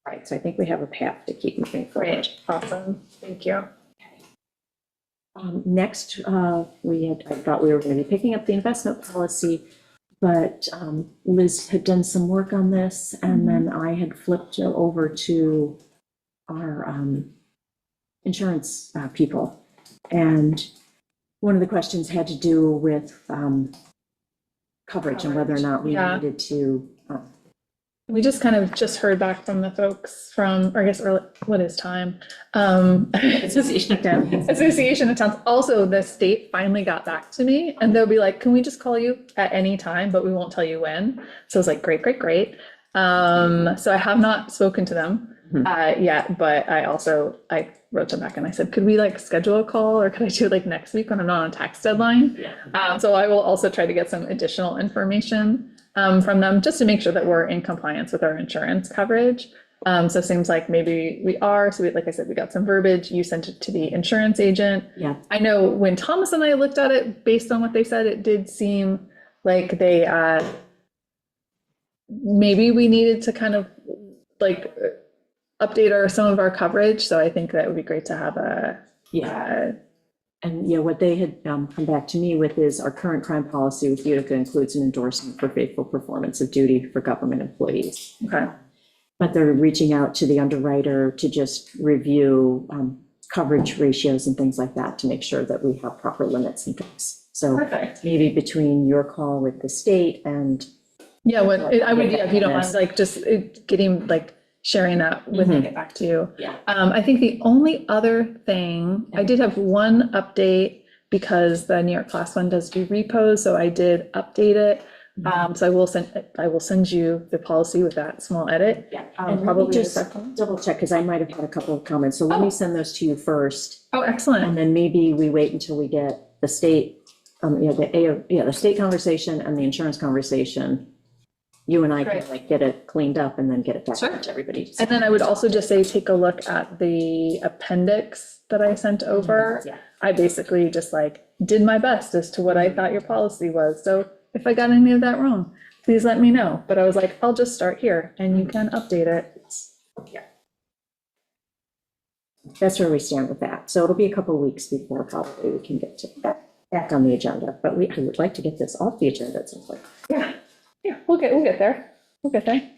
Right, so I think we have a path to keep moving forward. Great, awesome, thank you. Next, I thought we were going to be picking up the investment policy, but Liz had done some work on this, and then I had flipped it over to our insurance people. And one of the questions had to do with coverage and whether or not we Yeah. needed to. We just kind of just heard back from the folks from, or I guess, what is time? Association of Towns. Association of Towns. Also, the state finally got back to me and they'll be like, can we just call you at any time, but we won't tell you when. So I was like, great, great, great. So I have not spoken to them yet, but I wrote them back and I said, could we like schedule a call or could I do it like next week when I'm not on tax deadline? So I will also try to get some additional information from them just to make sure that we're in compliance with our insurance coverage. So it seems like maybe we are. So like I said, we got some verbiage. You sent it to the insurance agent. Yeah. I know when Thomas and I looked at it, based on what they said, it did seem like they, maybe we needed to kind of like update some of our coverage. So I think that would be great to have a, And what they had come back to me with is our current crime policy with Utica includes an endorsement for faithful performance of duty for government employees. Okay. But they're reaching out to the underwriter to just review coverage ratios and things like that to make sure that we have proper limits and things. So Perfect. maybe between your call with the state and. Yeah, I would, if you don't mind, like just getting like sharing that with me, get back to you. Yeah. I think the only other thing, I did have one update because the New York Class 1 does do repos, so I did update it. So I will send you the policy with that small edit. Yeah. Probably just double check, because I might have had a couple of comments, so let me send those to you first. Oh, excellent. And then maybe we wait until we get the state, the state conversation and the insurance conversation. You and I can Great. like get it cleaned up and then get it back Sure. to everybody. And then I would also just say, take a look at the appendix that I sent over. Yeah. I basically just like did my best as to what I thought your policy was. So if I got any of that wrong, please let me know. But I was like, I'll just start here and you can update it. That's where we stand with that. So it'll be a couple of weeks before probably we can get to back on the agenda, but I would like to get this off the agenda at some point. Yeah, we'll get there. We'll get there.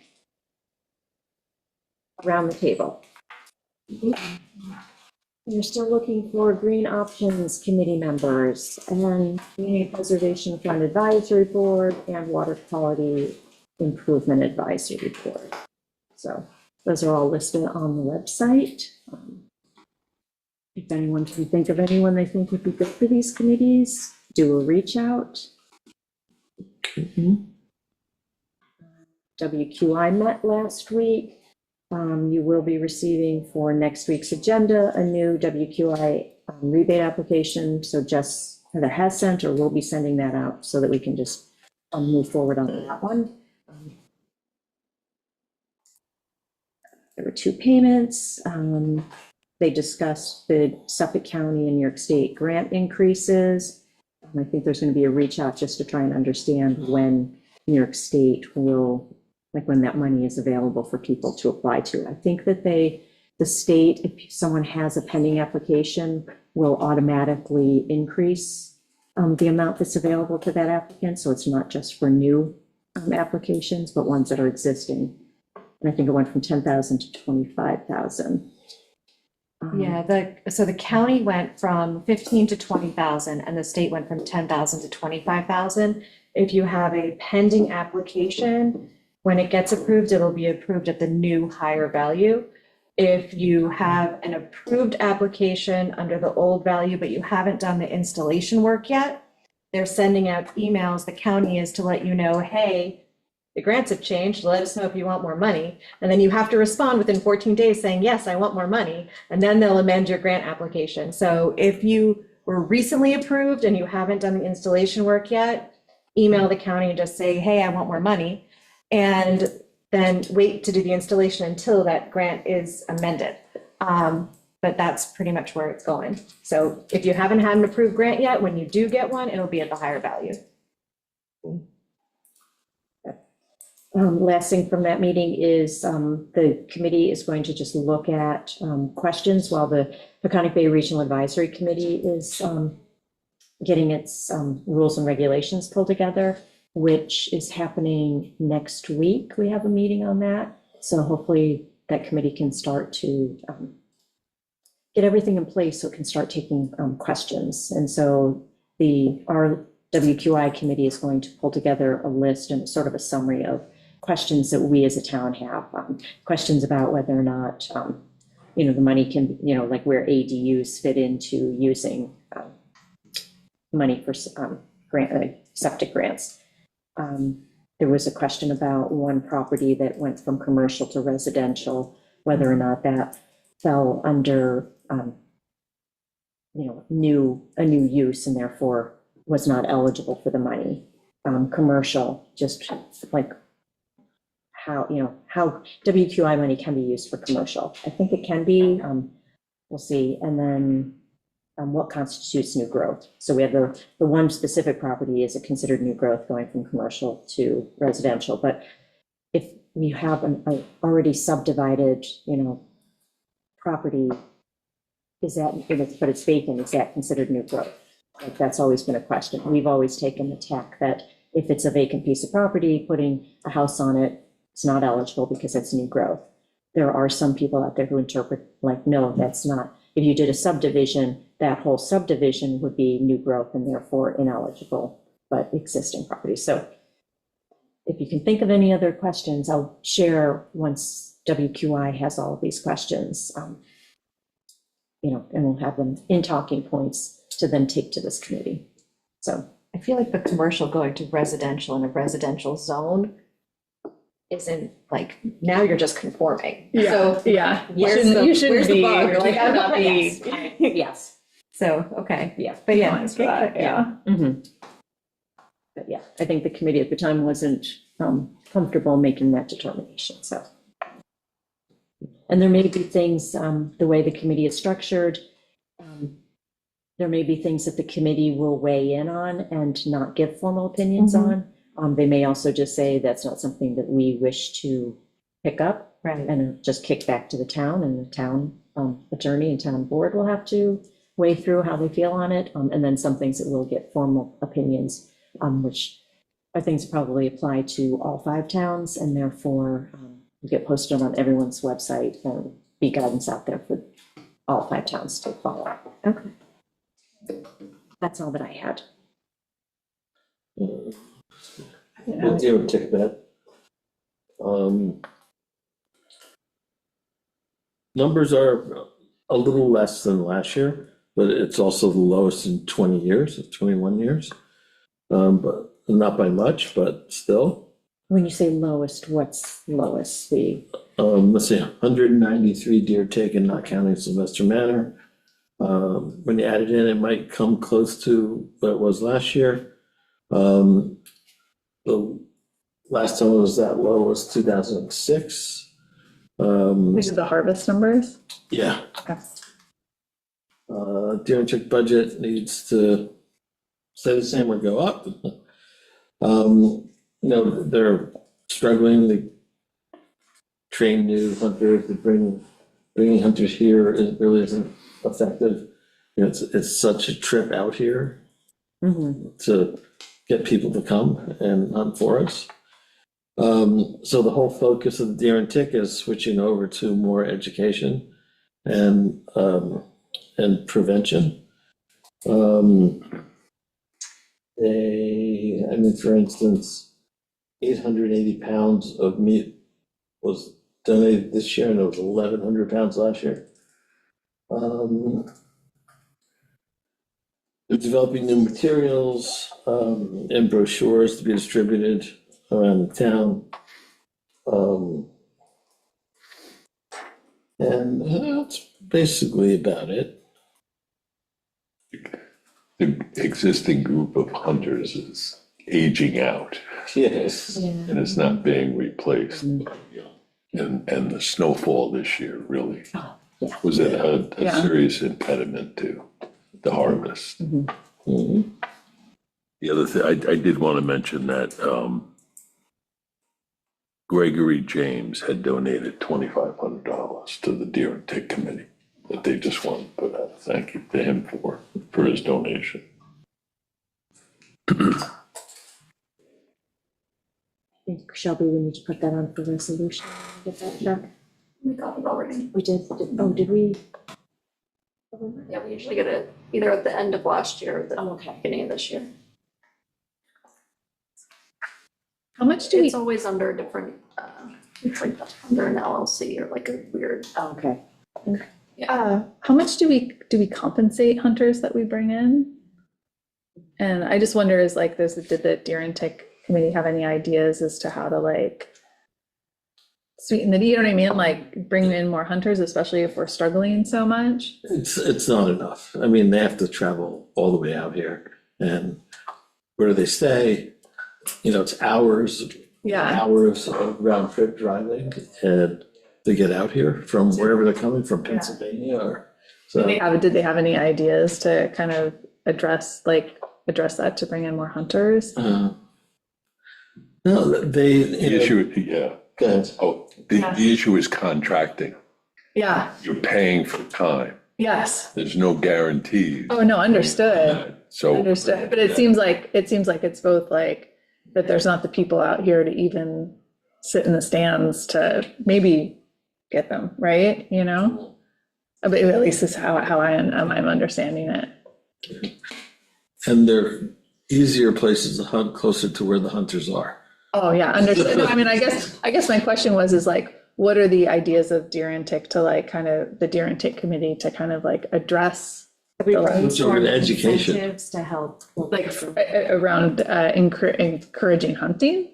Around the table. We're still looking for green options committee members and community preservation fund advisory board and water quality improvement advisory board. So those are all listed on the website. If anyone can think of anyone they think would be good for these committees, do a reach out. WQI met last week. You will be receiving for next week's agenda a new WQI rebate application. So Jess either has sent or will be sending that out so that we can just move forward on that one. There were 2 payments. They discussed the Suffolk County and New York State grant increases. I think there's going to be a reach out just to try and understand when New York State will, like when that money is available for people to apply to. I think that the state, if someone has a pending application, will automatically increase the amount that's available to that applicant. So it's not just for new applications, but ones that are existing. And I think it went from 10,000 to 25,000. So the county went from 15 to 20,000 and the state went from 10,000 to 25,000. If you have a pending application, when it gets approved, it'll be approved at the new higher value. If you have an approved application under the old value, but you haven't done the installation work yet, they're sending out emails, the county is to let you know, hey, the grants have changed, let us know if you want more money. And then you have to respond within 14 days saying, yes, I want more money. And then they'll amend your grant application. So if you were recently approved and you haven't done the installation work yet, email the county and just say, hey, I want more money. And then wait to do the installation until that grant is amended. But that's pretty much where it's going. So if you haven't had an approved grant yet, when you do get one, it'll be at the higher value. Last thing from that meeting is the committee is going to just look at questions while the Peconic Bay Regional Advisory Committee is getting its rules and regulations pulled together, which is happening next week. We have a meeting on that. So hopefully that committee can start to get everything in place so it can start taking questions. And so our WQI committee is going to pull together a list and sort of a summary of questions that we as a town have, questions about whether or not, the money can, like where ADUs fit into using money for septic grants. There was a question about one property that went from commercial to residential, whether or not that fell under, a new use and therefore was not eligible for the money. Commercial, just like how WQI money can be used for commercial. I think it can be, we'll see. And then what constitutes new growth? So we have the one specific property is considered new growth going from commercial to residential. But if you have an already subdivided, property, but it's vacant, is that considered new growth? Like that's always been a question. We've always taken the tack that if it's a vacant piece of property, putting a house on it, it's not eligible because it's new growth. There are some people out there who interpret like, no, that's not. If you did a subdivision, that whole subdivision would be new growth and therefore ineligible, but existing property. So if you can think of any other questions, I'll share once WQI has all of these questions, and we'll have them in talking points to then take to this committee. So I feel like the commercial going to residential in a residential zone isn't like, now you're just conforming. So Yeah, where's the- you shouldn't where's the be, bug? You're like, you I'm should not not yes. be. yes, So, okay. yeah. But yeah, Lines for that, yeah. But yeah, I think the committee at the time wasn't comfortable making that determination, so. And there may be things, the way the committee is structured, there may be things that the committee will weigh in on and not give formal opinions on. They may also just say that's not something that we wish to pick up Right. and just kick back to the town, and the town attorney and town board will have to weigh through how they feel on it. And then some things that will get formal opinions, which are things that probably apply to all 5 towns and therefore will get posted on everyone's website and be guidance out there for all 5 towns to follow. Okay. That's all that I had. We'll deal with tick that. Numbers are a little less than last year, but it's also the lowest in 20 years, 21 years. But not by much, but still. When you say lowest, what's lowest? Let's see, 193 deer taken, not counting Sylvester Manor. When you add it in, it might come close to what it was last year. The last time it was that low was 2006. These are the harvest numbers. Yeah. Okay. Deer and chick budget needs to stay the same or go up. They're struggling to train new hunters, bringing hunters here really isn't effective. It's such a trip out here to get people to come and hunt for us. So the whole focus of the deer and tick is switching over to more education and prevention. For instance, 880 pounds of meat was donated this year, and it was 1,100 pounds last year. They're developing new materials and brochures to be distributed around the town. And that's basically about it. the existing group of hunters is aging out Yes. and it's not being replaced. And the snowfall this year really yeah. was a Yeah. serious impediment to the harvest. Mhm. The other thing, I did want to mention that Gregory James had donated $2,500 to the Deer and Tick Committee that they just wanted to put out a thank you to him for his donation. I think, Shelby, we need to put that on for resolution. Get that done. We got it already. We did, oh, did we? Yeah, we usually get it either at the end of last year or the okay. beginning of this year. How much do we, It's always under a different, it's like under an LLC or like a weird, Okay. how much do we compensate hunters that we bring in? And I just wonder is like, did the Deer and Tick Committee have any ideas as to how to like sweeten the, you know what I mean? Like bring in more hunters, especially if we're struggling so much? It's not enough. I mean, they have to travel all the way out here, and where do they stay? You know, it's hours of round trip driving, and they get out here from wherever they're coming from, Pennsylvania or, so. Did they have any ideas to kind of address that to bring in more hunters? No, they, you The know, issue, yeah, go ahead. oh, the issue is contracting. Yeah, You're paying for time. yes. There's no guarantees. Oh, no, understood. So. Understood, but it seems like it's both like that there's not the people out here to even sit in the stands to maybe get them, right? You know? But at least is how I'm understanding it. And they're easier places to hunt, closer to where the hunters are. Oh, yeah, understood. No, I mean, I guess my question was like, what are the ideas of Deer and Tick to like kind of the Deer and Tick Committee to kind of like address Sort of education. Incentives to help. like around encouraging hunting?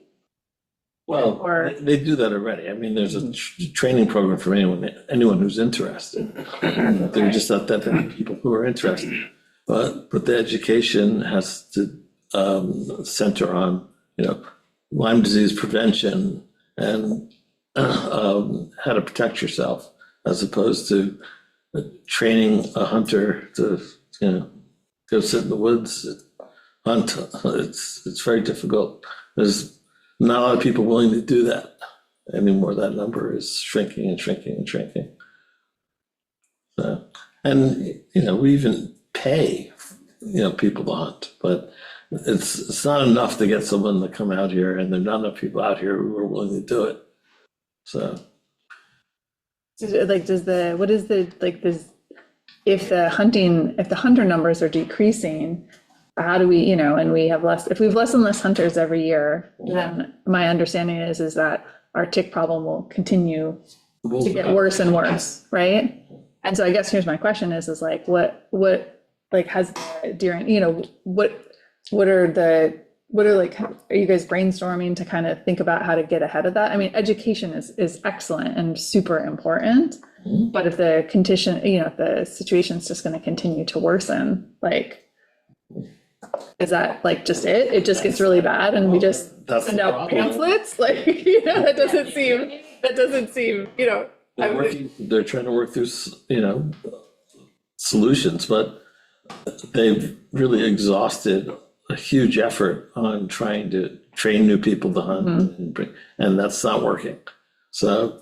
Well, Or- they do that already. I mean, there's a training program for anyone who's interested. There are just not that many people who are interested. But the education has to center on, you know, Lyme disease prevention and how to protect yourself, as opposed to training a hunter to, you know, go sit in the woods, hunt. It's very difficult. There's not a lot of people willing to do that anymore. That number is shrinking and shrinking and shrinking. So, and, you know, we even pay, you know, people to hunt, but it's not enough to get someone to come out here, and there are not enough people out here who are willing to do it. So. Like, if the hunter numbers are decreasing, how do we, you know, and if we have less and less hunters every year, then my understanding is that our tick problem will continue to get worse and worse, right? And so I guess here's my question is like, what, like, has during, you know, are you guys brainstorming to kind of think about how to get ahead of that? I mean, education is excellent and super important, but if the condition, you know, if the situation's just going to continue to worsen, like, is that like just it? It just gets really bad and we just send out pamphlets? Like, you know, that doesn't seem, you know. They're trying to work through, you know, solutions, but they've really exhausted a huge effort on trying to train new people to hunt, and that's not working. So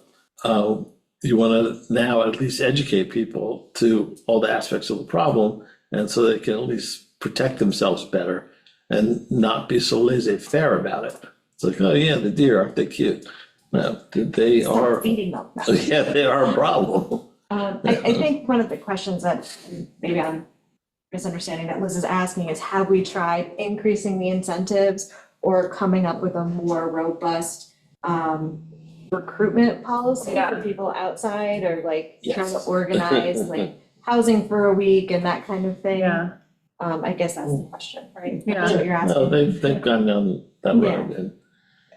you want to now at least educate people to all the aspects of the problem, and so they can at least protect themselves better and not be so laissez-faire about it. It's like, oh yeah, the deer, aren't they cute? No, they are. Feeding them. Yeah, they are a problem. I think one of the questions that maybe I'm misunderstanding that Liz is asking is, have we tried increasing the incentives or coming up with a more robust recruitment policy for people outside, or like trying to organize like housing for a week and that kind of thing? Yeah. I guess that's the question, right? Yeah. That's what you're asking. No, they've gone down that road, and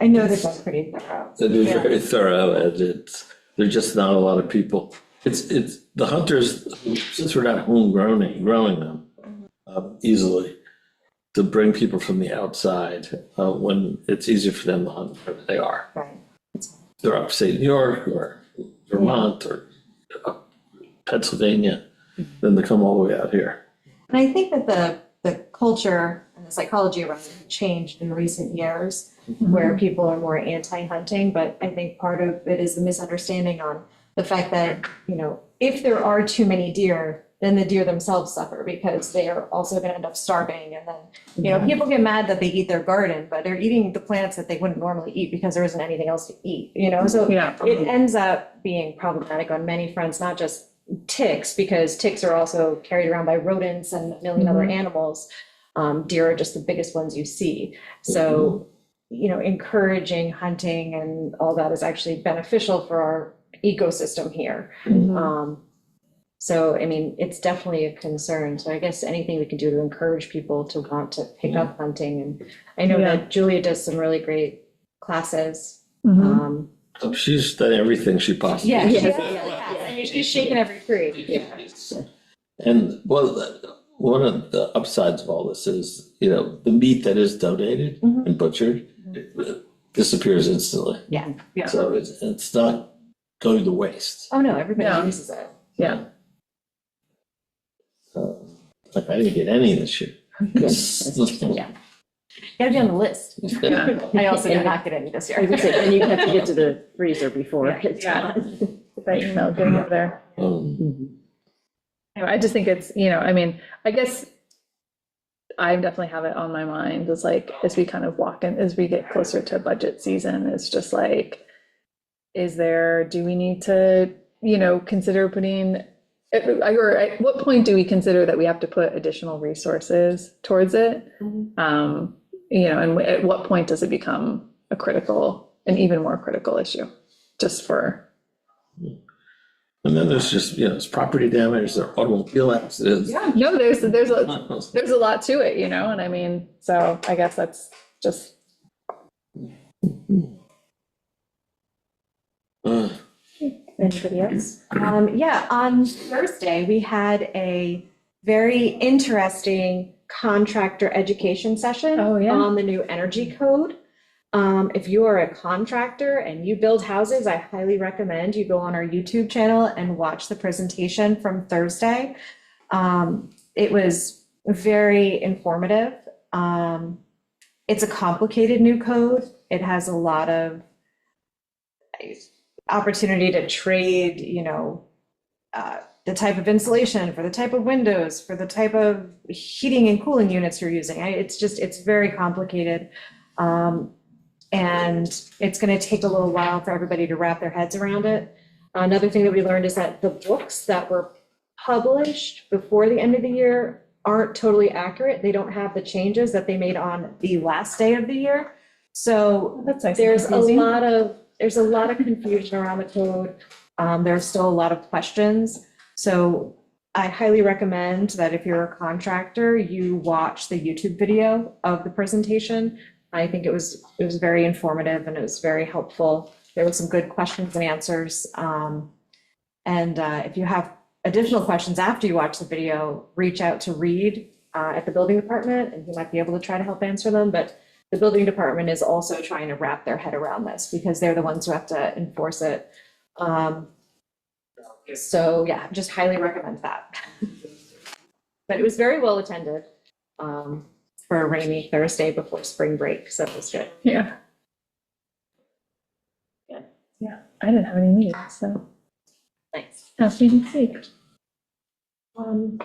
I know that that's pretty thorough. it is very thorough, and there's just not a lot of people. It's the hunters, since we're not growing them, easily, to bring people from the outside when it's easier for them to hunt wherever they are. Right. They're upstate New York or Vermont or Pennsylvania, then to come all the way out here. And I think that the culture and the psychology around it have changed in recent years, where people are more anti-hunting, but I think part of it is the misunderstanding on the fact that, you know, if there are too many deer, then the deer themselves suffer because they are also gonna end up starving. And then, you know, people get mad that they eat their garden, but they're eating the plants that they wouldn't normally eat because there isn't anything else to eat, you know? So Yeah. it ends up being problematic on many fronts, not just ticks, because ticks are also carried around by rodents and a million other animals. Deer are just the biggest ones you see. So, you know, encouraging hunting and all that is actually beneficial for our ecosystem here. So, I mean, it's definitely a concern. So I guess anything we can do to encourage people to want to pick up hunting. And I know Yeah. that Julia does some really great classes. Mhm. So she's done everything she possibly Yeah, can. she really has. I mean, she's shaking every tree. And well, one of the upsides of all this is, you know, the meat that is donated and butchered disappears instantly. Yeah. Yeah. So it's not going to waste. Oh, no, everybody Yeah. uses it. Yeah. Like I didn't get any this year. Yeah. Gotta be on the list. I also did not get any this year. I was gonna say, and you have to get to the freezer before it's Yeah. gone. That email getting over there. Anyway, I just think it's, you know, I mean, I guess I definitely have it on my mind as like, as we kind of walk in, as we get closer to budget season, it's just like, do we need to, you know, consider putting, or at what point do we consider that we have to put additional resources towards it? You know, and at what point does it become an even more critical issue, just for. And then there's just, you know, it's property damage, there are automobile accidents. Yeah, no, there's a lot to it, you know, and I mean, so I guess that's just. Anybody else? Yeah, on Thursday, we had a very interesting contractor education session Oh, yeah. on the new energy code. If you are a contractor and you build houses, I highly recommend you go on our YouTube channel and watch the presentation from Thursday. It was very informative. It's a complicated new code. It has a lot of opportunity to trade, you know, the type of insulation for the type of windows, for the type of heating and cooling units you're using. It's very complicated. And it's going to take a little while for everybody to wrap their heads around it. Another thing that we learned is that the books that were published before the end of the year aren't totally accurate. They don't have the changes that they made on the last day of the year. So That's nice. there's a lot of confusion around the code. There's still a lot of questions. So I highly recommend that if you're a contractor, you watch the YouTube video of the presentation. I think it was very informative and it was very helpful. There were some good questions and answers. If you have additional questions after you watch the video, reach out to Reed at the building department and he might be able to try to help answer them. But the building department is also trying to wrap their head around this because they're the ones who have to enforce it. So yeah, just highly recommend that. But it was very well attended for a rainy Thursday before spring break, so it was good. Yeah. Yeah, I didn't have any meetings, so Thanks. happy to see. All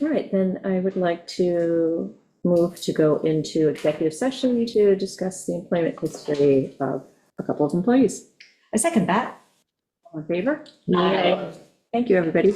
right, then I would like to move to go into executive session to discuss the employment history of a couple of employees. I second that. All in favor? Aye. Thank you, everybody.